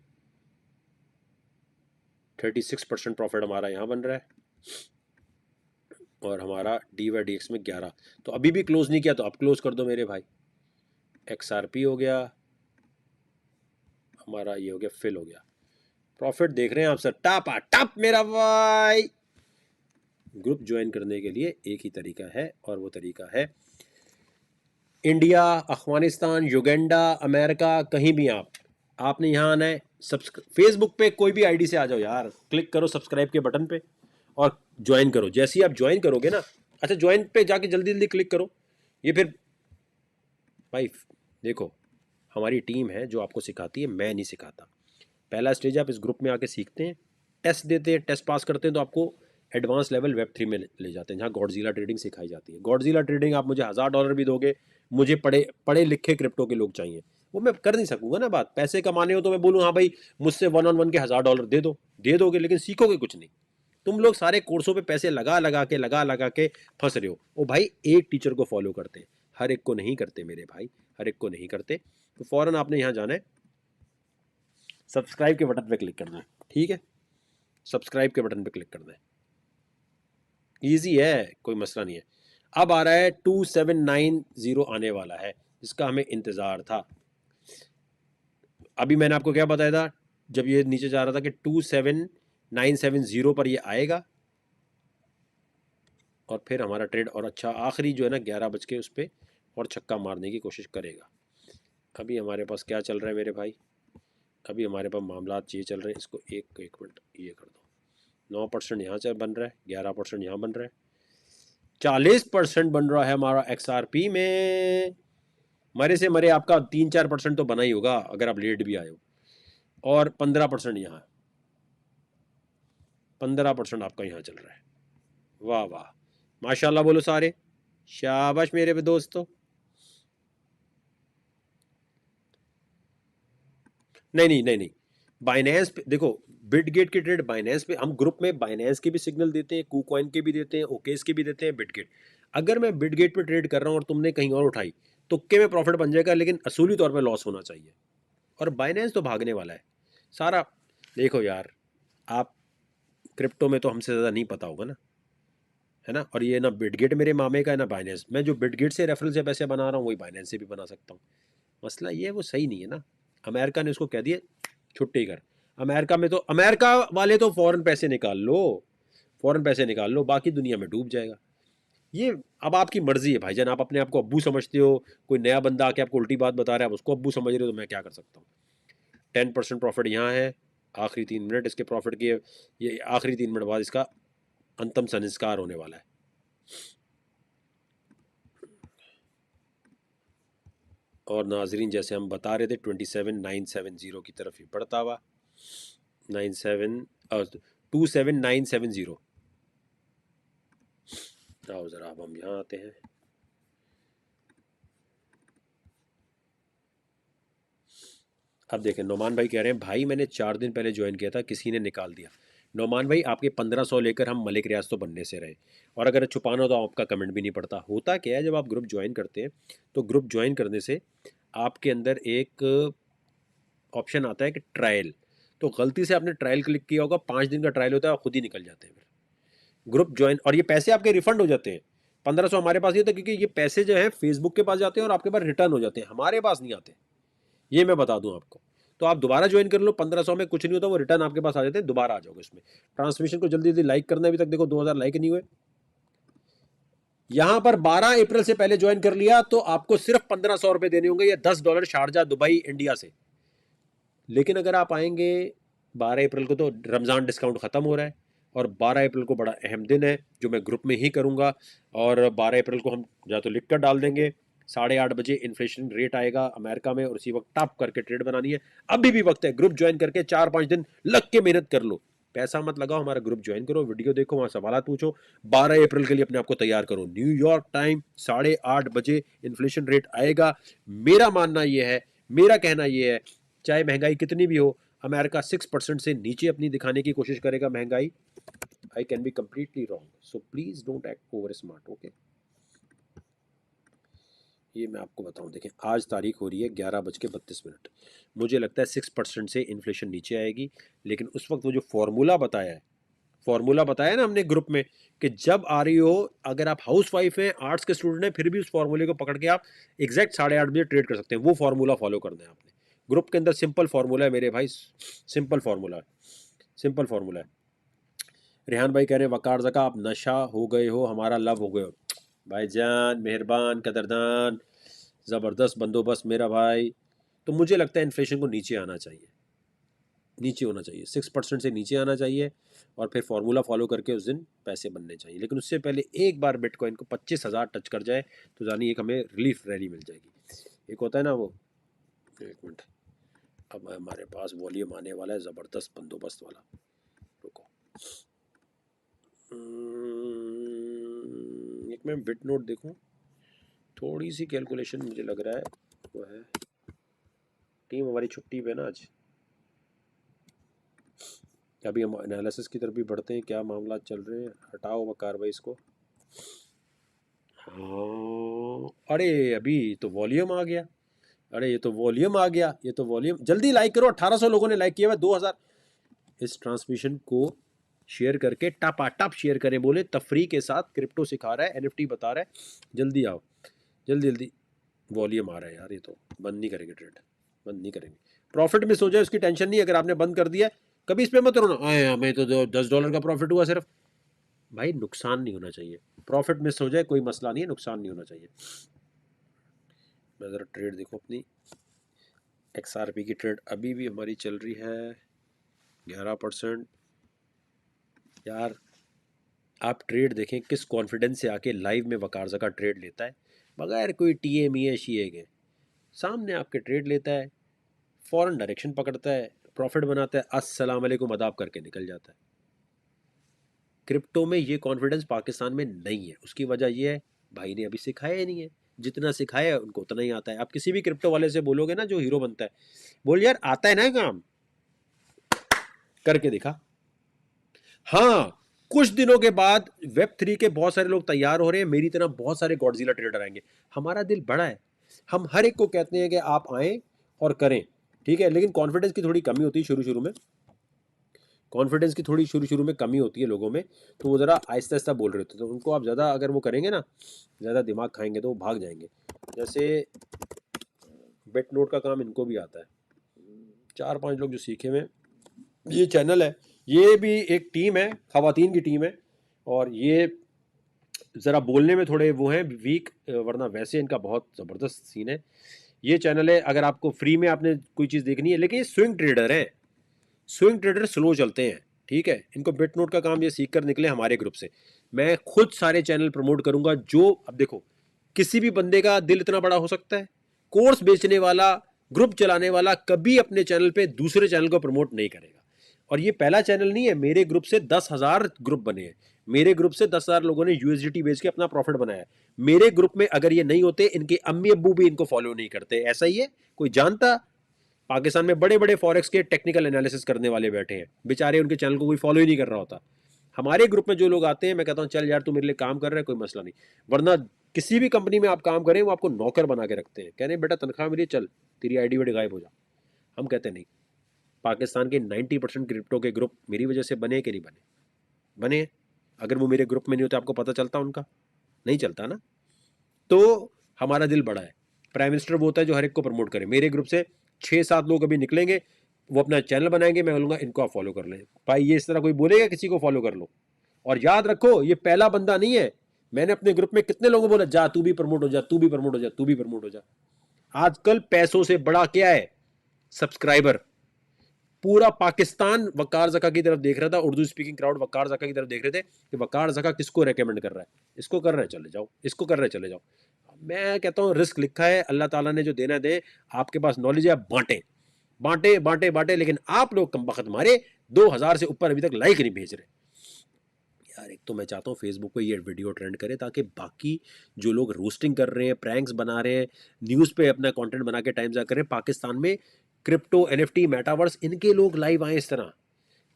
36% प्रॉफिट हमारा यहाँ बन रहा है, और हमारा DYDX में 11। तो अभी भी क्लोज नहीं किया, तो अब क्लोज कर दो मेरे भाई। XRP हो गया हमारा, ये हो गया, फिल हो गया। प्रॉफिट देख रहे हैं आप सर, टापा टप मेरा भाई। ग्रुप ज्वाइन करने के लिए एक ही तरीका है, और वो तरीका है इंडिया, अफगानिस्तान, युगांडा, अमेरिका, कहीं भी आप आपने यहाँ आना है, फेसबुक पे कोई भी आईडी से आ जाओ यार, क्लिक करो सब्सक्राइब के बटन पे और ज्वाइन करो। जैसे ही आप ज्वाइन करोगे ना, अच्छा ज्वाइन पे जाके जल्दी जल्दी क्लिक करो। ये फिर भाई देखो, हमारी टीम है जो आपको सिखाती है, मैं नहीं सिखाता। पहला स्टेज आप इस ग्रुप में आके सीखते हैं, टेस्ट देते हैं, टेस्ट पास करते हैं तो आपको एडवांस लेवल वेब 3 में ले जाते हैं, जहाँ गॉडजिला ट्रेडिंग सिखाई जाती है। गॉडजिला ट्रेडिंग आप मुझे $1000 भी दोगे, मुझे पढ़े पढ़े लिखे क्रिप्टो के लोग चाहिए, वो मैं कर नहीं सकूंगा ना। बात पैसे कमाने हो तो मैं बोलूँ हाँ भाई मुझसे $1 on 1 के $1000 दे दो, दे दोगे, लेकिन सीखोगे कुछ नहीं। तुम लोग सारे कोर्सों पे पैसे लगा लगा के फंस रहे हो। ओ भाई एक टीचर को फॉलो करते हैं, हर एक को नहीं करते मेरे भाई, हर एक को नहीं करते। तो फौरन आपने यहाँ जाना है, सब्सक्राइब के बटन पे क्लिक करना है, ठीक है, सब्सक्राइब के बटन पे क्लिक करना है, ईजी है, कोई मसला नहीं है। अब आ रहा है 2790 आने वाला है, जिसका हमें इंतज़ार था। अभी मैंने आपको क्या बताया था, जब ये नीचे जा रहा था कि 27970 पर ये आएगा और फिर हमारा ट्रेड और अच्छा आखिरी जो है ना 11 बज के उस पर और छक्का मारने की कोशिश करेगा। अभी हमारे पास क्या चल रहा है मेरे भाई, अभी हमारे पास मामला ये चल रहे हैं, इसको एक मिनट ये कर दो। 9% यहाँ से बन रहा है, 11% यहाँ बन रहा है, 40% बन रहा है हमारा XRP में। मरे से मरे आपका 3-4% तो बना ही होगा अगर आप लेट भी आए हो, और 15% यहाँ, 15% आपका यहाँ चल रहा है। वाह वाह, माशाल्लाह बोलो सारे, शाबाश मेरे भी दोस्तों। नहीं, बाइनेंस पे देखो, बिटगेट के ट्रेड बाइनेंस पे, हम ग्रुप में बाइनेंस के भी सिग्नल देते हैं, कूकॉइन के भी देते हैं, ओकेस के भी देते हैं, बिटगेट। अगर मैं बिटगेट पे ट्रेड कर रहा हूँ और तुमने कहीं और उठाई, तुक्के में प्रॉफिट बन जाएगा, लेकिन असूली तौर पे लॉस होना चाहिए। और बाइनेंस तो भागने वाला है सारा। देखो यार, आप क्रिप्टो में तो हमसे ज़्यादा नहीं पता होगा ना, है ना। और ये ना बिटगेट मेरे मामे का है ना बाइनेंस, मैं जो बिटगेट से रेफरल से पैसे बना रहा हूँ वही बाइनेंस से भी बना सकता हूँ। मसला ये है वो सही नहीं है ना। अमेरिका ने उसको कह दिया छुट्टी कर। अमेरिका में तो अमेरिका वाले तो फौरन पैसे निकाल लो, फौरन पैसे निकाल लो, बाकी दुनिया में डूब जाएगा। ये अब आपकी मर्जी है भाईजान, आप अपने आप को अब्बू समझते हो, कोई नया बंदा आके आपको उल्टी बात बता रहा है, आप उसको अब्बू समझ रहे हो, तो मैं क्या कर सकता हूँ। 10% प्रॉफिट यहाँ है, आखिरी 3 मिनट इसके प्रॉफिट की, ये आखिरी 3 मिनट बाद इसका अंतिम संस्कार होने वाला है। और नाजरीन जैसे हम बता रहे थे 27970 की तरफ ही बढ़ता हुआ, 27970। आओ ज़रा अब हम यहाँ आते हैं। अब देखें, नोमान भाई कह रहे हैं भाई मैंने 4 दिन पहले ज्वाइन किया था, किसी ने निकाल दिया। नोमान भाई आपके 1500 लेकर हम मलिक रियाज तो बनने से रहे, और अगर छुपाना हो तो आपका कमेंट भी नहीं पड़ता। होता क्या है, जब आप ग्रुप ज्वाइन करते हैं तो ग्रुप ज्वाइन करने से आपके अंदर एक ऑप्शन आता है कि ट्रायल, तो गलती से आपने ट्रायल क्लिक किया होगा, 5 दिन का ट्रायल होता है, आप खुद ही निकल जाते हैं फिर ग्रुप ज्वाइन, और ये पैसे आपके रिफंड हो जाते हैं। 1500 हमारे पास ये था, क्योंकि ये पैसे जो है फेसबुक के पास जाते हैं और आपके पास रिटर्न हो जाते हैं, हमारे पास नहीं आते, ये मैं बता दूं आपको। तो आप दोबारा ज्वाइन कर लो, 1500 में कुछ नहीं होता, वो रिटर्न आपके पास आ जाते हैं, दोबारा आ जाओगे इसमें। ट्रांसमिशन को जल्दी जल्दी लाइक करना, अभी तक देखो 2000 लाइक नहीं हुए। यहां पर 12 अप्रैल से पहले ज्वाइन कर लिया तो आपको सिर्फ 1500 रुपए देने होंगे, या $10 शारजा दुबई इंडिया से। लेकिन अगर आप आएंगे 12 अप्रैल को, तो रमज़ान डिस्काउंट ख़त्म हो रहा है, और 12 अप्रैल को बड़ा अहम दिन है जो मैं ग्रुप में ही करूँगा। और 12 अप्रैल को हम या तो लिख कर डाल देंगे, 8:30 बजे इन्फ्लेशन रेट आएगा अमेरिका में, और उसी वक्त टॉप करके ट्रेड बनानी है। अभी भी वक्त है, ग्रुप ज्वाइन करके 4-5 दिन लग के मेहनत कर लो, पैसा मत लगाओ, हमारा ग्रुप ज्वाइन करो, वीडियो देखो, वहाँ सवाल पूछो। 12 अप्रैल के लिए अपने आप को तैयार करो, न्यूयॉर्क टाइम 8:30 बजे इन्फ्लेशन रेट आएगा। मेरा मानना यह है, मेरा कहना यह है, चाहे महंगाई कितनी भी हो, अमेरिका 6% से नीचे अपनी दिखाने की कोशिश करेगा महंगाई। I can be completely wrong, so please don't act over smart, okay. ये मैं आपको बताऊं, देखें आज तारीख हो रही है 11:32। मुझे लगता है 6% से इन्फ्लेशन नीचे आएगी, लेकिन उस वक्त वो जो फॉर्मूला बताया है, फॉर्मूला बताया ना हमने ग्रुप में, कि जब आ रही हो, अगर आप हाउस वाइफ हैं, आर्ट्स के स्टूडेंट हैं, फिर भी उस फॉर्मूले को पकड़ के आप एग्जैक्ट 8:30 बजे ट्रेड कर सकते हैं। वो फॉर्मूला फॉलो करना है आपने। ग्रुप के अंदर सिंपल फार्मूला है मेरे भाई, सिंपल फार्मूला है, सिंपल फार्मूला है। रेहान भाई कह रहे हैं वकार जका आप नशा हो गए हो, हमारा लव हो गए हो। भाईजान मेहरबान कदरदान, ज़बरदस्त बंदोबस्त मेरा भाई, तो मुझे लगता है इन्फ्लेशन को नीचे आना चाहिए, नीचे होना चाहिए, 6% से नीचे आना चाहिए, और फिर फार्मूला फॉलो करके उस दिन पैसे बनने चाहिए। लेकिन उससे पहले एक बार बिटकॉइन को 25,000 टच कर जाए तो जानिए एक हमें रिलीफ रैली मिल जाएगी। एक होता है ना वो, एक मिनट, अब हमारे पास वॉल्यूम आने वाला है ज़बरदस्त बंदोबस्त वाला, रुको। एक मैं बिट नोट देखूं, थोड़ी सी कैलकुलेशन मुझे लग रहा है वो है। टीम हमारी छुट्टी पे ना आज। अभी हम एनालिसिस की तरफ भी बढ़ते हैं, क्या मामला चल रहे हैं, हटाओ वह कार्रवाई इसको। हाँ, अरे अभी तो वॉल्यूम आ गया, अरे ये तो वॉल्यूम आ गया, ये तो वॉल्यूम, जल्दी लाइक करो, 1800 लोगों ने लाइक किया हुआ, 2000। इस ट्रांसमिशन को शेयर करके टपाटप शेयर करें, बोले तफरी के साथ क्रिप्टो सिखा रहा है, एनएफटी बता रहा है, जल्दी आओ, जल्दी जल्दी। वॉल्यूम आ रहा है यार, ये तो बंद नहीं करेंगे ट्रेड, बंद नहीं करेंगे। प्रॉफिट मिस हो जाए उसकी टेंशन नहीं, अगर आपने बंद कर दिया कभी इस पे मत रोना, आए हमें तो $10 का प्रॉफिट हुआ सिर्फ। भाई नुकसान नहीं होना चाहिए, प्रॉफिट मिस हो जाए कोई मसला नहीं है, नुकसान नहीं होना चाहिए। मैं ज़रा ट्रेड देखो अपनी, XRP की ट्रेड अभी भी हमारी चल रही है 11%। यार आप ट्रेड देखें किस कॉन्फिडेंस से आके लाइव में वकारजा का ट्रेड लेता है, बगैर कोई टीए मिए शीए के सामने आपके ट्रेड लेता है, फॉरेन डायरेक्शन पकड़ता है, प्रॉफिट बनाता है, अस्सलाम वालेकुम अदाब करके निकल जाता है। क्रिप्टो में ये कॉन्फिडेंस पाकिस्तान में नहीं है, उसकी वजह ये है भाई ने अभी सिखाया ही नहीं है, जितना सिखाया है उनको उतना ही आता है। आप किसी भी क्रिप्टो वाले से बोलोगे ना जो हीरो बनता है, बोल यार आता है ना काम, करके दिखा। हाँ, कुछ दिनों के बाद Web3 के बहुत सारे लोग तैयार हो रहे हैं, मेरी तरह बहुत सारे गॉडजिला ट्रेडर आएंगे। हमारा दिल बड़ा है, हम हर एक को कहते हैं कि आप आएँ और करें, ठीक है, लेकिन कॉन्फिडेंस की थोड़ी कमी होती है शुरू शुरू में, कॉन्फिडेंस की थोड़ी शुरू शुरू में कमी होती है लोगों में, तो वो ज़रा आहिस्ता आहिस्ता बोल रहे होते हैं, तो उनको आप ज़्यादा अगर वो करेंगे ना, ज़्यादा दिमाग खाएंगे तो वो भाग जाएंगे। जैसे बेट नोट का काम इनको भी आता है, 4-5 लोग जो सीखे हुए, ये चैनल है, ये भी एक टीम है, खवातीन की टीम है, और ये ज़रा बोलने में थोड़े वो हैं वीक, वरना वैसे इनका बहुत ज़बरदस्त सीन है। ये चैनल है, अगर आपको फ्री में आपने कोई चीज़ देखनी है, लेकिन ये स्विंग ट्रेडर हैं, स्विंग ट्रेडर स्लो चलते हैं, ठीक है, इनको बिट नोट का काम ये सीख कर निकले हमारे ग्रुप से। मैं खुद सारे चैनल प्रमोट करूंगा जो, अब देखो किसी भी बंदे का दिल इतना बड़ा हो सकता है, कोर्स बेचने वाला, ग्रुप चलाने वाला कभी अपने चैनल पे दूसरे चैनल को प्रमोट नहीं करेगा। और ये पहला चैनल नहीं है, मेरे ग्रुप से 10,000 ग्रुप बने हैं, मेरे ग्रुप से 10,000 लोगों ने यूएसडीटी बेच के अपना प्रॉफिट बनाया है। मेरे ग्रुप में अगर ये नहीं होते, इनके अम्मी अब्बू भी इनको फॉलो नहीं करते, ऐसा ही है, कोई जानता। पाकिस्तान में बड़े बड़े फॉरेक्स के टेक्निकल एनालिसिस करने वाले बैठे हैं, बेचारे उनके चैनल को कोई फॉलो ही नहीं कर रहा होता। हमारे ग्रुप में जो लोग आते हैं, मैं कहता हूँ चल यार तू मेरे लिए काम कर रहा है, कोई मसला नहीं, वरना किसी भी कंपनी में आप काम करें वो आपको नौकर बना के रखते हैं, कह रहे बेटा तनख्वाह मिली, चल तेरी आईडी वाईडी गायब हो जा। हम कहते नहीं, पाकिस्तान के 90% क्रिप्टो के ग्रुप मेरी वजह से बने कि नहीं बने, बने। अगर वो मेरे ग्रुप में नहीं होते आपको पता चलता उनका, नहीं चलता ना। तो हमारा दिल बड़ा है, प्राइम मिनिस्टर वो होता है जो हर एक को प्रमोट करे। मेरे ग्रुप से 6-7 लोग अभी निकलेंगे, वो अपना चैनल बनाएंगे, मैं बोलूँगा इनको आप फॉलो कर लें भाई, ये इस तरह कोई बोलेगा किसी को फॉलो कर लो। और याद रखो ये पहला बंदा नहीं है, मैंने अपने ग्रुप में कितने लोगों को बोला जा तू भी प्रमोट हो जा, तू भी प्रमोट हो जा, तू भी प्रमोट हो जा। आजकल पैसों से बड़ा क्या है, सब्सक्राइबर। पूरा पाकिस्तान वकार जका की तरफ देख रहा था, उर्दू स्पीकिंग क्राउड वकार जका की तरफ देख रहे थे कि वकार जका किसको रेकमेंड कर रहा है, इसको कर रहे हैं चले जाओ, इसको कर रहे हैं चले जाओ। मैं कहता हूँ रिस्क लिखा है, अल्लाह ताला ने जो देना दे, आपके पास नॉलेज है, बांटे बांटे बांटे बांटे, लेकिन आप लोग कम वक्त मारे 2,000 से ऊपर अभी तक लाइक नहीं भेज रहे। यार एक तो मैं चाहता हूँ फेसबुक पे ये वीडियो ट्रेंड करे, ताकि बाकी जो लोग रोस्टिंग कर रहे हैं, प्रैंक्स बना रहे हैं, न्यूज़ पे अपना कंटेंट बना के टाइम ज़ाया कर रहे हैं, पाकिस्तान में क्रिप्टो एनएफटी मेटावर्स इनके लोग लाइव आए इस तरह।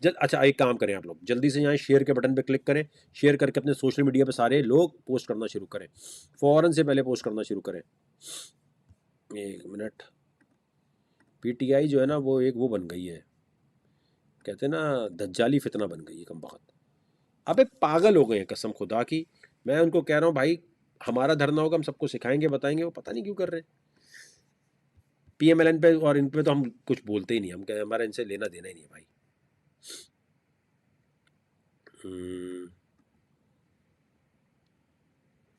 अच्छा एक काम करें आप लोग, जल्दी से यहाँ शेयर के बटन पे क्लिक करें, शेयर करके अपने सोशल मीडिया पे सारे लोग पोस्ट करना शुरू करें, फ़ौरन से पहले पोस्ट करना शुरू करें। एक मिनट, पीटीआई जो है ना वो एक वो बन गई है, कहते हैं ना दज्जाली फितना बन गई है कम वक्त। अबे पागल हो गए हैं कसम खुदा की। मैं उनको कह रहा हूँ भाई हमारा धरना होगा, हम सबको सिखाएंगे बताएंगे, वो पता नहीं क्यों कर रहे हैं। पीएमएलएन पे और इन पे तो हम कुछ बोलते ही नहीं, हम कह हमारा इनसे लेना देना ही नहीं है भाई।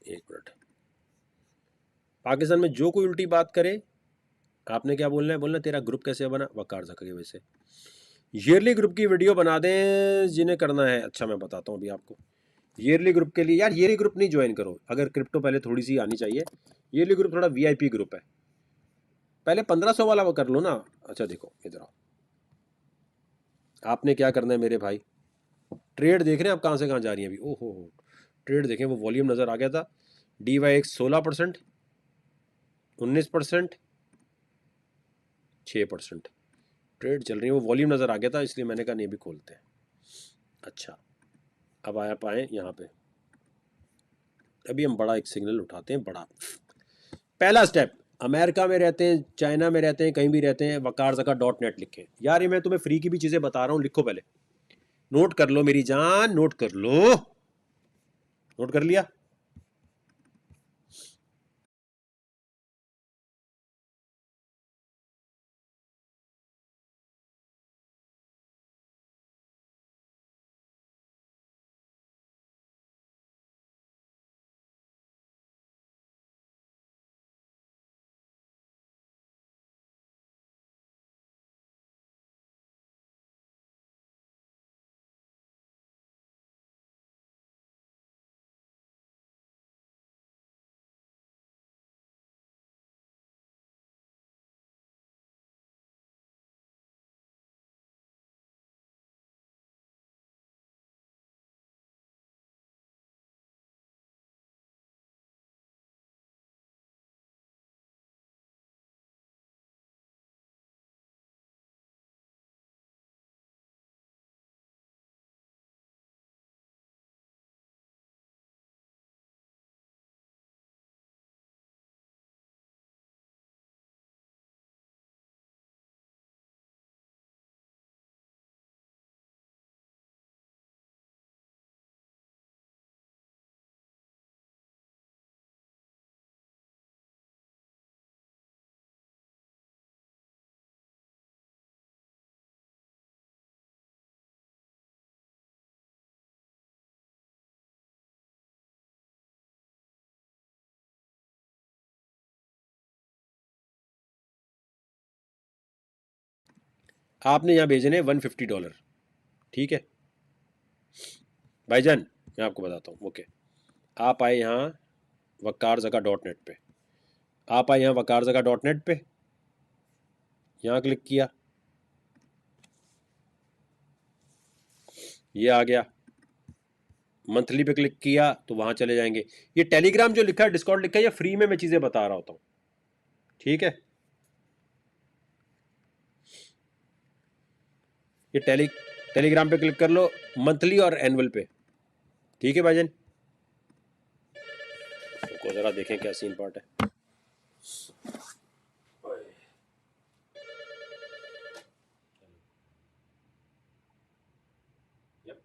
एक मिनट, पाकिस्तान में जो कोई उल्टी बात करे आपने क्या बोलना है, बोलना तेरा ग्रुप कैसे बना, वकार ज़का की वजह से। ईयरली ग्रुप की वीडियो बना दें जिन्हें करना है। अच्छा मैं बताता हूँ अभी आपको। ईयरली ग्रुप के लिए यार ईयरली ग्रुप नहीं ज्वाइन करो, अगर क्रिप्टो पहले थोड़ी सी आनी चाहिए। ईयरली ग्रुप थोड़ा वीआईपी ग्रुप है, पहले 1500 वाला वो कर लो ना। अच्छा देखो इधर आओ, आपने क्या करना है मेरे भाई, ट्रेड देख रहे हैं आप कहाँ से कहाँ जा रही है अभी। ओहो हो, ट्रेड देखें, वो वॉल्यूम नज़र आ गया था। DYX 16%, 19%, 6% ट्रेड चल रही है, वो वॉल्यूम नज़र आ गया था, इसलिए मैंने कहा नहीं भी खोलते हैं। अच्छा अब आया पाए यहाँ पे, अभी हम बड़ा एक सिग्नल उठाते हैं बड़ा। पहला स्टेप, अमेरिका में रहते हैं, चाइना में रहते हैं, कहीं भी रहते हैं, wakarZaka.net लिखें। यार ये मैं तुम्हें फ्री की भी चीज़ें बता रहा हूँ, लिखो पहले, नोट कर लो मेरी जान, नोट कर लो। नोट कर लिया? आपने यहाँ भेजने $150, ठीक है भाईजान, मैं आपको बताता हूँ। ओके, आप आए यहाँ wakarZaka.net पे, आप आए यहाँ wakarZaka.net पे, यहाँ क्लिक किया, ये आ गया, मंथली पे क्लिक किया तो वहाँ चले जाएंगे। ये टेलीग्राम जो लिखा है, डिस्कॉर्ड लिखा है, ये फ्री में मैं चीज़ें बता रहा होता हूँ, ठीक है। ये टेलीग्राम पे क्लिक कर लो, मंथली और एनुअल पे, ठीक है भाईजान। को ज़रा देखें क्या सीन पार्ट है। Yep.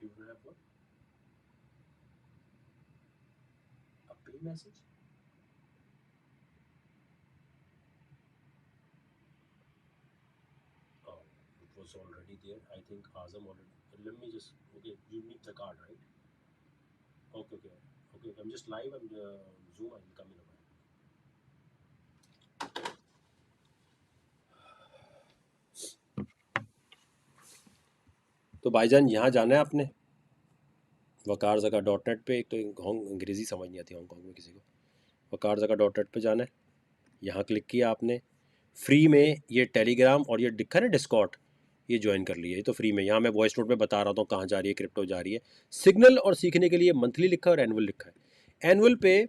You would have what? A pay message? Oh, it was already there. I think Azam already. Let me just. Okay, you need the card, right? Okay, okay, okay. I'm just live. I'm Zoom. I will come in a while. तो भाईजान यहाँ जाना है आपने wakarZaka.net पे। एक तो अंग्रेज़ी समझ नहीं आती हांगकॉन्ग में किसी को। wakarZaka.net पे जाना है, यहाँ क्लिक किया आपने, फ्री में ये टेलीग्राम और ये लिखा है ना डिस्कॉर्ड, ये ज्वाइन कर लिया। ये तो फ्री में, यहाँ मैं वॉइस नोट में बता रहा था कहाँ जा रही है, क्रिप्टो जा रही है। सिग्नल और सीखने के लिए मंथली लिखा है और एनुअल लिखा है। एनुअल पे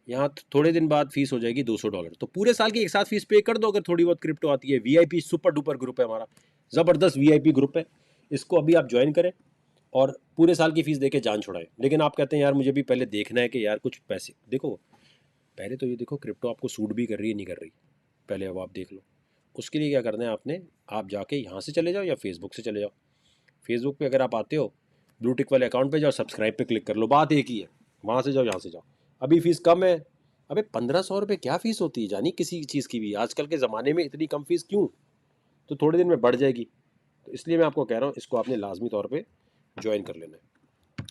यहाँ थोड़े दिन बाद फीस हो जाएगी $200, तो पूरे साल की एक साथ फीस पे कर दो अगर थोड़ी बहुत क्रिप्टो आती है। वीआईपी सुपर डुपर ग्रुप है हमारा, ज़बरदस्त वीआईपी ग्रुप है, इसको अभी आप ज्वाइन करें और पूरे साल की फीस देके जान छुड़ाएं। लेकिन आप कहते हैं यार मुझे भी पहले देखना है कि यार कुछ पैसे देखो, पहले तो ये देखो क्रिप्टो आपको सूट भी कर रही है नहीं कर रही, पहले अब आप देख लो। उसके लिए क्या करना है आपने, आप जाके यहाँ से चले जाओ या फेसबुक से चले जाओ। फेसबुक पे अगर आप आते हो, ब्लू टिक वाले अकाउंट पे जाओ, सब्सक्राइब पे क्लिक कर लो, बात एक ही है। वहाँ से जाओ, यहाँ से जाओ। अभी फ़ीस कम है। अबे 1500 रुपये क्या फ़ीस होती है जानी किसी चीज़ की भी, आजकल के ज़माने में इतनी कम फ़ीस क्यों? तो थोड़े दिन में बढ़ जाएगी, तो इसलिए मैं आपको कह रहा हूँ इसको आपने लाजमी तौर पर ज्वाइन कर लेना है।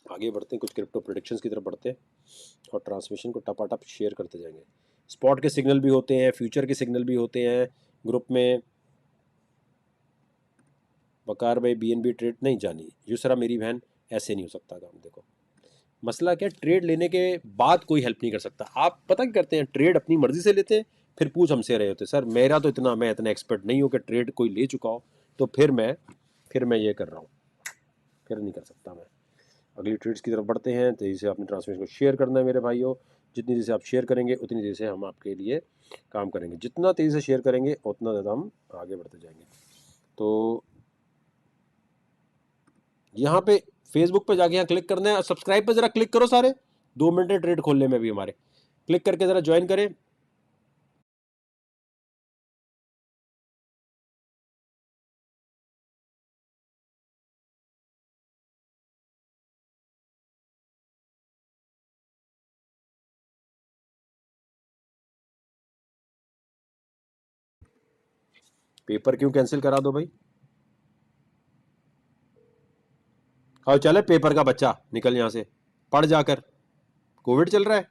आगे बढ़ते हैं, कुछ क्रिप्टो प्रेडिक्शंस की तरफ बढ़ते हैं और ट्रांसमिशन को टपाटप शेयर करते जाएंगे। स्पॉट के सिग्नल भी होते हैं, फ्यूचर के सिग्नल भी होते हैं ग्रुप में। वकार भाई BNB ट्रेड नहीं जानी, यूसरा मेरी बहन, ऐसे नहीं हो सकता काम। देखो मसला क्या, ट्रेड लेने के बाद कोई हेल्प नहीं कर सकता। आप पता क्या करते हैं, ट्रेड अपनी मर्जी से लेते हैं, फिर पूछ हमसे रहे होते सर मेरा तो इतना, मैं इतना एक्सपर्ट नहीं हूँ कि ट्रेड कोई ले चुका हो तो फिर मैं ये कर रहा हूँ, फिर नहीं कर सकता मैं। अगली ट्रेड्स की तरफ बढ़ते हैं। तेज़ी से अपने ट्रांसमिशन को शेयर करना है मेरे भाइयों, जितनी तेज़ी से आप शेयर करेंगे उतनी तेज़ी से हम आपके लिए काम करेंगे, जितना तेज़ी से शेयर करेंगे उतना ज़्यादा हम आगे बढ़ते जाएंगे। तो यहाँ पे फेसबुक पे जाके यहाँ क्लिक करना है और सब्सक्राइब पे ज़रा क्लिक करो सारे, 2 मिनट है ट्रेड खोलने में भी हमारे, क्लिक करके ज़रा ज्वाइन करें। पेपर क्यों कैंसिल करा दो भाई, आओ चले पेपर का बच्चा निकल यहाँ से, पढ़ जाकर, कोविड चल रहा है।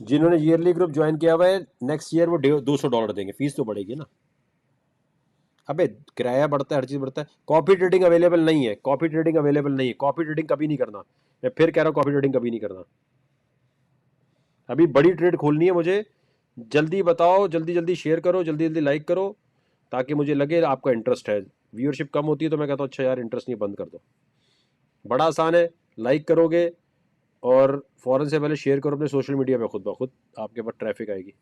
जिन्होंने ईयरली ग्रुप ज्वाइन किया हुआ है नेक्स्ट ईयर वो $200 देंगे, फीस तो बढ़ेगी ना। अबे किराया बढ़ता है, हर चीज़ बढ़ता है। कॉपी ट्रेडिंग अवेलेबल नहीं है, कॉपी ट्रेडिंग अवेलेबल नहीं है, कॉपी ट्रेडिंग कभी नहीं करना। मैं फिर कह रहा हूँ, कॉपी ट्रेडिंग कभी नहीं करना। अभी बड़ी ट्रेड खोलनी है मुझे, जल्दी बताओ, जल्दी जल्दी शेयर करो, जल्दी जल्दी लाइक करो, ताकि मुझे लगे आपका इंटरेस्ट है। व्यूअरशिप कम होती है तो मैं कहता हूँ अच्छा यार इंटरेस्ट नहीं, बंद कर दो। बड़ा आसान है, लाइक करोगे और फ़ौरन से पहले शेयर करो अपने सोशल मीडिया पे, खुद ब खुद आपके पास ट्रैफिक आएगी।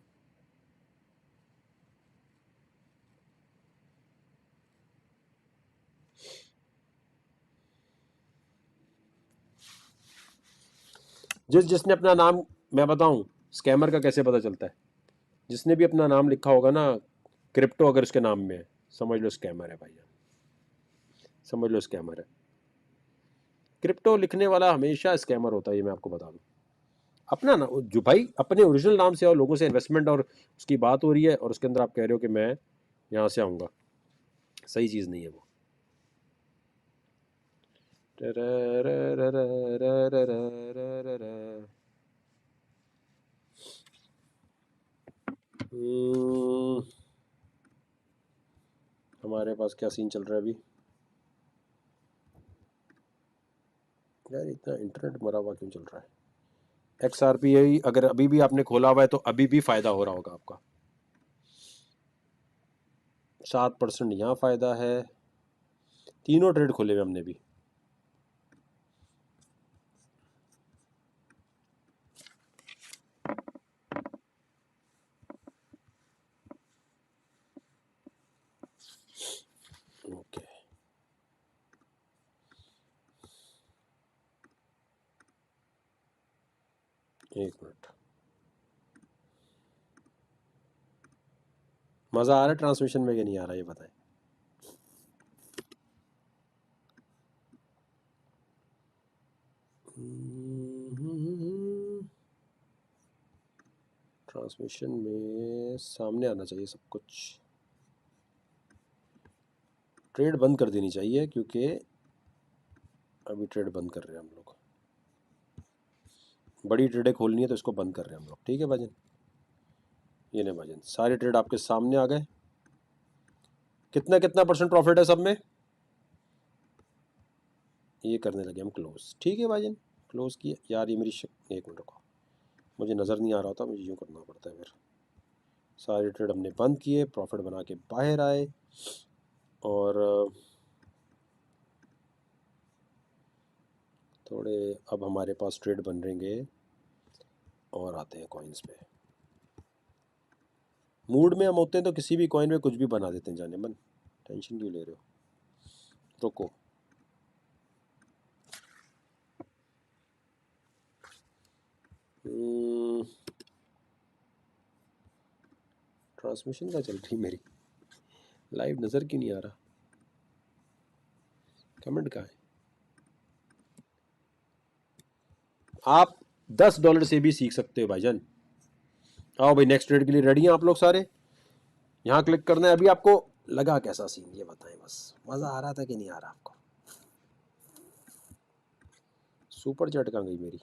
जिसने अपना नाम, मैं बताऊं स्कैमर का कैसे पता चलता है, जिसने भी अपना नाम लिखा होगा ना क्रिप्टो अगर उसके नाम में है, समझ लो स्कैमर है भाई, समझ लो स्कैमर है। क्रिप्टो लिखने वाला हमेशा स्कैमर होता है, ये मैं आपको बता दूं। अपना ना जो भाई अपने ओरिजिनल नाम से और लोगों से इन्वेस्टमेंट और उसकी बात हो रही है और उसके अंदर आप कह रहे हो कि मैं यहाँ से आऊँगा, सही चीज़ नहीं है वो। हमारे पास क्या सीन चल रहा है अभी यार, इतना इंटरनेट मरा हुआ क्यों चल रहा है। XRP अगर अभी भी आपने खोला हुआ है तो अभी भी फ़ायदा हो रहा होगा आपका, 7% यहाँ फ़ायदा है। तीनों ट्रेड खोले हुए हमने भी। ओके एक मिनट, मज़ा आ रहा है ट्रांसमिशन में कि नहीं आ रहा ये बताएं। ट्रांसमिशन में सामने आना चाहिए सब कुछ। ट्रेड बंद कर देनी चाहिए क्योंकि अभी ट्रेड बंद कर रहे हैं हम लोग, बड़ी ट्रेडें खोलनी है तो इसको बंद कर रहे हैं हम लोग। ठीक है भाजन, ये नहीं भाजन, सारे ट्रेड आपके सामने आ गए। कितना कितना परसेंट प्रॉफिट है सब में, ये करने लगे हम क्लोज। ठीक है भाजन, क्लोज किया यार। ये मेरी एक मिनट रुको, मुझे नज़र नहीं आ रहा था, मुझे यूँ करना पड़ता है फिर। सारे ट्रेड हमने बंद किए, प्रॉफिट बना के बाहर आए और थोड़े अब हमारे पास ट्रेड बन रहेंगे और आते हैं कॉइन्स पे। मूड में हम होते हैं तो किसी भी कॉइन में कुछ भी बना देते हैं, जाने मन, टेंशन क्यों ले रहे हो। रुको ट्रांसमिशन का चल रही मेरी, लाइव नज़र क्यों नहीं आ रहा, कमेंट कहाँ है। आप $10 से भी सीख सकते हो भाईजान। आओ भाई, नेक्स्ट ट्रेड के लिए रेडी हैं आप लोग सारे, यहाँ क्लिक करना है। अभी आपको लगा कैसा सीन ये बताएं, बस मज़ा आ रहा था कि नहीं आ रहा आपको? सुपर चैट कहाँ गई मेरी?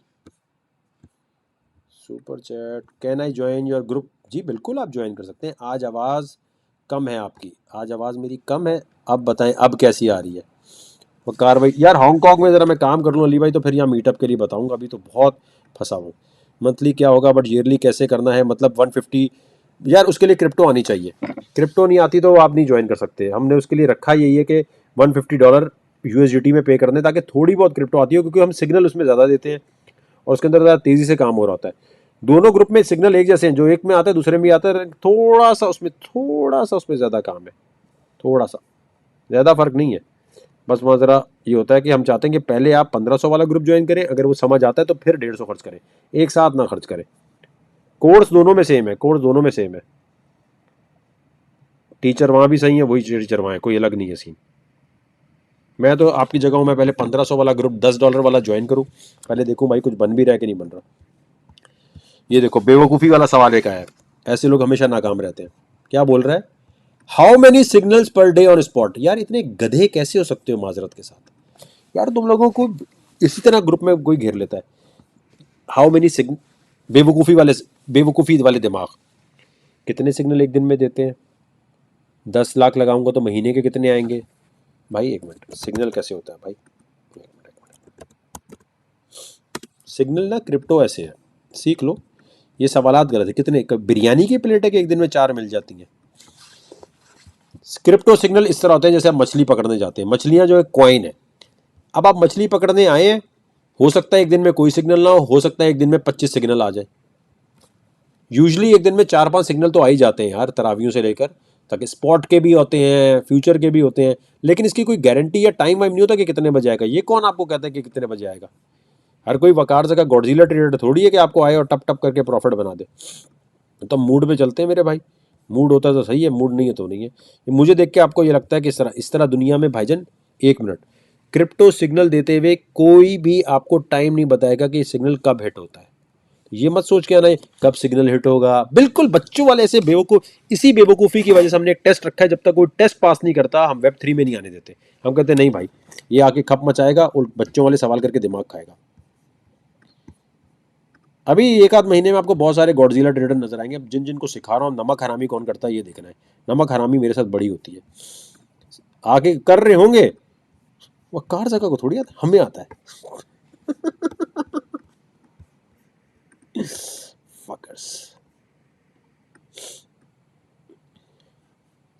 Super chat, can I join your group? जी बिल्कुल आप ज्वाइन कर सकते हैं। आज आवाज़ कम है आपकी, आज आवाज़ मेरी कम है। अब बताएं अब कैसी आ रही है वो कार्रवाई? यार हांगकांग में ज़रा मैं काम कर लूँ अली भाई, तो फिर यहाँ मीटअप के लिए बताऊँगा, अभी तो बहुत फंसा हूँ। मंथली क्या होगा बट ईयरली कैसे करना है, मतलब 150। यार उसके लिए क्रिप्टो आनी चाहिए, क्रिप्टो नहीं आती तो आप नहीं ज्वाइन कर सकते। हमने उसके लिए रखा यही है कि $150 यूएसडीटी में पे करने, ताकि थोड़ी बहुत क्रिप्टो आती हो, क्योंकि हम सिग्नल उसमें ज़्यादा देते हैं और उसके अंदर ज़्यादा तेज़ी से काम हो रहा होता है। दोनों ग्रुप में सिग्नल एक जैसे हैं, जो एक में आता है दूसरे में भी आता है, थोड़ा सा उसमें ज़्यादा काम है, थोड़ा सा, ज़्यादा फर्क नहीं है। बस वहाँ ज़रा ये होता है कि हम चाहते हैं कि पहले आप 1500 वाला ग्रुप ज्वाइन करें, अगर वो समझ आता है तो फिर 150 खर्च करें, एक साथ ना खर्च करें। कोर्स दोनों में सेम है, कोर्स दोनों में सेम है। टीचर वहाँ भी सही है, वही टीचर वहाँ है, कोई अलग नहीं है सीन। मैं तो आपकी जगह हूँ, मैं पहले 1500 वाला ग्रुप $10 वाला ज्वाइन करूँ, पहले देखूँ भाई कुछ बन भी रहा है कि नहीं बन रहा। ये देखो बेवकूफ़ी वाला सवाल एक आया है, ऐसे लोग हमेशा नाकाम रहते हैं। क्या बोल रहा है? How many signals per day on spot? यार इतने गधे कैसे हो सकते हो माजरत के साथ? यार तुम लोगों को इसी तरह ग्रुप में कोई घेर लेता है। हाउ मेनी सिग्नल, बेवकूफ़ी वाले, बेवकूफ़ी वाले दिमाग। कितने सिग्नल एक दिन में देते हैं? 10 लाख लगाऊंगा तो महीने के कितने आएंगे? भाई एक मिनट, सिग्नल कैसे होता है भाई? एक मिनट, एक मिनट। सिग्नल ना क्रिप्टो ऐसे है, सीख लो। ये सवालात गलत है। कितने बिरयानी की प्लेट है कि एक दिन में 4 मिल जाती हैं? क्रिप्टो सिग्नल इस तरह होते हैं जैसे आप मछली पकड़ने जाते हैं, मछलियां जो है कॉइन है। अब आप मछली पकड़ने आए हैं, हो सकता है एक दिन में कोई सिग्नल ना हो सकता है एक दिन में 25 सिग्नल आ जाए। यूजली एक दिन में 4-5 सिग्नल तो आ ही जाते हैं यार, तरावियों से लेकर, ताकि स्पॉट के भी होते हैं, फ्यूचर के भी होते हैं। लेकिन इसकी कोई गारंटी या टाइम वाइम नहीं होता कि कितने बजे आएगा। ये कौन आपको कहता है कि कितने बजे आएगा? हर कोई वकार जगह गॉडजिला ट्रेडर थोड़ी है कि आपको आए और टप टप करके प्रॉफिट बना दे। तो मूड पे चलते हैं मेरे भाई, मूड होता है तो सही है, मूड नहीं है तो नहीं है। मुझे देख के आपको ये लगता है कि इस तरह दुनिया में भाईजन, एक मिनट, क्रिप्टो सिग्नल देते हुए कोई भी आपको टाइम नहीं बताएगा कि सिग्नल कब हिट होता है। ये मत सोच के आना है कब सिग्नल हिट होगा, बिल्कुल बच्चों वाले ऐसे बेवकूफ। इसी बेवकूफ़ी की वजह से हमने एक टेस्ट रखा है, जब तक कोई टेस्ट पास नहीं करता हम Web3 में नहीं आने देते। हम कहते नहीं भाई, ये आके खप मचाएगा और बच्चों वाले सवाल करके दिमाग खाएगा। अभी एक आध महीने में आपको बहुत सारे गॉडजिला ट्रेडर नजर आएंगे। अब जिन जिनको सिखा रहा हूँ नमक हरामी कौन करता है ये देखना है। नमक हरामी मेरे साथ बड़ी होती है, आगे कर रहे होंगे। वो कार जगह को थोड़ी आता, हमें आता है। फकर्स।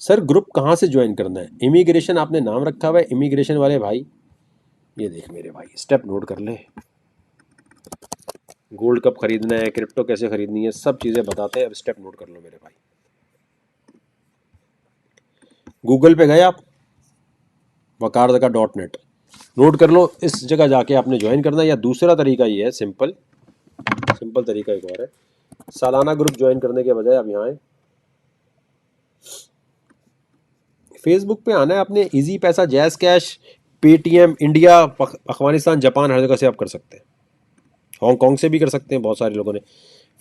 सर ग्रुप कहाँ से ज्वाइन करना है? इमिग्रेशन आपने नाम रखा हुआ है, इमिग्रेशन वाले भाई। ये देख मेरे भाई, स्टेप नोट कर ले। गोल्ड कब खरीदना है, क्रिप्टो कैसे खरीदनी है, सब चीज़ें बताते हैं। अब स्टेप नोट कर लो मेरे भाई। गूगल पे गए आप, वकारदका.net, नोट कर लो। इस जगह जाके आपने ज्वाइन करना है। या दूसरा तरीका ये है, सिंपल सिंपल तरीका एक और है। सालाना ग्रुप ज्वाइन करने के बजाय आप यहाँ आए, फेसबुक पे आना है आपने। इजी पैसा, JazzCash, Paytm, India, Afghanistan, Japan, हर जगह से आप कर सकते हैं। हांगकांग से भी कर सकते हैं बहुत सारे लोगों ने।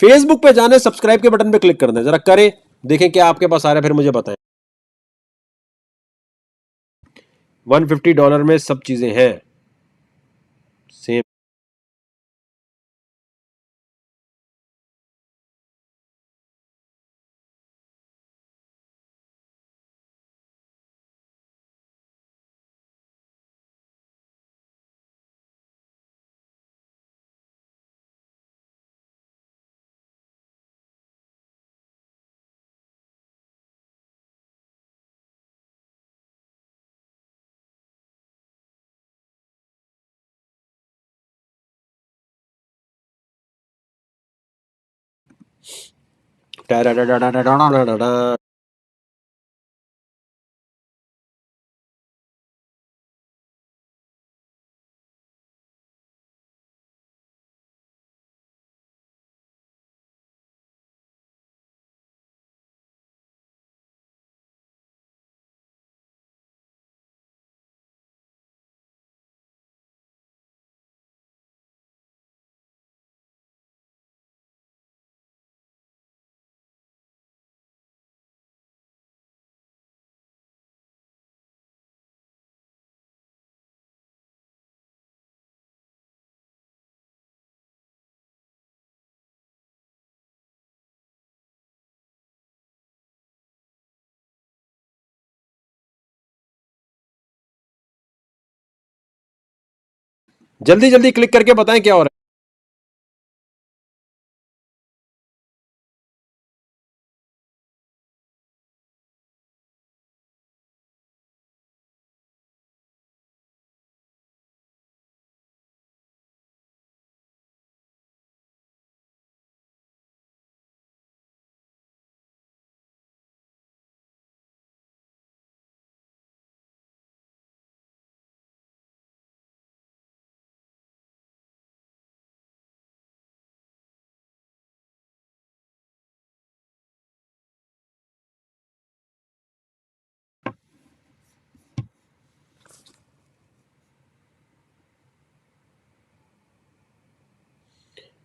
फेसबुक पे जाना है, सब्सक्राइब के बटन पे क्लिक करना है, जरा करें, देखें क्या आपके पास आ रहा है, फिर मुझे बताएं। $150 में सब चीजें हैं सेम। जल्दी जल्दी क्लिक करके बताएं क्या हो रहा है?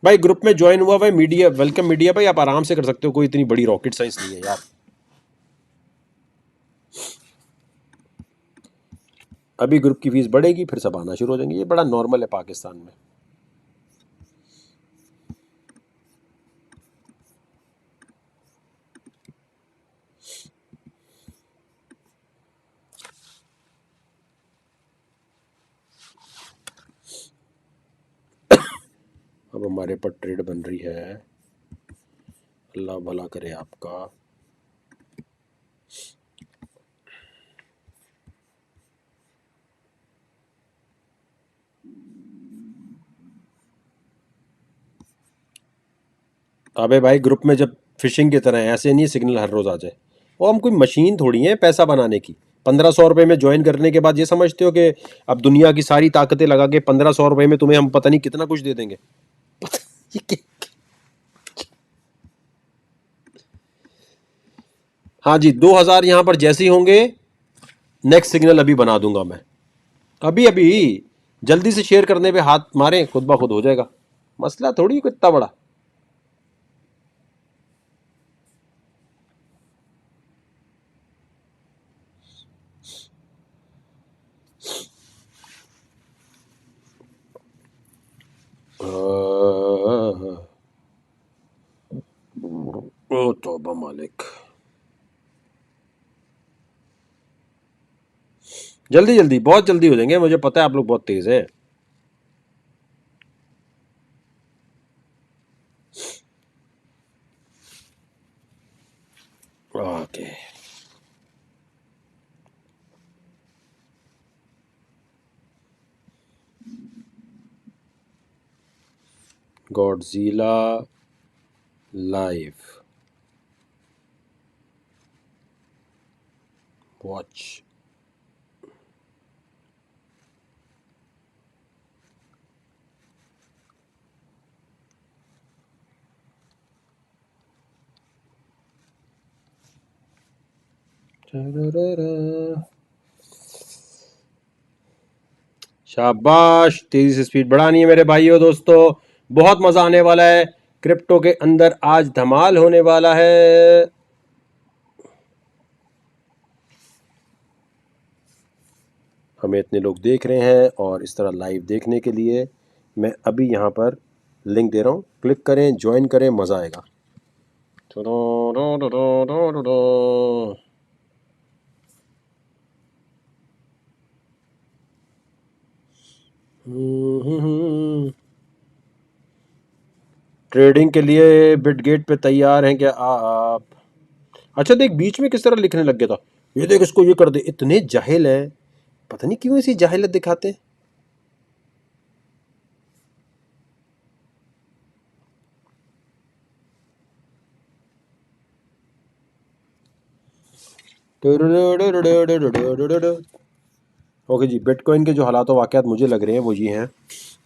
भाई ग्रुप में ज्वाइन हुआ भाई, मीडिया वेलकम मीडिया भाई, आप आराम से कर सकते हो, कोई इतनी बड़ी रॉकेट साइंस नहीं है यार। अभी ग्रुप की फीस बढ़ेगी, फिर सब आना शुरू हो जाएंगे, ये बड़ा नॉर्मल है पाकिस्तान में। अब हमारे पर ट्रेड बन रही है, अल्लाह भला करे आपका। अबे भाई ग्रुप में जब फिशिंग की तरह है, ऐसे नहीं सिग्नल हर रोज आ जाए। वो हम कोई मशीन थोड़ी है पैसा बनाने की। 1500 रुपये में ज्वाइन करने के बाद ये समझते हो कि अब दुनिया की सारी ताकतें लगा के 1500 रुपये में तुम्हें हम पता नहीं कितना कुछ दे देंगे। ये हाँ जी, 2000 यहाँ पर जैसे ही होंगे, नेक्स्ट सिग्नल अभी बना दूंगा मैं, अभी अभी। जल्दी से शेयर करने पे हाथ मारें, खुद ब खुद हो जाएगा, मसला थोड़ी कोई इतना बड़ा। ओ तौबा मालिक। जल्दी जल्दी, बहुत जल्दी हो जाएंगे, मुझे पता है आप लोग बहुत तेज हैं। Okay, Godzilla live watch. शाबाश, तेजी से स्पीड बढ़ानी है मेरे भाइयों दोस्तों, बहुत मजा आने वाला है। क्रिप्टो के अंदर आज धमाल होने वाला है। हमें इतने लोग देख रहे हैं, और इस तरह लाइव देखने के लिए मैं अभी यहाँ पर लिंक दे रहा हूँ, क्लिक करें, ज्वाइन करें, मज़ा आएगा। ट्रेडिंग के लिए बिटगेट पे तैयार हैं क्या आप? अच्छा देख, बीच में किस तरह लिखने लग गया था, ये देख इसको ये कर दे, इतने जाहिल हैं, पता नहीं क्यों ऐसी जाहिलत दिखाते हैं। ओके जी, बिटकॉइन के जो हालात वाक़यात मुझे लग रहे हैं वो ये हैं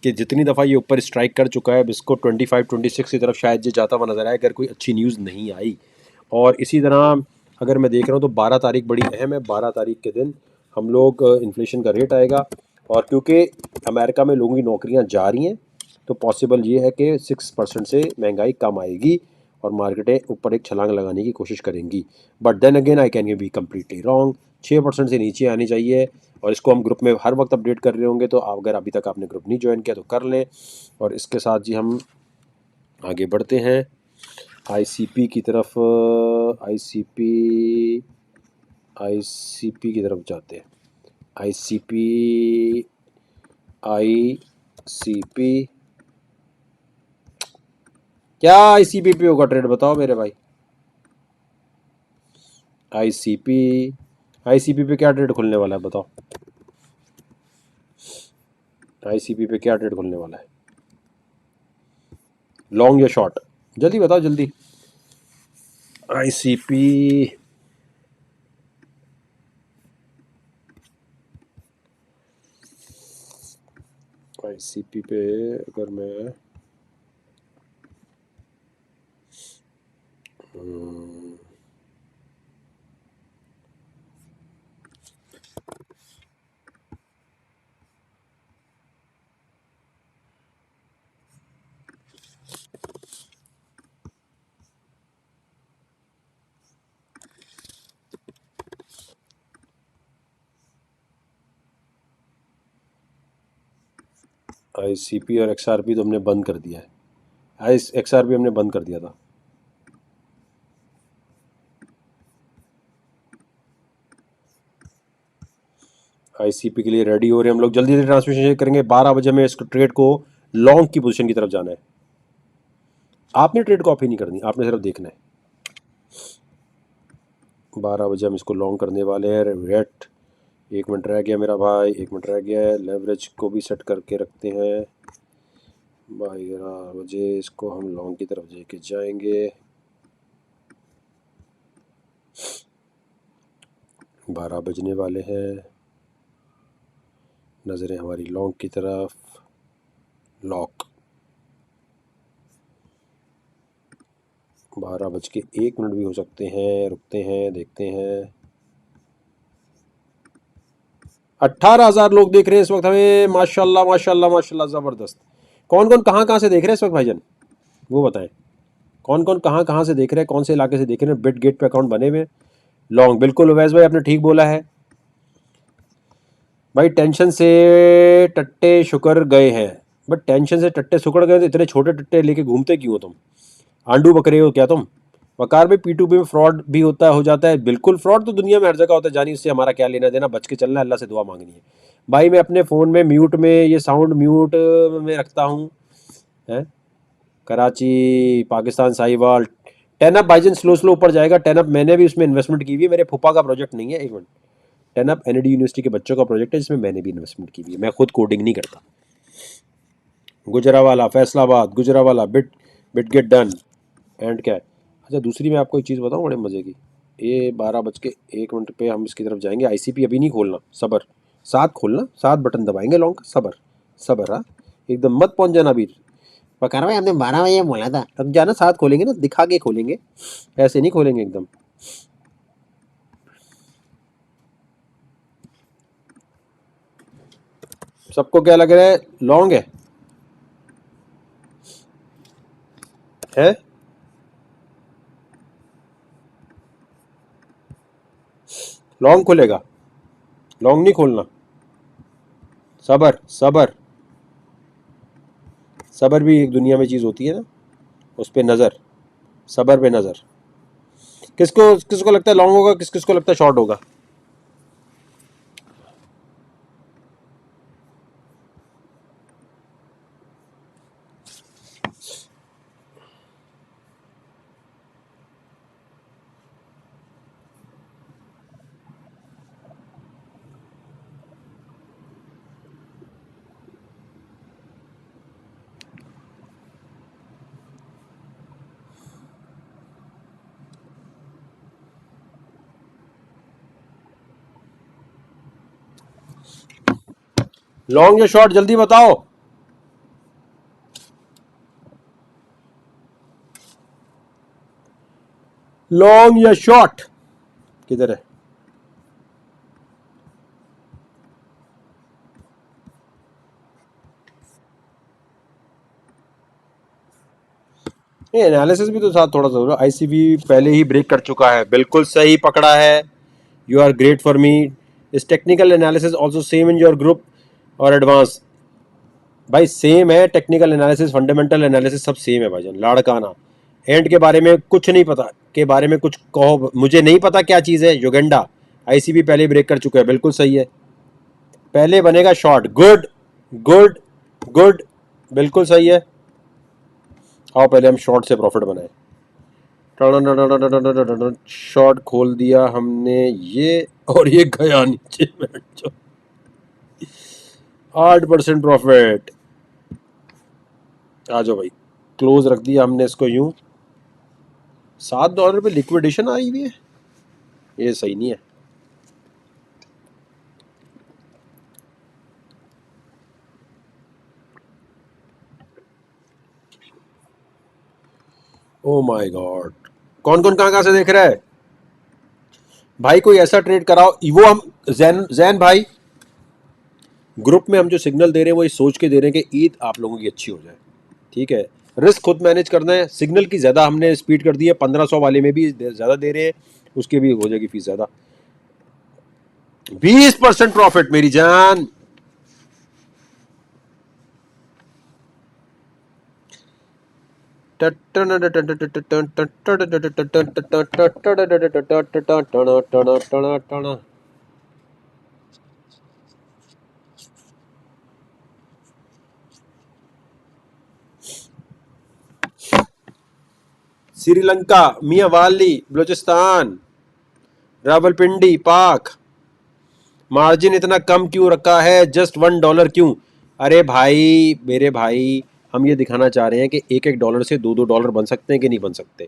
कि जितनी दफ़ा ये ऊपर स्ट्राइक कर चुका है, अब इसको 25-26 की तरफ शायद ये जाता हुआ नजर आए, अगर कोई अच्छी न्यूज़ नहीं आई। और इसी तरह अगर मैं देख रहा हूँ तो 12 तारीख बड़ी अहम है। 12 तारीख के दिन हम लोग इन्फ्लेशन का रेट आएगा, और क्योंकि अमेरिका में लोगों की नौकरियाँ जा रही हैं, तो पॉसिबल ये है कि 6% से महंगाई कम आएगी और मार्केटें ऊपर एक छलांग लगाने की कोशिश करेंगी। But then again I can you be completely wrong. 6% से नीचे आनी चाहिए, और इसको हम ग्रुप में हर वक्त अपडेट कर रहे होंगे, तो अगर अभी तक आपने ग्रुप नहीं ज्वाइन किया तो कर लें। और इसके साथ जी हम आगे बढ़ते हैं आईसीपी की तरफ। आईसीपी आईसीपी की तरफ जाते हैं। आईसीपी आई सीपी क्या आईसीपी पे होगा ट्रेड बताओ मेरे भाई। आईसीपी आईसीपी पे क्या ट्रेड खुलने वाला है बताओ। आईसीपी पे क्या ट्रेड खुलने वाला है, लॉन्ग या शॉर्ट, जल्दी बताओ जल्दी। आईसीपी आईसीपी पे अगर मैं आईसीपी और एक्सआरपी तो हमने बंद कर दिया है। एक्सआरपी हमने बंद कर दिया था। आईसीपी के लिए रेडी हो रहे हैं हम लोग, जल्दी जल्दी ट्रांसमिशन करेंगे। 12 बजे में इस ट्रेड को लॉन्ग की पोजीशन की तरफ जाना है। आपने ट्रेड कॉपी नहीं करनी, आपने सिर्फ देखना है। 12 बजे हम इसको लॉन्ग करने वाले हैं। रेट 1 मिनट रह गया मेरा भाई, 1 मिनट रह गया है। लेवरेज को भी सेट करके रखते हैं। 12 बजे इसको हम लॉन्ग की तरफ लेके जाएंगे। 12 बजने वाले हैं, नज़रें हमारी लॉन्ग की तरफ। लॉक 12:01 भी हो सकते हैं, रुकते हैं देखते हैं। 18,000 लोग देख रहे हैं इस वक्त हमें, माशाल्लाह माशाल्लाह माशाल्लाह, ज़बरदस्त। कौन कौन कहाँ से देख रहे हैं इस वक्त भाईजान, वो बताएं। कौन कौन कहाँ से देख रहे हैं, कौन से इलाके से देख रहे हैं। बिट गेट पे अकाउंट बने हुए लॉन्ग, बिल्कुल उवैस भाई आपने ठीक बोला है भाई। टेंशन से टट्टे शुक्र गए हैं, बट टेंशन से टट्टे शुक्र गए तो इतने छोटे टट्टे लेके घूमते क्यों हो तुम, आंडू बकरे हो क्या तुम। वकार में P2P में फ्रॉड भी होता हो जाता है, बिल्कुल फ्रॉड तो दुनिया में हर जगह होता है जानी, उससे हमारा क्या लेना देना, बच के चलना, अल्लाह से दुआ मांगनी है भाई। मैं अपने फ़ोन में म्यूट में ये साउंड म्यूट में रखता हूँ है। Karachi Pakistan Sahiwal 10 up Bhaijaan slow slow ऊपर जाएगा। 10 अप मैंने भी उसमें इन्वेस्टमेंट की हुई है, मेरे फूफा का प्रोजेक्ट नहीं है। एक मिनट, 10 अप NID यूनिवर्सिटी के बच्चों का प्रोजेक्ट है जिसमें मैंने भी इन्वेस्टमेंट की हुई है, मैं खुद कोडिंग नहीं करता। Gujranwala Faisalabad, Gujranwala bit bit get done and क्या है। अच्छा दूसरी मैं आपको एक चीज़ बताऊँ बड़े मज़े की, ये 12:01 पे हम इसकी तरफ जाएंगे। आईसीपी अभी नहीं खोलना, सबर, 7 खोलना, 7 बटन दबाएंगे लॉन्ग, सबर सबर। हाँ एकदम मत पहुंच जाना अभी। पकार भाई हमने 12 बजे बोला था, अब जाना 7 खोलेंगे ना, दिखा के खोलेंगे, ऐसे नहीं खोलेंगे एकदम। सबको क्या लग रहा है, लॉन्ग है? लॉन्ग खुलेगा, लॉन्ग नहीं खोलना, सबर सबर। सबर भी एक दुनिया में चीज़ होती है ना, उस पर नज़र, सबर पे नज़र। किसको किसको लगता है लॉन्ग होगा, किस किसको लगता है शॉर्ट होगा। लॉन्ग या शॉर्ट जल्दी बताओ। लॉन्ग या शॉर्ट किधर है। ये एनालिसिस भी तो साथ थोड़ा सा। आईसीबी पहले ही ब्रेक कर चुका है, बिल्कुल सही पकड़ा है। You are great for me. इस technical analysis also same in your group और एडवांस। भाई सेम है, टेक्निकल एनालिसिस फंडामेंटल एनालिसिस सब सेम है भाईजान। लाड़काना एंड के बारे में कुछ नहीं पता, के बारे में कुछ कहो, मुझे नहीं पता क्या चीज़ है। युगेंडा आईसीबी पहले ब्रेक कर चुका है, बिल्कुल सही है। पहले बनेगा शॉर्ट, गुड गुड गुड, बिल्कुल सही है। आओ पहले हम शॉर्ट से प्रॉफिट बनाए। शॉर्ट खोल दिया हमने ये, और ये गया नीचे में जो 8% प्रॉफिट। आ जाओ भाई, क्लोज रख दिया हमने इसको यूं। $7 पे लिक्विडेशन आई हुई है, ये सही नहीं है। ओ माय गॉड, कौन कौन कहाँ कहाँ से देख रहा है भाई? कोई ऐसा ट्रेड कराओ। वो हम जैन जैन भाई, ग्रुप में हम जो सिग्नल दे रहे हैं वो ये सोच के दे रहे हैं कि ईद आप लोगों की अच्छी हो जाए, ठीक है। रिस्क खुद मैनेज करना है। सिग्नल की ज़्यादा हमने स्पीड कर दी है, 1500 वाले में भी ज़्यादा दे रहे हैं, उसके भी हो जाएगी फीस ज़्यादा। 20% प्रॉफिट मेरी जान। श्रीलंका, मियावाली, बलूचिस्तान, रावलपिंडी, पाक। मार्जिन इतना कम क्यों रखा है? जस्ट $1 क्यों? अरे भाई मेरे भाई, हम ये दिखाना चाह रहे हैं कि एक एक डॉलर से दो दो डॉलर बन सकते हैं कि नहीं बन सकते।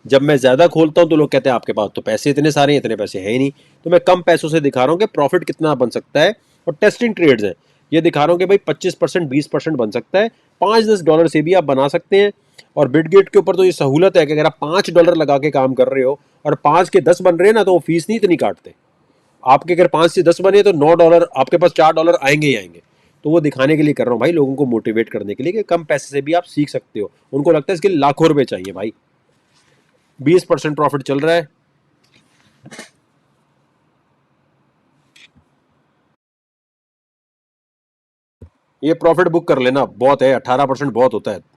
जब मैं ज़्यादा खोलता हूँ तो लोग कहते हैं आपके पास तो पैसे इतने सारे हैं, इतने पैसे हैं ही नहीं। तो मैं कम पैसों से दिखा रहा हूँ कि प्रॉफिट कितना बन सकता है, और टेस्टिंग ट्रेड्स हैं। ये दिखा रहा हूँ कि भाई 25% 20% बन सकता है, 5-10 डॉलर से भी आप बना सकते हैं। और बिटगेट के ऊपर तो ये सहूलत है कि अगर आप $5 लगा के काम कर रहे हो और 5 के 10 बन रहे हैं ना, तो वो फीस नहीं इतनी काटते। आपके अगर 5 से 10 बने तो $9, आपके पास $4 आएंगे ही आएंगे। तो वो दिखाने के लिए कर रहा हूँ भाई, लोगों को मोटिवेट करने के लिए कि कम पैसे से भी आप सीख सकते हो। उनको लगता है इसके लिए लाखों रुपए चाहिए भाई। 20% प्रॉफिट चल रहा है। ये प्रॉफिट बुक कर लेना, बहुत है, 18% बहुत होता है।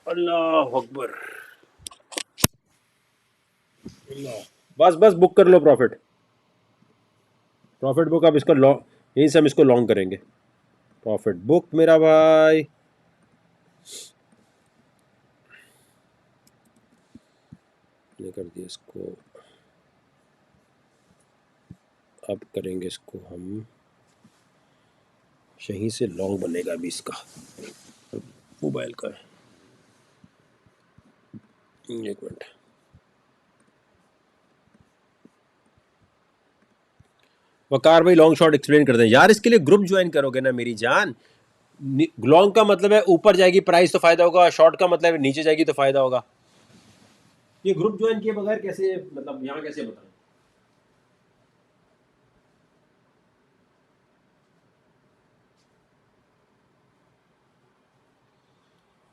अल्लाह अकबर। बस बस बुक कर लो प्रॉफिट। प्रॉफिट बुक, अब इसको लॉन्ग, यहीं से हम इसको लॉन्ग करेंगे। प्रॉफिट बुक मेरा भाई। ये कर दिया इसको, अब करेंगे इसको हम, यहीं से लॉन्ग बनेगा अभी इसका। मोबाइल का है, एक मिनट। वकार भाई लॉन्ग शॉट एक्सप्लेन कर दें यार, इसके लिए ग्रुप ज्वाइन करोगे ना मेरी जान। लॉन्ग का मतलब है ऊपर जाएगी प्राइस तो फायदा होगा, शॉर्ट का मतलब है नीचे जाएगी तो फायदा होगा। ये ग्रुप ज्वाइन किए बगैर कैसे, मतलब यहाँ कैसे बताएं?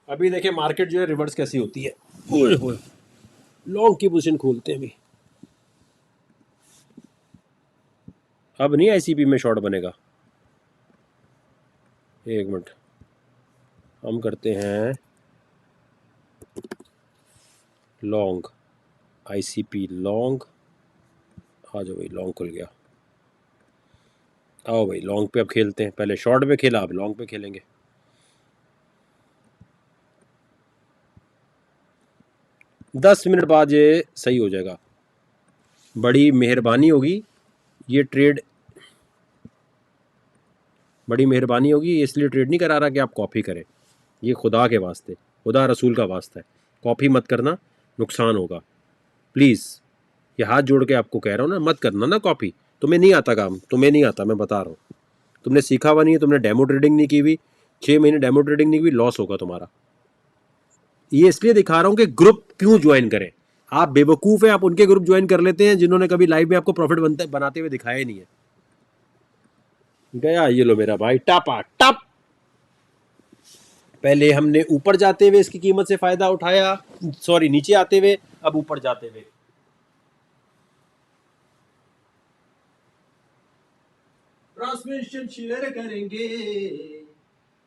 अभी देखिए मार्केट जो है रिवर्स कैसी होती है। ओए होए, लॉन्ग की पोजीशन खोलते हैं अभी। अब नहीं आईसीपी में शॉर्ट बनेगा, एक मिनट। हम करते हैं लॉन्ग, आईसीपी लॉन्ग। आ जाओ भाई, लॉन्ग खुल गया। आओ भाई लॉन्ग पे अब खेलते हैं, पहले शॉर्ट पे खेला अब लॉन्ग पे खेलेंगे। 10 मिनट बाद ये सही हो जाएगा। बड़ी मेहरबानी होगी ये ट्रेड, बड़ी मेहरबानी होगी, ये इसलिए ट्रेड नहीं करा रहा कि आप कॉपी करें, ये खुदा के वास्ते, खुदा रसूल का वास्ता है, कॉपी मत करना, नुकसान होगा प्लीज़। ये हाथ जोड़ के आपको कह रहा हूँ ना, मत करना ना कॉपी। तुम्हें नहीं आता काम, तुम्हें नहीं आता, मैं बता रहा हूँ। तुमने सीखा हुआ नहीं है, तुमने डेमो ट्रेडिंग नहीं की हुई, 6 महीने डेमो ट्रेडिंग नहीं की हुई, लॉस होगा तुम्हारा। ये इसलिए दिखा रहा हूँ कि ग्रुप क्यों ज्वाइन करें। आप बेवकूफ़ हैं, आप उनके ग्रुप ज्वाइन कर लेते हैं जिन्होंने कभी लाइव में आपको प्रॉफिट बनाते हुए दिखाया ही नहीं है। गया ये लो मेरा भाई, टापा टप। पहले हमने ऊपर जाते हुए इसकी कीमत से फायदा उठाया, सॉरी नीचे आते हुए, अब ऊपर जाते हुए। ट्रांसमिशन शेयर करेंगे,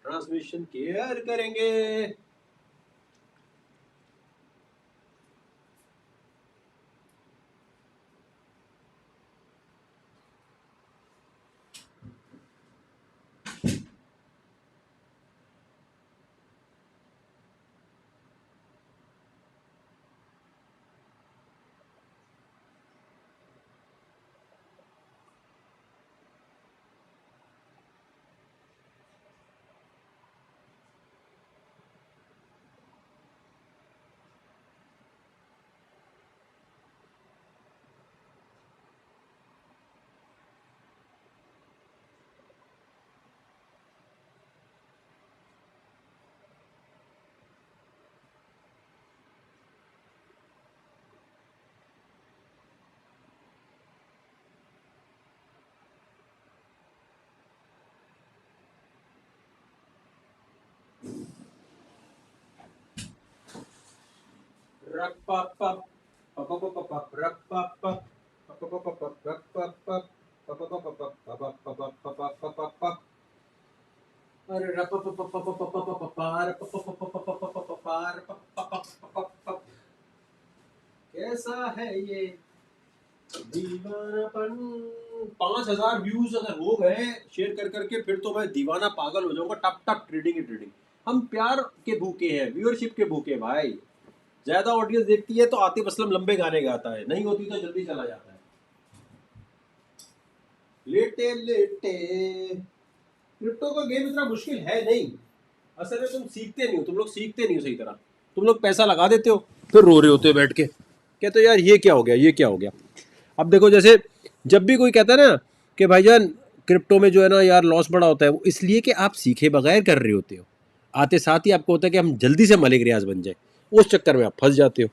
ट्रांसमिशन केयर करेंगे। कैसा है ये दीवानापन। 5,000 व्यूज अगर हो गए शेयर कर करके, फिर तो मैं दीवाना पागल हो जाऊंगा। टप टप ट्रेडिंग ही ट्रेडिंग। हम प्यार के भूखे हैं, व्यूअरशिप के भूखे भाई। ज्यादा ऑडियंस देखती है तो आतिफ असलम लंबे गाने गाता है, नहीं होती तो जल्दी चला जाता है। लेटे लेटे। क्रिप्टो का गेम इतना मुश्किल है नहीं। असल में तुम सीखते नहीं हो, तुम लोग सीखते नहीं हो सही तरह। तुम लोग पैसा लगा देते हो, फिर रो रहे होते हो बैठ के, कहते हो यार ये क्या हो गया, ये क्या हो गया। अब देखो, जैसे जब भी कोई कहता है ना कि भाईजान क्रिप्टो में जो है ना यार लॉस बड़ा होता है, वो इसलिए कि आप सीखे बगैर कर रहे होते हो। आते साथ ही आपको होता है कि हम जल्दी से मालिक रियाज बन जाए, उस चक्कर में आप फंस जाते हो।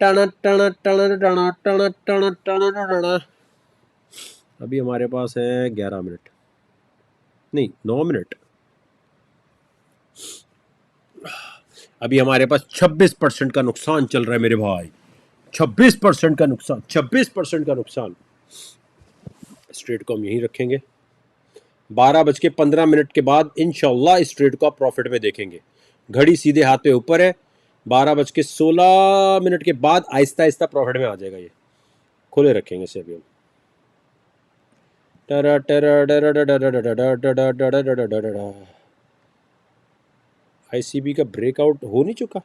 टाना टाना टाना टाना टाना टाना टाना टाना। अभी हमारे पास है 11 मिनट, नहीं 9 मिनट। अभी हमारे पास 26% का नुकसान चल रहा है मेरे भाई, 26% का नुकसान, 26% का नुकसान। स्ट्रेट को हम यहीं रखेंगे। 12:15 के बाद इंशाल्लाह इस ट्रेड को आप प्रॉफिट में देखेंगे। घड़ी सीधे हाथ पे ऊपर है। 12:16 के बाद आहिस्ता आहिस्ता प्रॉफिट में आ जाएगा। ये खुले रखेंगे इसे अभी हम। आईसीबी का ब्रेकआउट हो नहीं चुका।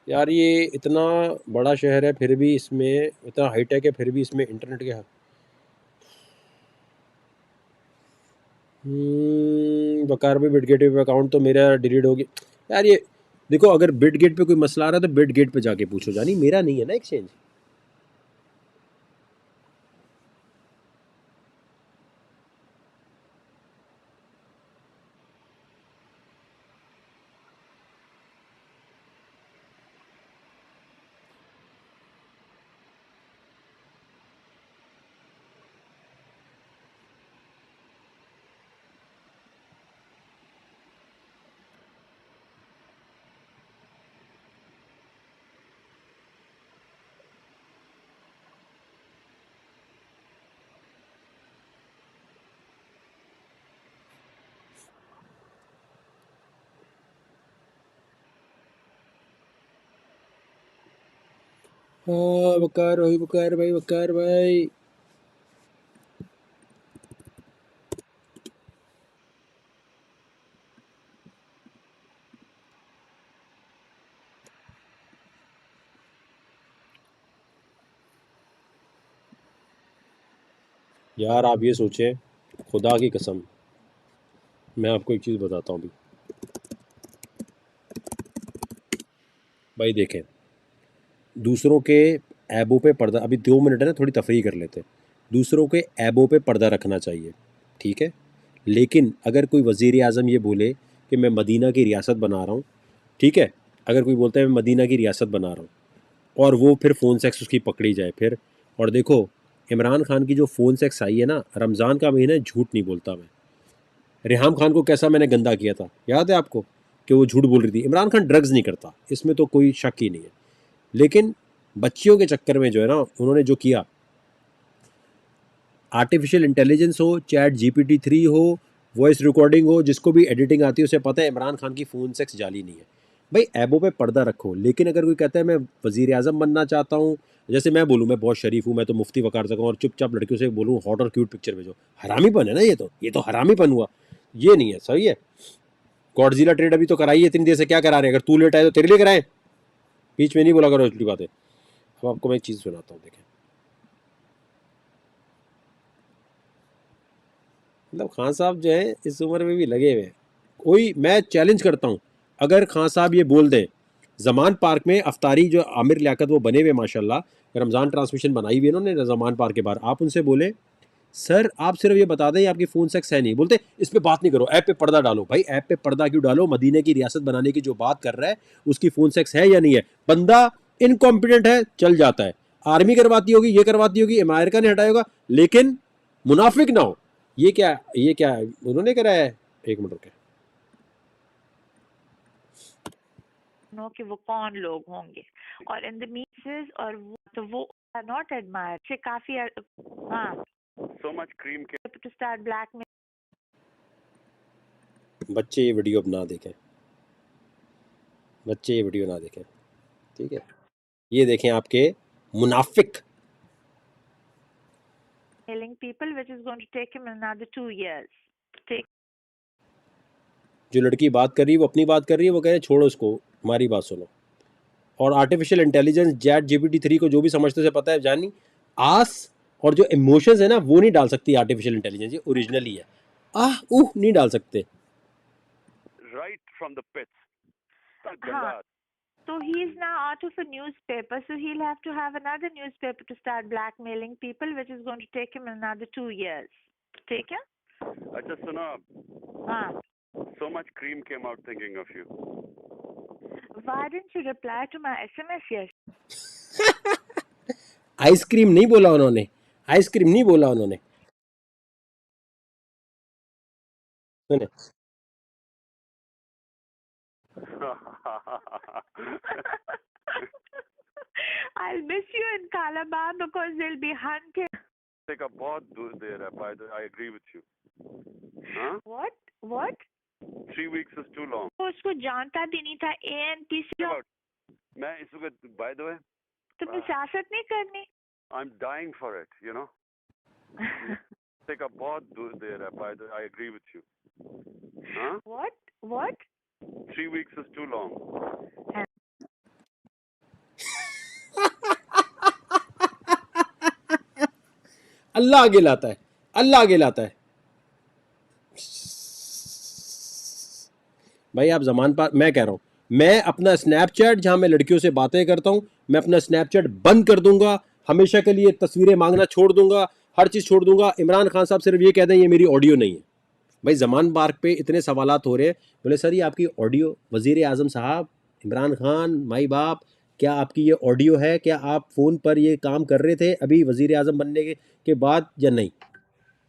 यार ये इतना बड़ा शहर है, फिर भी इसमें इतना हाईटेक है, फिर भी इसमें इंटरनेट के बकार भी बिटगेट पे अकाउंट तो मेरा डिलीट हो गया यार। ये देखो, अगर बिटगेट पे कोई मसला आ रहा है तो बिटगेट पे जाके पूछो जानी, मेरा नहीं है ना एक्सचेंज। हाँ बकार भाई, बकार भाई, बकार भाई। यार आप ये सोचें, खुदा की कसम, मैं आपको एक चीज़ बताता हूँ अभी। भाई देखें, दूसरों के ऐबों पे पर्दा, अभी 2 मिनट है ना, थोड़ी तफरीह कर लेते हैं। दूसरों के ऐबों पे पर्दा रखना चाहिए, ठीक है, लेकिन अगर कोई वज़ीर आज़म ये बोले कि मैं मदीना की रियासत बना रहा हूँ, ठीक है, अगर कोई बोलता है मैं मदीना की रियासत बना रहा हूँ, और वो फिर फ़ोन सेक्स उसकी पकड़ी जाए फिर, और देखो इमरान खान की जो फ़ोन सेक्स आई है ना, रमज़ान का महीना है, झूठ नहीं बोलता मैं। रेहाम खान को कैसा मैंने गंदा किया था, याद है आपको, कि वो झूठ बोल रही थी। इमरान खान ड्रग्स नहीं करता, इसमें तो कोई शक ही नहीं है, लेकिन बच्चियों के चक्कर में जो है ना उन्होंने जो किया, आर्टिफिशियल इंटेलिजेंस हो, चैट GPT-3 हो, वॉइस रिकॉर्डिंग हो, जिसको भी एडिटिंग आती है उसे पता है इमरान खान की फ़ोन सेक्स जाली नहीं है। भाई ऐबों पे पर्दा रखो, लेकिन अगर कोई कहता है मैं वज़ीर आज़म बनना चाहता हूँ, जैसे मैं बोलूँ मैं बहुत शरीफ हूँ, मैं तो मुफ्ती वकार सकूँ और चुपचाप लड़कियों से बोलूँ हॉट और क्यूट पिक्चर भेजो, हरामीपन है ना, ये तो हरामीपन हुआ, ये नहीं है, सही है। गॉडजिला ट्रेड अभी तो कराई है इतनी देर से, क्या करा रहे हैं? अगर तू लेट आए तो तेरे लिए कराएं, बीच में नहीं बोला करो उल्टी बातें। अब आपको मैं एक चीज़ सुनाता हूँ, देखें, मतलब खान साहब जो है इस उम्र में भी लगे हुए हैं। कोई, मैं चैलेंज करता हूँ, अगर खान साहब ये बोल दें जमान पार्क में अफ्तारी जो आमिर लियाकत वो बने हुए माशाल्लाह, रमज़ान ट्रांसमिशन बनाई हुई है इन्होंने जमान पार्क के बाहर, आप उनसे बोले सर आप सिर्फ ये बता दें आपकी फ़ोन सेक्स है नहीं, बोलते इस पे बात नहीं करो, ऐप पे पर्दा डालो। भाई ऐप पे पर्दा क्यों डालो? मदीने की रियासत बनाने की जो बात कर रहा है उसकी फ़ोन सेक्स है या नहीं है? बंदा इनकॉम्पिटेंट है, चल जाता है, आर्मी करवाती होगी, ये करवाती होगी, अमेरिका ने हटाया होगा, लेकिन मुनाफिक ना हो। ये क्या उन्होंने कराया है? एक मिनट रुके। नो कि वो कौन लोग होंगे, और इन द मीन्स और वो आर नॉट एडमायर से काफी हाँ so much cream cake to start black में। बच्चे ये वीडियो अब ना देखें, बच्चे ये वीडियो ना देखें, ठीक है, ये देखें आपके मुनाफिक। telling people which is going to take him another 2 years. Take जो लड़की बात कर रही है वो अपनी बात कर रही है, वो कह रहे हैं छोड़ो उसको, हमारी बात सुनो। और आर्टिफिशियल इंटेलिजेंस चैट GPT-3 को जो भी समझते से पता है जानी, आस और जो इमोशंस है ना वो नहीं डाल सकती आर्टिफिशियल इंटेलिजेंस, ये ओरिजिनली है, आह उह नहीं डाल सकते। right from the pits. हाँ, so he is now out of a newspaper, so he'll have to have another newspaper to start blackmailing people, which is going to take him another 2 years. ठीक है? अच्छा सुनो, हाँ. so much cream came out thinking of you. Why didn't you reply to my SMS yes? Ice cream नहीं बोला उन्होंने, ice cream नहीं बोला उन्होंने, सुने I'll miss you in Calabar because they'll be hunting. का बहुत दूर देर है, by the way, I agree with you. हाँ? What? 3 weeks is too long. वो उसको जानता भी नहीं था ANP से. मैं इस वक्त, by the way, तुम्हें सियासत नहीं करनी. I'm dying for it, you know. का बहुत दूर देर है, by the way, I agree with you. हाँ? What? 3 weeks is too long. अल्लाह आगे लाता है, अल्लाह आगे लाता है। भाई आप जमान पर, मैं कह रहा हूँ, मैं अपना स्नैपचैट जहाँ मैं लड़कियों से बातें करता हूँ, मैं अपना स्नैपचैट बंद कर दूंगा, हमेशा के लिए तस्वीरें मांगना छोड़ दूंगा, हर चीज़ छोड़ दूंगा। इमरान खान साहब सिर्फ ये कह दें ये मेरी ऑडियो नहीं है। भाई जमान पार्क पे इतने सवालात हो रहे हैं, बोले सर ये आपकी ऑडियो, वज़ीर आज़म साहब, इमरान खान माई बाप, क्या आपकी ये ऑडियो है? क्या आप फ़ोन पर ये काम कर रहे थे अभी वज़ीर आज़म बनने के बाद या नहीं?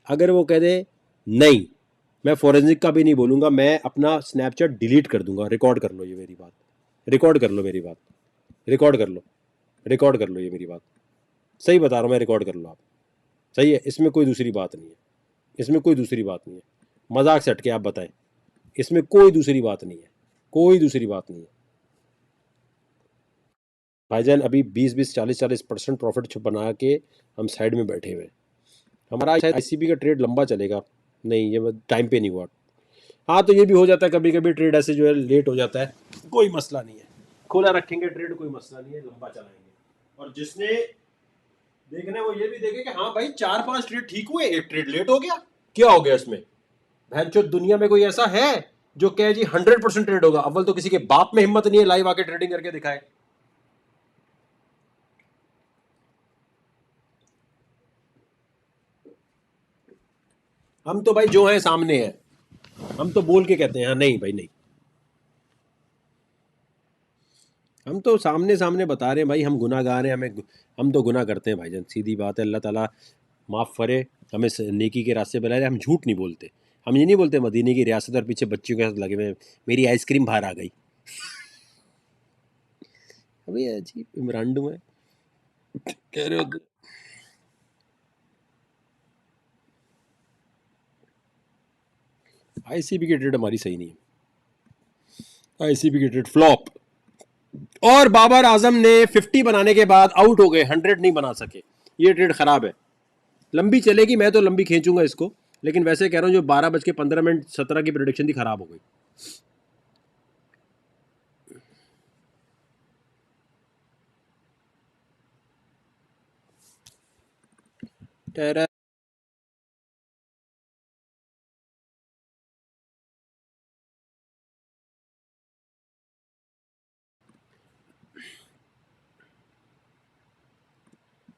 अगर वो कह दे नहीं, मैं फॉरेंसिक का भी नहीं बोलूँगा, मैं अपना स्नैपचैट डिलीट कर दूंगा। रिकॉर्ड कर लो ये मेरी बात, रिकॉर्ड कर लो मेरी बात, रिकॉर्ड कर लो, रिकॉर्ड कर लो ये मेरी बात, सही बता रहा हूँ मैं, रिकॉर्ड कर लो आप, सही है, इसमें कोई दूसरी बात नहीं है, इसमें कोई दूसरी बात नहीं है, मजाक से हटके आप बताएं, इसमें कोई दूसरी बात नहीं है, कोई दूसरी बात नहीं है। भाईजान अभी 20-20 40-40% प्रॉफिट बना के हम साइड में बैठे हुए हैं। हमारा शायद ICB का ट्रेड लंबा चलेगा, नहीं ये टाइम पे नहीं हुआ। हाँ तो ये भी हो जाता है कभी कभी, ट्रेड ऐसे जो है लेट हो जाता है, कोई मसला नहीं है, खुला रखेंगे ट्रेड, कोई मसला नहीं है, लंबा चलाएंगे। और जिसने देखने वो ये भी देखे कि हाँ भाई 4-5 ट्रेड ठीक हुए, एक ट्रेड लेट हो गया, क्या हो गया इसमें? भैंचो दुनिया में कोई ऐसा है जो कहे जी 100% ट्रेड होगा? अव्वल तो किसी के बाप में हिम्मत नहीं है लाइव आके ट्रेडिंग करके दिखाए। हम तो भाई जो है सामने है, हम तो बोल के कहते हैं हाँ नहीं भाई नहीं, हम तो सामने सामने बता रहे हैं भाई, हम गुनाहगार हैं, हमें हम तो गुनाह करते हैं भाईजान, सीधी बात है। अल्लाह ताला माफ़ करे, हमें नेकी के रास्ते पे लाए। हम झूठ नहीं बोलते, हम ये नहीं बोलते मदीने की रियासत और पीछे बच्चियों के साथ लगे हुए मेरी आइसक्रीम बाहर आ गई। अभी अजीब इमरान है कह रहे हो। आईसीबी की ट्रेड हमारी सही नहीं है, आईसीबी की ट्रेड फ्लॉप। और बाबर आजम ने 50 बनाने के बाद आउट हो गए, 100 नहीं बना सके, ये ट्रेड खराब है। लंबी चलेगी, मैं तो लंबी खींचूंगा इसको, लेकिन वैसे कह रहा हूँ जो 12:15 17 की प्रोडिक्शन थी खराब हो गई। टेरा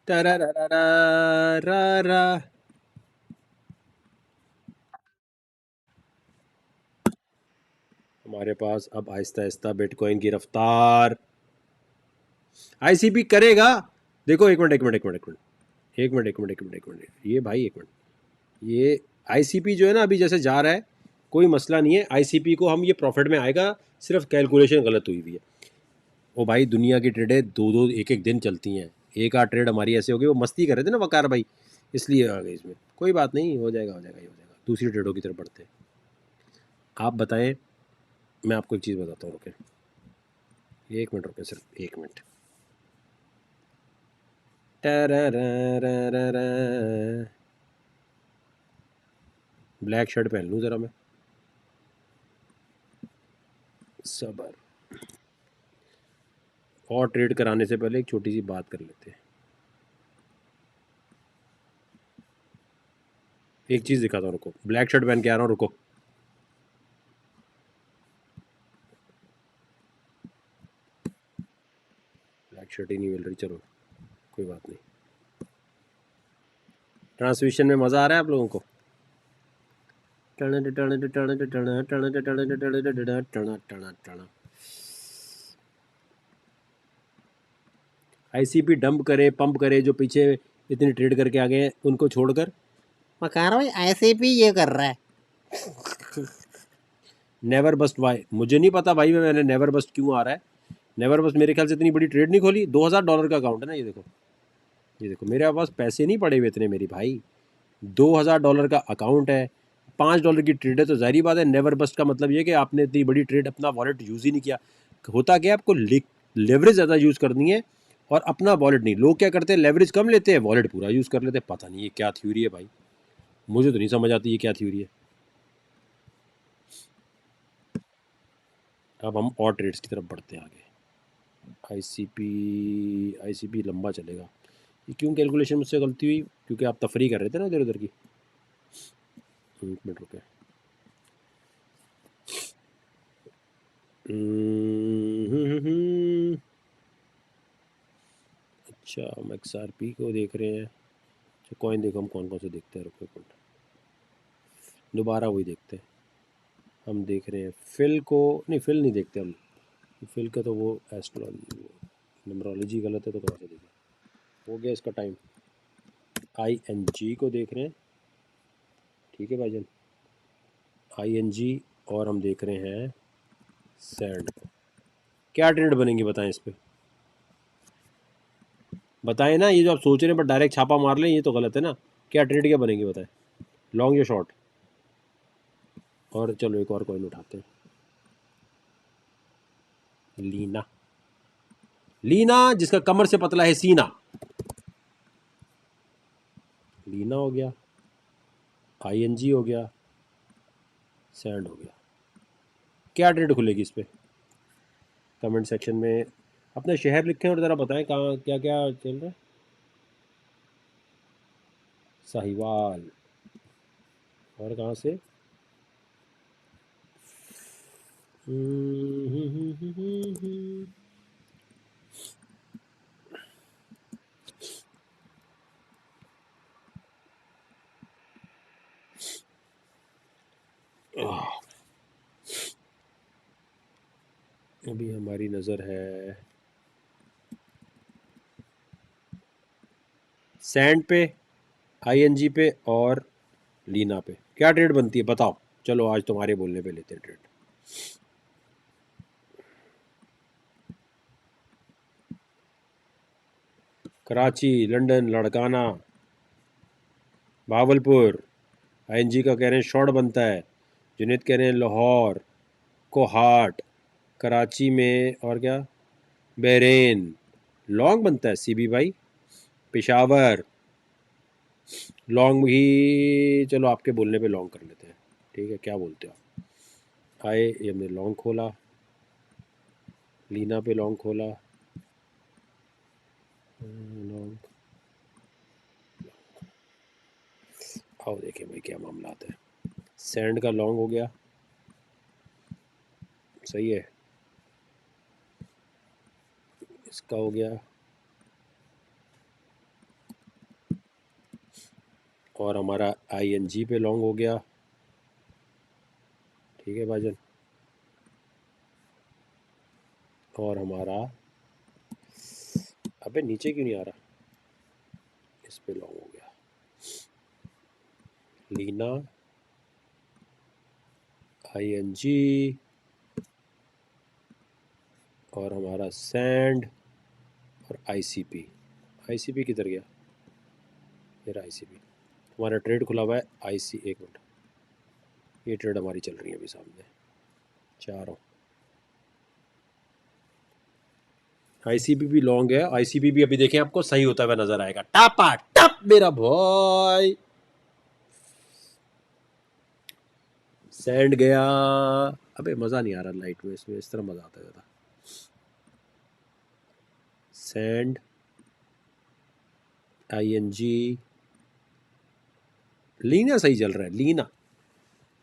टेरा रा रा रा रा। हमारे पास अब आहिस्ता आहिस्ता बिटकॉइन की रफ्तार, आईसीबी करेगा। देखो एक मिनट एक मिनट एक मिनट एक मिनट एक मिनट एक मिनट एक मिनट एक मिनट, ये भाई एक मिनट, ये आईसीपी जो है ना अभी जैसे जा रहा है, कोई मसला नहीं है, आईसीपी को हम ये प्रॉफिट में आएगा, सिर्फ कैलकुलेशन गलत हुई हुई है। वो भाई दुनिया की ट्रेडें दो दो एक एक दिन चलती हैं, एक आध ट्रेड हमारी ऐसे हो गई, वो मस्ती कर रहे थे ना वकार भाई, इसलिए आ गए इसमें। कोई बात नहीं, हो जाएगा हो जाएगा, ये हो जाएगा। दूसरी ट्रेडों की तरफ बढ़ते हैं। आप बताएं, मैं आपको एक चीज़ बताता हूँ, रुके एक मिनट, रुके सिर्फ एक मिनट। ब्लैक शर्ट पहन लूँ ज़रा मैं, सबर। और ट्रेड कराने से पहले एक छोटी सी बात कर लेते हैं। एक चीज़ दिखाता हूँ, रुको, ब्लैक शर्ट पहन के आ रहा हूँ, रुको। ब्लैक शर्ट ही नहीं मिल रही, चलो कोई बात नहीं। ट्रांसमिशन में मज़ा आ रहा है आप लोगों को? आईसीपी डंप करे, पंप करे, जो पीछे इतनी ट्रेड करके आ गए हैं उनको छोड़कर। मकार भाई आईसीपी ये कर रहा है। नेवर बस्ट वाई, मुझे नहीं पता भाई, मैंने नेवर बस्ट क्यों आ रहा है। नेवर बस्ट मेरे ख्याल से इतनी बड़ी ट्रेड नहीं खोली। $2000 का अकाउंट है ना, ये देखो, ये देखो, मेरे पास पैसे नहीं पड़े हुए इतने मेरी भाई, $2000 का अकाउंट है, $5 की ट्रेड है, तो जाहिर बात है नेवर बस्ट का मतलब ये कि आपने इतनी बड़ी ट्रेड अपना वॉलेट यूज़ ही नहीं किया। होता क्या, आपको लेवरेज ज़्यादा यूज़ करनी है और अपना वॉलेट नहीं। लोग क्या करते हैं, लेवरेज कम लेते हैं, वॉलेट पूरा यूज़ कर लेते हैं। पता नहीं ये क्या थ्योरी है भाई, मुझे तो नहीं समझ आती ये क्या थ्योरी है। अब हम और ट्रेड्स की तरफ बढ़ते हैं आगे। आईसीपी लंबा चलेगा। ये क्यों कैलकुलेशन मुझसे गलती हुई? क्योंकि आप तफरी कर रहे थे ना इधर उधर की। एक मिनट रुके। अच्छा, हम XRP को देख रहे हैं। अच्छा, कॉइन देखो, हम कौन कौन से देखते हैं, रुको एक मिनट, दोबारा वही देखते हैं। हम देख रहे हैं फिल को, नहीं फिल नहीं देखते हम, फिल का तो वो एस्ट्रोलॉजी नंबरोलॉजी गलत है, तो कौन सा देखें, हो गया इसका टाइम। ING को देख रहे हैं, ठीक है भाईजान, ING, और हम देख रहे हैं सैंड। क्या ट्रेड बनेंगे बताएं इस पे, बताएं ना, ये जो आप सोच रहे हैं पर डायरेक्ट छापा मार लें, ये तो गलत है ना। क्या ट्रेड क्या बनेंगे बताएं, लॉन्ग या शॉर्ट? और चलो एक और कॉइन उठाते हैं, लीना। लीना जिसका कमर से पतला है सीना, लीना हो गया, ING हो गया, सैंड हो गया। क्या ट्रेड खुलेगी इस पे? कमेंट सेक्शन में अपना शहर लिखें और ज़रा बताएं कहाँ क्या क्या चल रहा है। साहिवाल। और कहाँ से? अभी हमारी नज़र है सैंड पे, आईएनजी पे और लीना पे। क्या ट्रेड बनती है बताओ? चलो आज तुम्हारे बोलने पे लेते हैं trade. Karachi, London, Larkana, Bahawalpur. ING का कह रहे हैं शॉर्ट बनता है। जुनेद कह रहे हैं लाहौर, कोहाट, कराची में और क्या, बहरेन। लॉन्ग बनता है सीबी भाई। पेशावर लॉन्ग भी, चलो आपके बोलने पे लॉन्ग कर लेते हैं। ठीक है, क्या बोलते हो आप? आए, ये हमने लॉन्ग खोला, लीना पे लॉन्ग खोला, लॉन्ग। आओ देखें भाई क्या मामला आता है। सैंड का लॉन्ग हो गया, सही है। इसका हो गया, और हमारा आईएनजी पे लॉन्ग हो गया। ठीक है भाईजान। और हमारा, अबे नीचे क्यों नहीं आ रहा? इस पे लॉन्ग हो गया, लीना, आईएनजी और हमारा सैंड और आईसीपी। आईसीपी किधर गया? मेरा आईसीपी, हमारा ट्रेड खुला हुआ है आईसी। एक मिनट, ये ट्रेड हमारी चल रही है अभी सामने, चारों। आईसीपी भी लॉन्ग है। आईसीपी भी अभी देखें आपको सही होता हुआ नजर आएगा। टापा टप मेरा भाई, सैंड गया। अबे मज़ा नहीं आ रहा लाइट में, इसमें इस तरह मज़ा आता है ज़्यादा। सैंड, आईएनजी, लीना सही चल रहा है। लीना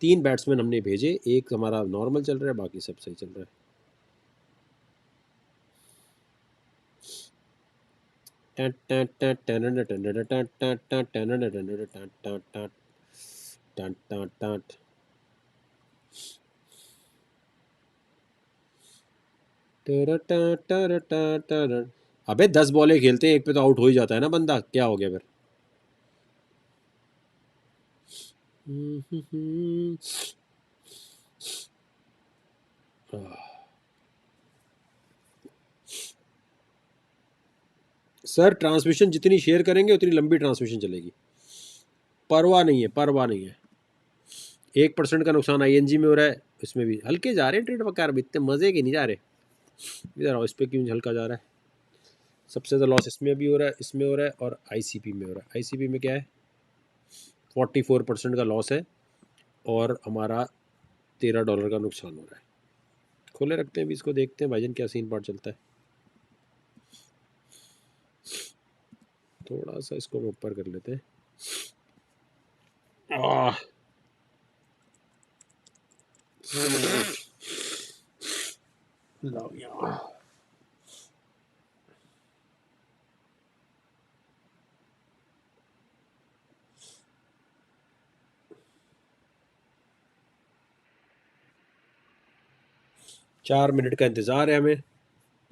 3 बैट्समैन हमने भेजे, एक हमारा नॉर्मल चल रहा है, बाकी सब सही चल रहा है। अबे 10 बॉलें खेलते हैं, एक पे तो आउट हो ही जाता है ना बंदा। क्या हो गया फिर? सर ट्रांसमिशन जितनी शेयर करेंगे उतनी लंबी ट्रांसमिशन चलेगी। परवाह नहीं है, परवाह नहीं है। 1% का नुकसान आईएनजी में हो रहा है, इसमें भी हल्के जा रहे हैं ट्रेड वकार भी, इतने मजे के नहीं जा रहे। इधर आओ, इस पे क्यों हल्का जा रहा है? सबसे ज़्यादा लॉस इसमें भी हो रहा है, इसमें हो रहा है और आईसीपी में हो रहा है। आईसीपी में क्या है, 44% का लॉस है और हमारा $13 का नुकसान हो रहा है। खोले रखते हैं अभी इसको, देखते हैं भाईजान क्या सीन पार्ट चलता है। थोड़ा सा इसको ऊपर कर लेते हैं। लाओ यहाँ। चार मिनट का इंतज़ार है हमें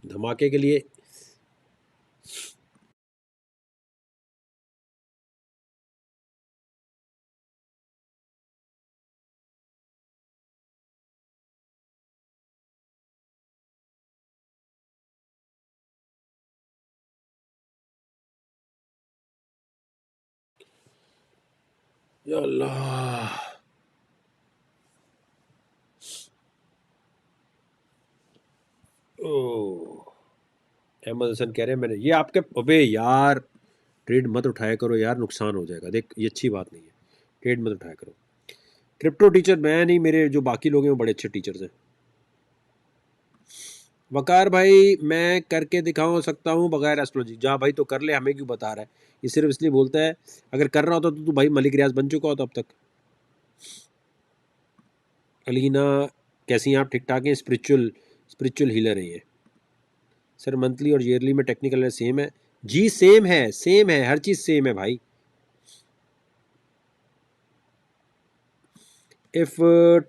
धमाके के लिए। या अल्लाह, ओह। अहमद हसन कह रहे हैं मैंने ये आपके, अबे यार ट्रेड मत उठाया करो यार, नुकसान हो जाएगा। देख ये अच्छी बात नहीं है, ट्रेड मत उठाया करो। क्रिप्टो टीचर मैं नहीं, मेरे जो बाकी लोग हैं वो बड़े अच्छे टीचर्स हैं। वकार भाई मैं करके दिखाऊं सकता हूँ बगैर एस्ट्रोलॉजी। जा भाई तो कर ले, हमें क्यों बता रहा है? ये सिर्फ इसलिए बोलता है, अगर कर रहा होता तो तू भाई मलिक रियाज बन चुका होता अब तक। अलीना कैसी हैं आप? ठीक ठाक हैं? स्पिरिचुअल हीलर है ये सर। मंथली और ईयरली में टेक्निकल सेम है जी? सेम है, हर चीज़ सेम है भाई। If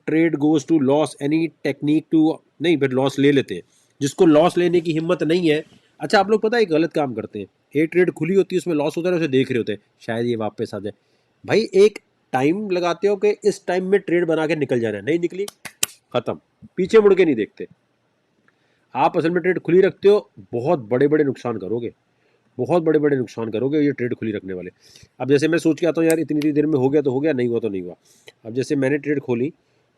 trade goes to loss any technique to, नहीं फिर लॉस ले लेते हैं। जिसको लॉस लेने की हिम्मत नहीं है, अच्छा आप लोग पता है गलत काम करते हैं। एक ट्रेड खुली होती है, उसमें लॉस होता है, उसे देख रहे होते हैं शायद ये वापस आ जाए। भाई एक टाइम लगाते हो कि इस टाइम में ट्रेड बना के निकल जाना है, नहीं निकली खत्म, पीछे मुड़ के नहीं देखते। आप असल में ट्रेड खुली रखते हो, बहुत बड़े बड़े नुकसान करोगे, बहुत बड़े बड़े नुकसान करोगे ये ट्रेड खुली रखने वाले। अब जैसे मैं सोच के आता हूँ यार इतनी देर में हो गया तो हो गया, नहीं हुआ तो नहीं हुआ। अब जैसे मैंने ट्रेड खोली,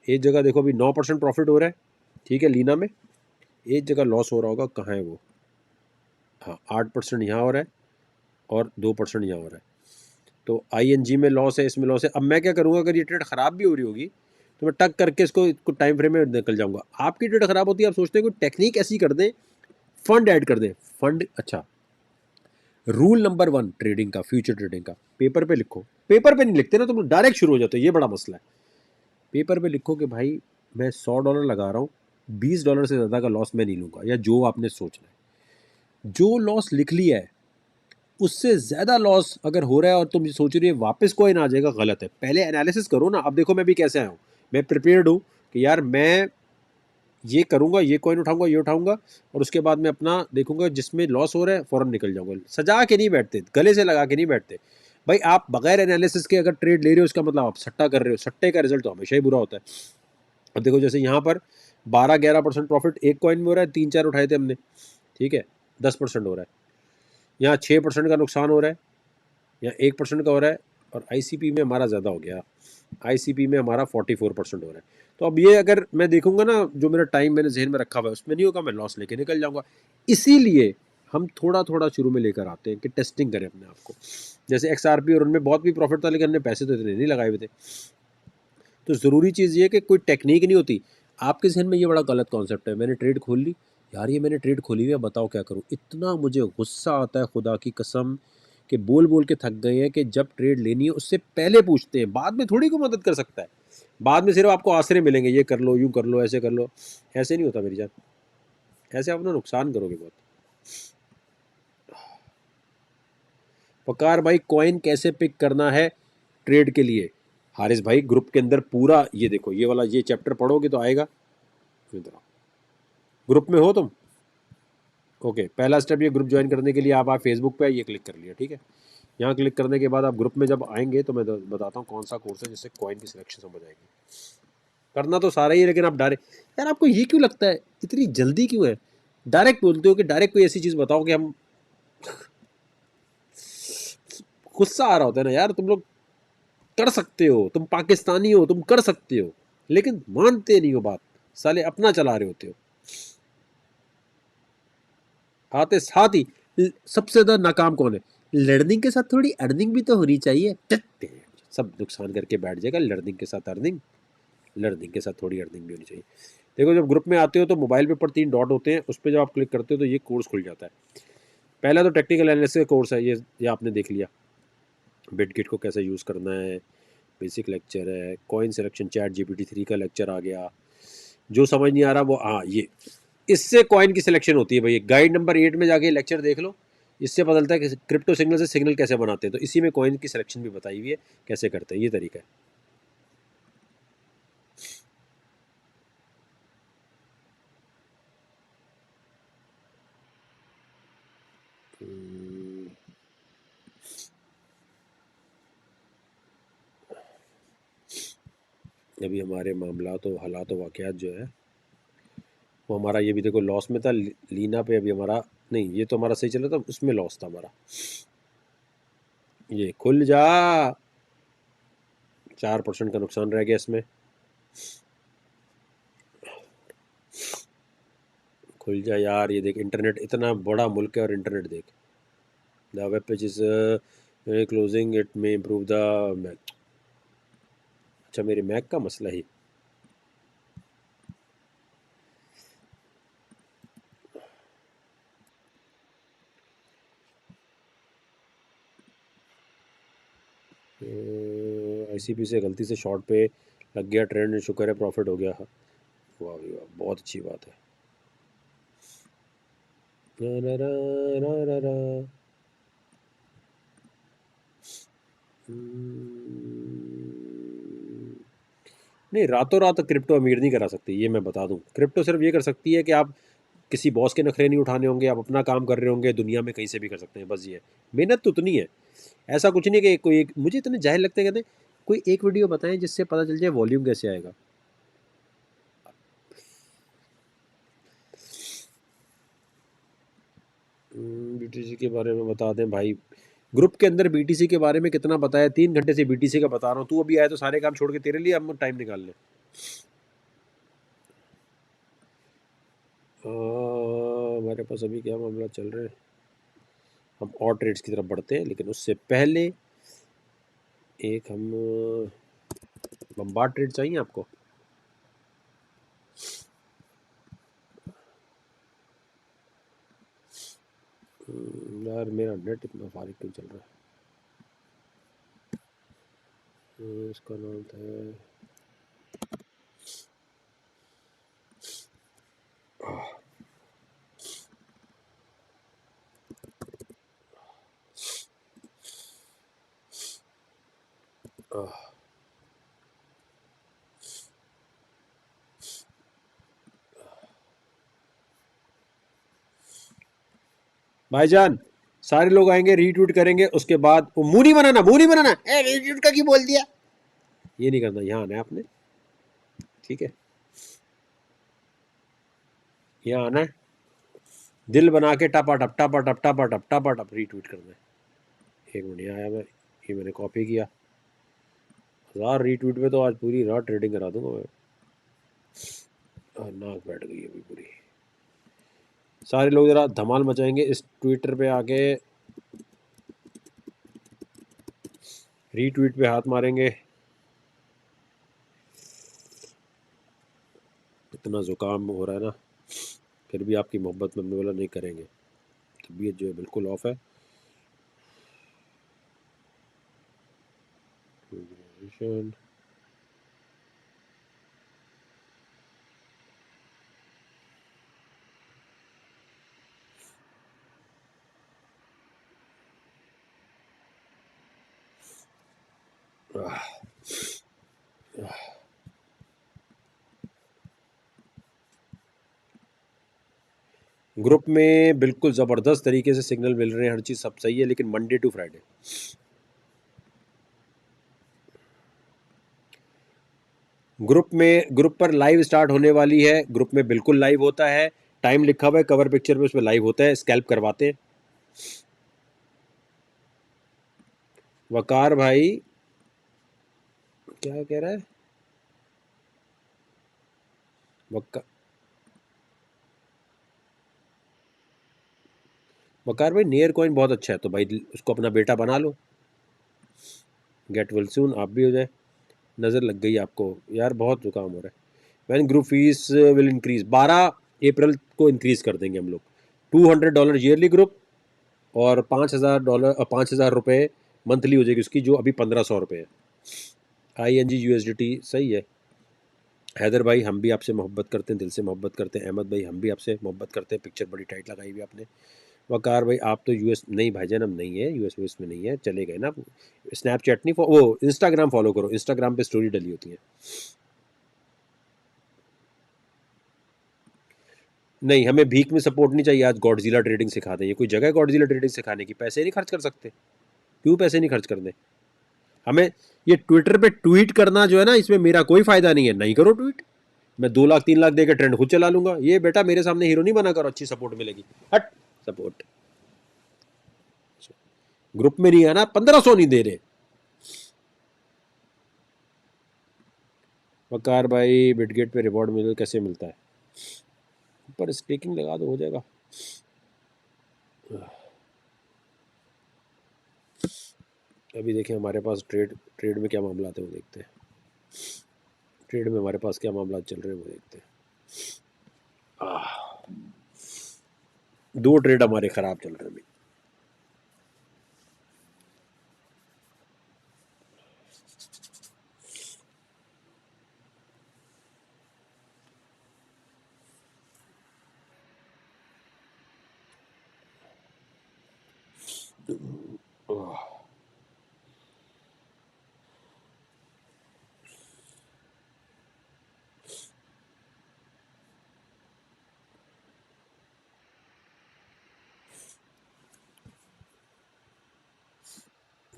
एक जगह देखो अभी 9% प्रॉफिट हो रहा है, ठीक है लीना में। एक जगह लॉस हो रहा होगा, कहाँ है वो? हाँ 8% यहाँ हो रहा है और 2% यहाँ हो रहा है। तो ING में लॉस है, इसमें लॉस है। अब मैं क्या करूँगा, अगर ये ट्रेड ख़राब भी हो रही होगी तो मैं टक करके इसको टाइम फ्रेम में निकल जाऊँगा। आपकी ट्रेड ख़राब होती है, आप सोचते हैं कोई टेक्निक ऐसी कर दें, फंड ऐड कर दें। फंड, अच्छा रूल नंबर 1 ट्रेडिंग का, फ्यूचर ट्रेडिंग का, पेपर पे लिखो। पेपर पे नहीं लिखते ना तो डायरेक्ट शुरू हो जाते हो, ये बड़ा मसला है। पेपर पे लिखो कि भाई मैं $100 लगा रहा हूँ, $20 से ज़्यादा का लॉस मैं नहीं लूँगा, या जो आपने सोचना है। जो लॉस लिख लिया है उससे ज़्यादा लॉस अगर हो रहा है और तुम सोच रही है वापस कॉइन आ जाएगा, गलत है। पहले एनालिसिस करो ना। अब देखो मैं भी कैसे आया हूँ, मैं प्रिपेयर्ड हूँ कि यार मैं ये करूँगा, ये कॉइन उठाऊंगा, ये उठाऊंगा, और उसके बाद मैं अपना देखूंगा जिसमें लॉस हो रहा है फ़ौरन निकल जाऊंगा। सजा के नहीं बैठते, गले से लगा के नहीं बैठते भाई। आप बगैर एनालिसिस के अगर ट्रेड ले रहे हो, इसका मतलब आप सट्टा कर रहे हो। सट्टे का रिजल्ट तो हमेशा ही बुरा होता है। अब देखो जैसे यहाँ पर 12-11% प्रॉफिट एक कॉइन में हो रहा है, 3-4 उठाए थे हमने, ठीक है, 10% हो रहा है। यहाँ 6% का नुकसान हो रहा है, यहाँ 1% का हो रहा है, और ICP में हमारा ज़्यादा हो गया। ICP में हमारा 44% हो रहा है। तो अब ये अगर मैं देखूंगा ना, जो मेरा टाइम मैंने जहन में रखा हुआ है उसमें नहीं होगा, मैं लॉस लेके निकल जाऊंगा। इसीलिए हम थोड़ा थोड़ा शुरू में लेकर आते हैं कि टेस्टिंग करें अपने आप को। जैसे XRP, और उनमें बहुत भी प्रॉफिट था, लेकिन हमने पैसे तो इतने नहीं लगाए हुए थे। तो ज़रूरी चीज़ ये है कि कोई टेक्निक नहीं होती। आपके जहन में ये बड़ा गलत कॉन्सेप्ट है, मैंने ट्रेड खोल ली, यार ये मैंने ट्रेड खोली हुई है, बताओ क्या करूँ। इतना मुझे गुस्सा आता है खुदा की कसम, कि बोल बोल के थक गए हैं कि जब ट्रेड लेनी है उससे पहले पूछते हैं, बाद में थोड़ी को मदद कर सकता है। बाद में सिर्फ आपको आसरे मिलेंगे, ये कर लो, यूँ कर लो, ऐसे कर लो। ऐसे नहीं होता मेरी जान, ऐसे आप ना नुकसान करोगे बहुत। वकार भाई कॉइन कैसे पिक करना है ट्रेड के लिए? हारिस भाई ग्रुप के अंदर पूरा ये देखो, ये वाला ये चैप्टर पढ़ोगे तो आएगा। इधर आओ। ग्रुप में हो तुम? ओके, पहला स्टेप ये ग्रुप ज्वाइन करने के लिए आप फेसबुक पे ये क्लिक कर लिया, ठीक है। यहाँ क्लिक करने के बाद आप ग्रुप में जब आएंगे तो मैं बताता हूँ कौन सा कोर्स है जिससे कॉइन की सिलेक्शन समझ आएगी। करना तो सारा ही है, लेकिन आप डायरेक्ट, यार आपको ये क्यों लगता है, इतनी जल्दी क्यों है? डायरेक्ट बोलते हो कि डायरेक्ट कोई ऐसी चीज़ बताओ कि हम, गुस्सा आ रहा होता है ना यार। तुम लोग कर सकते हो, तुम पाकिस्तानी हो, तुम कर सकते हो, लेकिन मानते नहीं हो बात, साले अपना चला रहे होते हो। आते साथ ही सबसे ज्यादा नाकाम कौन है? लर्निंग के साथ थोड़ी अर्निंग भी तो होनी चाहिए। सब नुकसान करके बैठ जाएगा। लर्निंग के साथ अर्निंग, लर्निंग के साथ थोड़ी अर्निंग भी होनी चाहिए। देखो जब ग्रुप में आते हो तो मोबाइल पे ऊपर 3 डॉट होते हैं, उस पर जब आप क्लिक करते हो तो ये कोर्स खुल जाता है। पहला तो टेक्निकल एनालिसिस का कोर्स है, ये आपने देख लिया। बिटगिट को कैसे यूज़ करना है, बेसिक लेक्चर है। कॉइन सिलेक्शन चैट GPT-3 का लेक्चर आ गया। जो समझ नहीं आ रहा वो, हाँ ये इससे कॉइन की सिलेक्शन होती है भाई। गाइड नंबर 8 में जाके लेक्चर देख लो, इससे पता चलता है कि क्रिप्टो सिग्नल से सिग्नल कैसे बनाते हैं। तो इसी में कॉइन की सिलेक्शन भी बताई हुई है कैसे करते हैं, ये तरीका है। अभी हमारे मामला तो हालात वाक़यात जो है वो, हमारा ये भी देखो लॉस में था लीना पे। अभी हमारा नहीं, ये तो हमारा सही चला था, उसमें लॉस था हमारा। ये खुल जा, 4% का नुकसान रह गया इसमें। खुल जा यार। ये देख इंटरनेट, इतना बड़ा मुल्क है और इंटरनेट देख। The web page is closing, it में इम्प्रूव द मैक। अच्छा मेरे मैक का मसला ही। ICP से गलती से शॉर्ट पे लग गया ट्रेंड, शुक्र है प्रॉफिट हो गया। वाह भाई वाह, बहुत अच्छी बात है। रा रा रा रा रा। नहीं, रातों रात क्रिप्टो अमीर नहीं करा सकती, ये मैं बता दूं। क्रिप्टो सिर्फ ये कर सकती है कि आप किसी बॉस के नखरे नहीं उठाने होंगे, आप अपना काम कर रहे होंगे, दुनिया में कहीं से भी कर सकते हैं, बस ये मेहनत तो उतनी है। ऐसा कुछ नहीं कि कोई एक, मुझे इतने जाहिल लगते हैं, कहते हैं कोई एक वीडियो बताएं जिससे पता चल जाए वॉल्यूम कैसे आएगा। BTC के बारे में बता दें भाई, ग्रुप के अंदर BTC के बारे में कितना बताया, 3 घंटे से BTC का बता रहा हूँ, तू अभी आया तो सारे काम छोड़ के तेरे लिए हम टाइम निकाल लें। हमारे पास अभी क्या मामला चल रहा है, हम और ट्रेड्स की तरफ बढ़ते हैं, लेकिन उससे पहले एक हम बम्बार्ड ट्रेड चाहिए आपको। यार मेरा नेट इतना फारिग क्यों चल रहा है। इसका नाम था भाईजान, सारे लोग आएंगे, रीट्वीट करेंगे, उसके बाद वो मुंह नहीं बनाना, मुंह नहीं बनाना, ए रीट्वीट का क्यों बोल दिया, ये नहीं करना। यहाँ आना है आपने, ठीक है, यहाँ आना है, दिल बना के टपा टप टपा टप टपा टप टपा टप रीट्वीट करना है। एक मिनट, यहाँ आया मैं, ये मैंने कॉपी किया, 1000 रीट्वीट पे तो आज पूरी रात ट्रेडिंग करा दूंगा मैं। नाक बैठ गई अभी पूरी। सारे लोग जरा धमाल मचाएंगे इस ट्विटर पे आके, रीट्वीट पे हाथ मारेंगे। इतना जुकाम हो रहा है ना, फिर भी आपकी मोहब्बत में हमने बोला नहीं करेंगे। तबीयत जो है बिल्कुल ऑफ है। ग्रुप में बिल्कुल ज़बरदस्त तरीके से सिग्नल मिल रहे हैं, हर चीज़ सब सही है, लेकिन मंडे टू फ्राइडे ग्रुप पर लाइव स्टार्ट होने वाली है। ग्रुप में बिल्कुल लाइव होता है, टाइम लिखा हुआ है कवर पिक्चर पे, उसमें लाइव होता है, स्कैल्प करवाते हैं। वकार भाई क्या कह रहा है, वकार भाई नियर कॉइन बहुत अच्छा है, तो भाई उसको अपना बेटा बना लो, गेट विल सून आप भी हो जाए। नज़र लग गई आपको यार, बहुत जुकाम हो रहा है। Van group fees will increase, 12 अप्रैल को इंक्रीज कर देंगे हम लोग। $200 ईयरली ग्रुप, और $5000 ₹5000 मंथली हो जाएगी उसकी, जो अभी ₹1500 है। ING USDT सही है। हैदर भाई हम भी आपसे मोहब्बत करते हैं, दिल से मोहब्बत करते हैं। अहमद भाई हम भी आपसे मोहब्बत करते हैं, पिक्चर बड़ी टाइट लगाई हुई आपने। वकार भाई आप तो US नहीं भाईजान, हम नहीं है US में नहीं है, चले गए ना। स्नैपचैट नहीं, वो इंस्टाग्राम फॉलो करो, इंस्टाग्राम पे स्टोरी डली होती है। नहीं, हमें भीख में सपोर्ट नहीं चाहिए, आज गॉडजिला ट्रेडिंग सिखा दें, ये कोई जगह है गॉडजिला ट्रेडिंग सिखाने की? पैसे नहीं खर्च कर सकते, क्यों पैसे नहीं खर्च करने हमें? ये ट्विटर पे ट्वीट करना जो है ना, इसमें मेरा कोई फायदा नहीं है, नहीं करो ट्वीट, मैं 2 लाख 3 लाख देकर ट्रेंड खुद चला लूंगा। ये बेटा मेरे सामने हीरो नहीं बना करो, अच्छी सपोर्ट मिलेगी, हट सपोर्ट। ग्रुप में नहीं आना, 1500 नहीं दे रहे। वकार भाई बिटगेट पे रिवॉर्ड मिल कैसे मिलता है? ऊपर स्टेकिंग लगा दो, हो जाएगा। अभी देखें हमारे पास ट्रेड में क्या मामला आते हैं वो देखते हैं। ट्रेड में हमारे पास क्या मामला चल रहे हैं वो देखते हैं। 2 ट्रेड हमारे खराब चल रहे हैं अभी।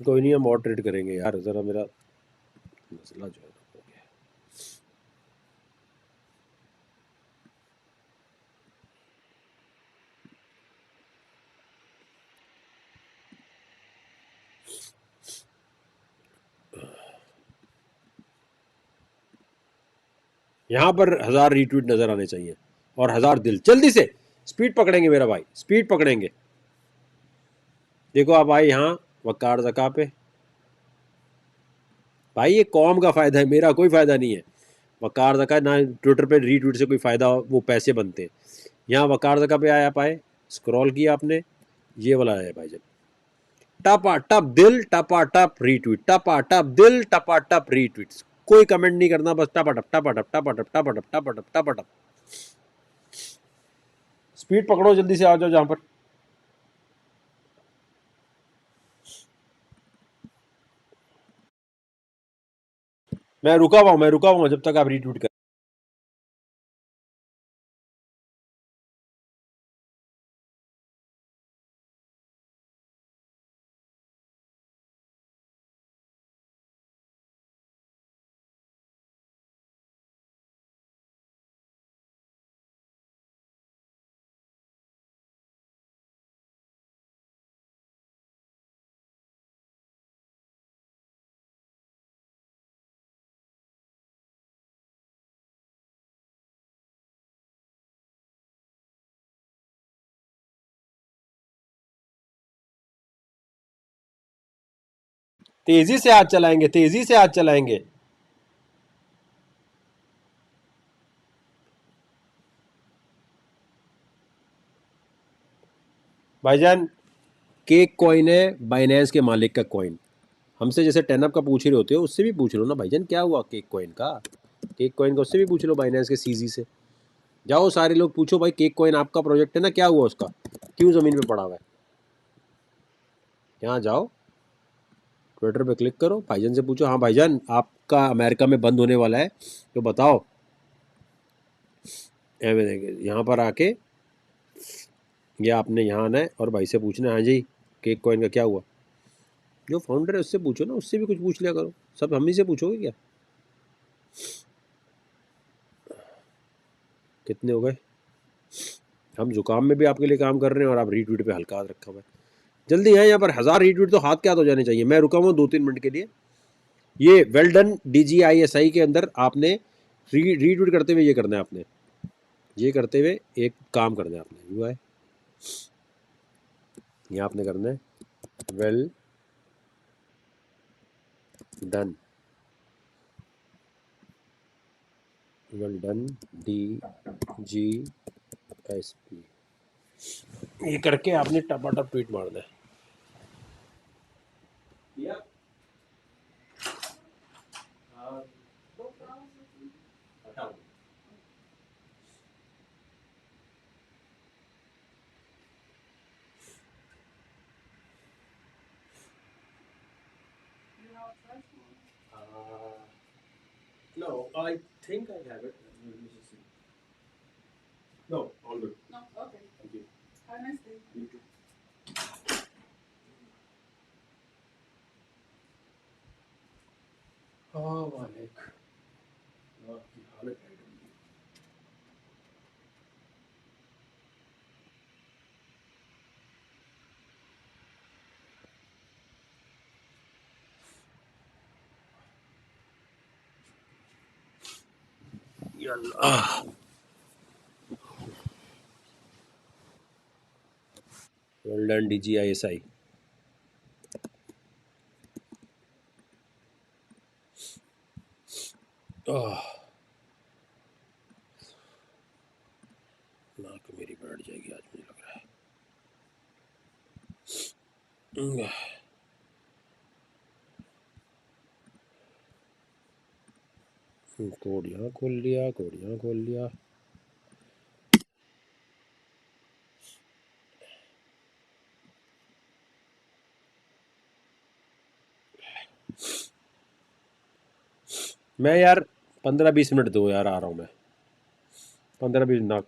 कोई नहीं, हम और ट्रेड करेंगे यार, ज़रा मेरा मसला जो है हो गया। यहाँ पर 1000 रीट्वीट नज़र आने चाहिए और 1000 दिल, जल्दी से स्पीड पकड़ेंगे मेरा भाई, स्पीड पकड़ेंगे। देखो आप आए यहाँ वकार ज़का पे, भाई ये कौम का फ़ायदा है, मेरा कोई फ़ायदा नहीं है। वकार ज़का ना ट्विटर पे रीट्वीट से कोई फ़ायदा, वो पैसे बनते हैं। यहाँ वकार ज़का पे आया, आप आए, स्क्रॉल किया आपने, ये वाला आया भाई जब टपा टप दिल, टपा टप रीट्वीट, टपा टप दिल, टपा टप रीट्वीट। कोई कमेंट नहीं करना, बस टपा टप टपा टप टपा टप टपा टप टपा टप टपा टप। स्पीड पकड़ो, जल्दी से आ जाओ जहां पर। मैं रुका हुआ हूं, मैं रुका हुआ हूं जब तक आप रीट्वीट कर। तेजी से हाथ चलाएंगे, तेजी से हाथ चलाएंगे। भाईजान केक कॉइन है बाइनेंस के मालिक का कॉइन। हमसे जैसे टेनअप का पूछ रहे होते हो, उससे भी पूछ लो ना भाईजान क्या हुआ केक कॉइन का। केक कॉइन का उससे भी पूछ लो, बाइनेंस के सीजी से। जाओ सारे लोग पूछो भाई, केक कॉइन आपका प्रोजेक्ट है ना, क्या हुआ उसका, क्यों जमीन पे पड़ा हुआ है। यहाँ जाओ, ट्विटर पे क्लिक करो, भाईजान से पूछो, हाँ भाईजान आपका अमेरिका में बंद होने वाला है तो बताओ। यहाँ पर आके या आपने यहाँ आना है और भाई से पूछना है, हाँ जी केक कॉइन का क्या हुआ। जो फाउंडर है उससे पूछो ना, उससे भी कुछ पूछ लिया करो, सब हम ही से पूछोगे क्या। कितने हो गए? हम जुकाम में भी आपके लिए काम कर रहे हैं और आप रीट्वीट पे हल्का हाथ रखा हुआ है। जल्दी है, यहाँ पर 1000 रीट्वीट तो हाथ क्या हो जाने चाहिए। मैं रुका हुआ 2-3 मिनट के लिए। ये वेल डन DGISI के अंदर आपने रीट्वीट करते हुए ये करना है आपने, ये करते हुए एक काम करना है आपने, हुआ है ये आपने करना है, well done, well done DGSP, ये करके आपने टपाटप ट्वीट मारना है। No, I think I have it. Let me just see. No, all good. No? Okay. Thank you. Have a nice day. You too. वालेक आपकी हालत है। अल्लाह, वेल डन DGISI। नाक मेरी बैठ जाएगी आज, मुझे लग रहा है। कोड यहाँ खोल लिया, कोड यहाँ खोल लिया। मैं यार 15-20 मिनट दो यार, आ रहा हूँ मैं 15-20 नाक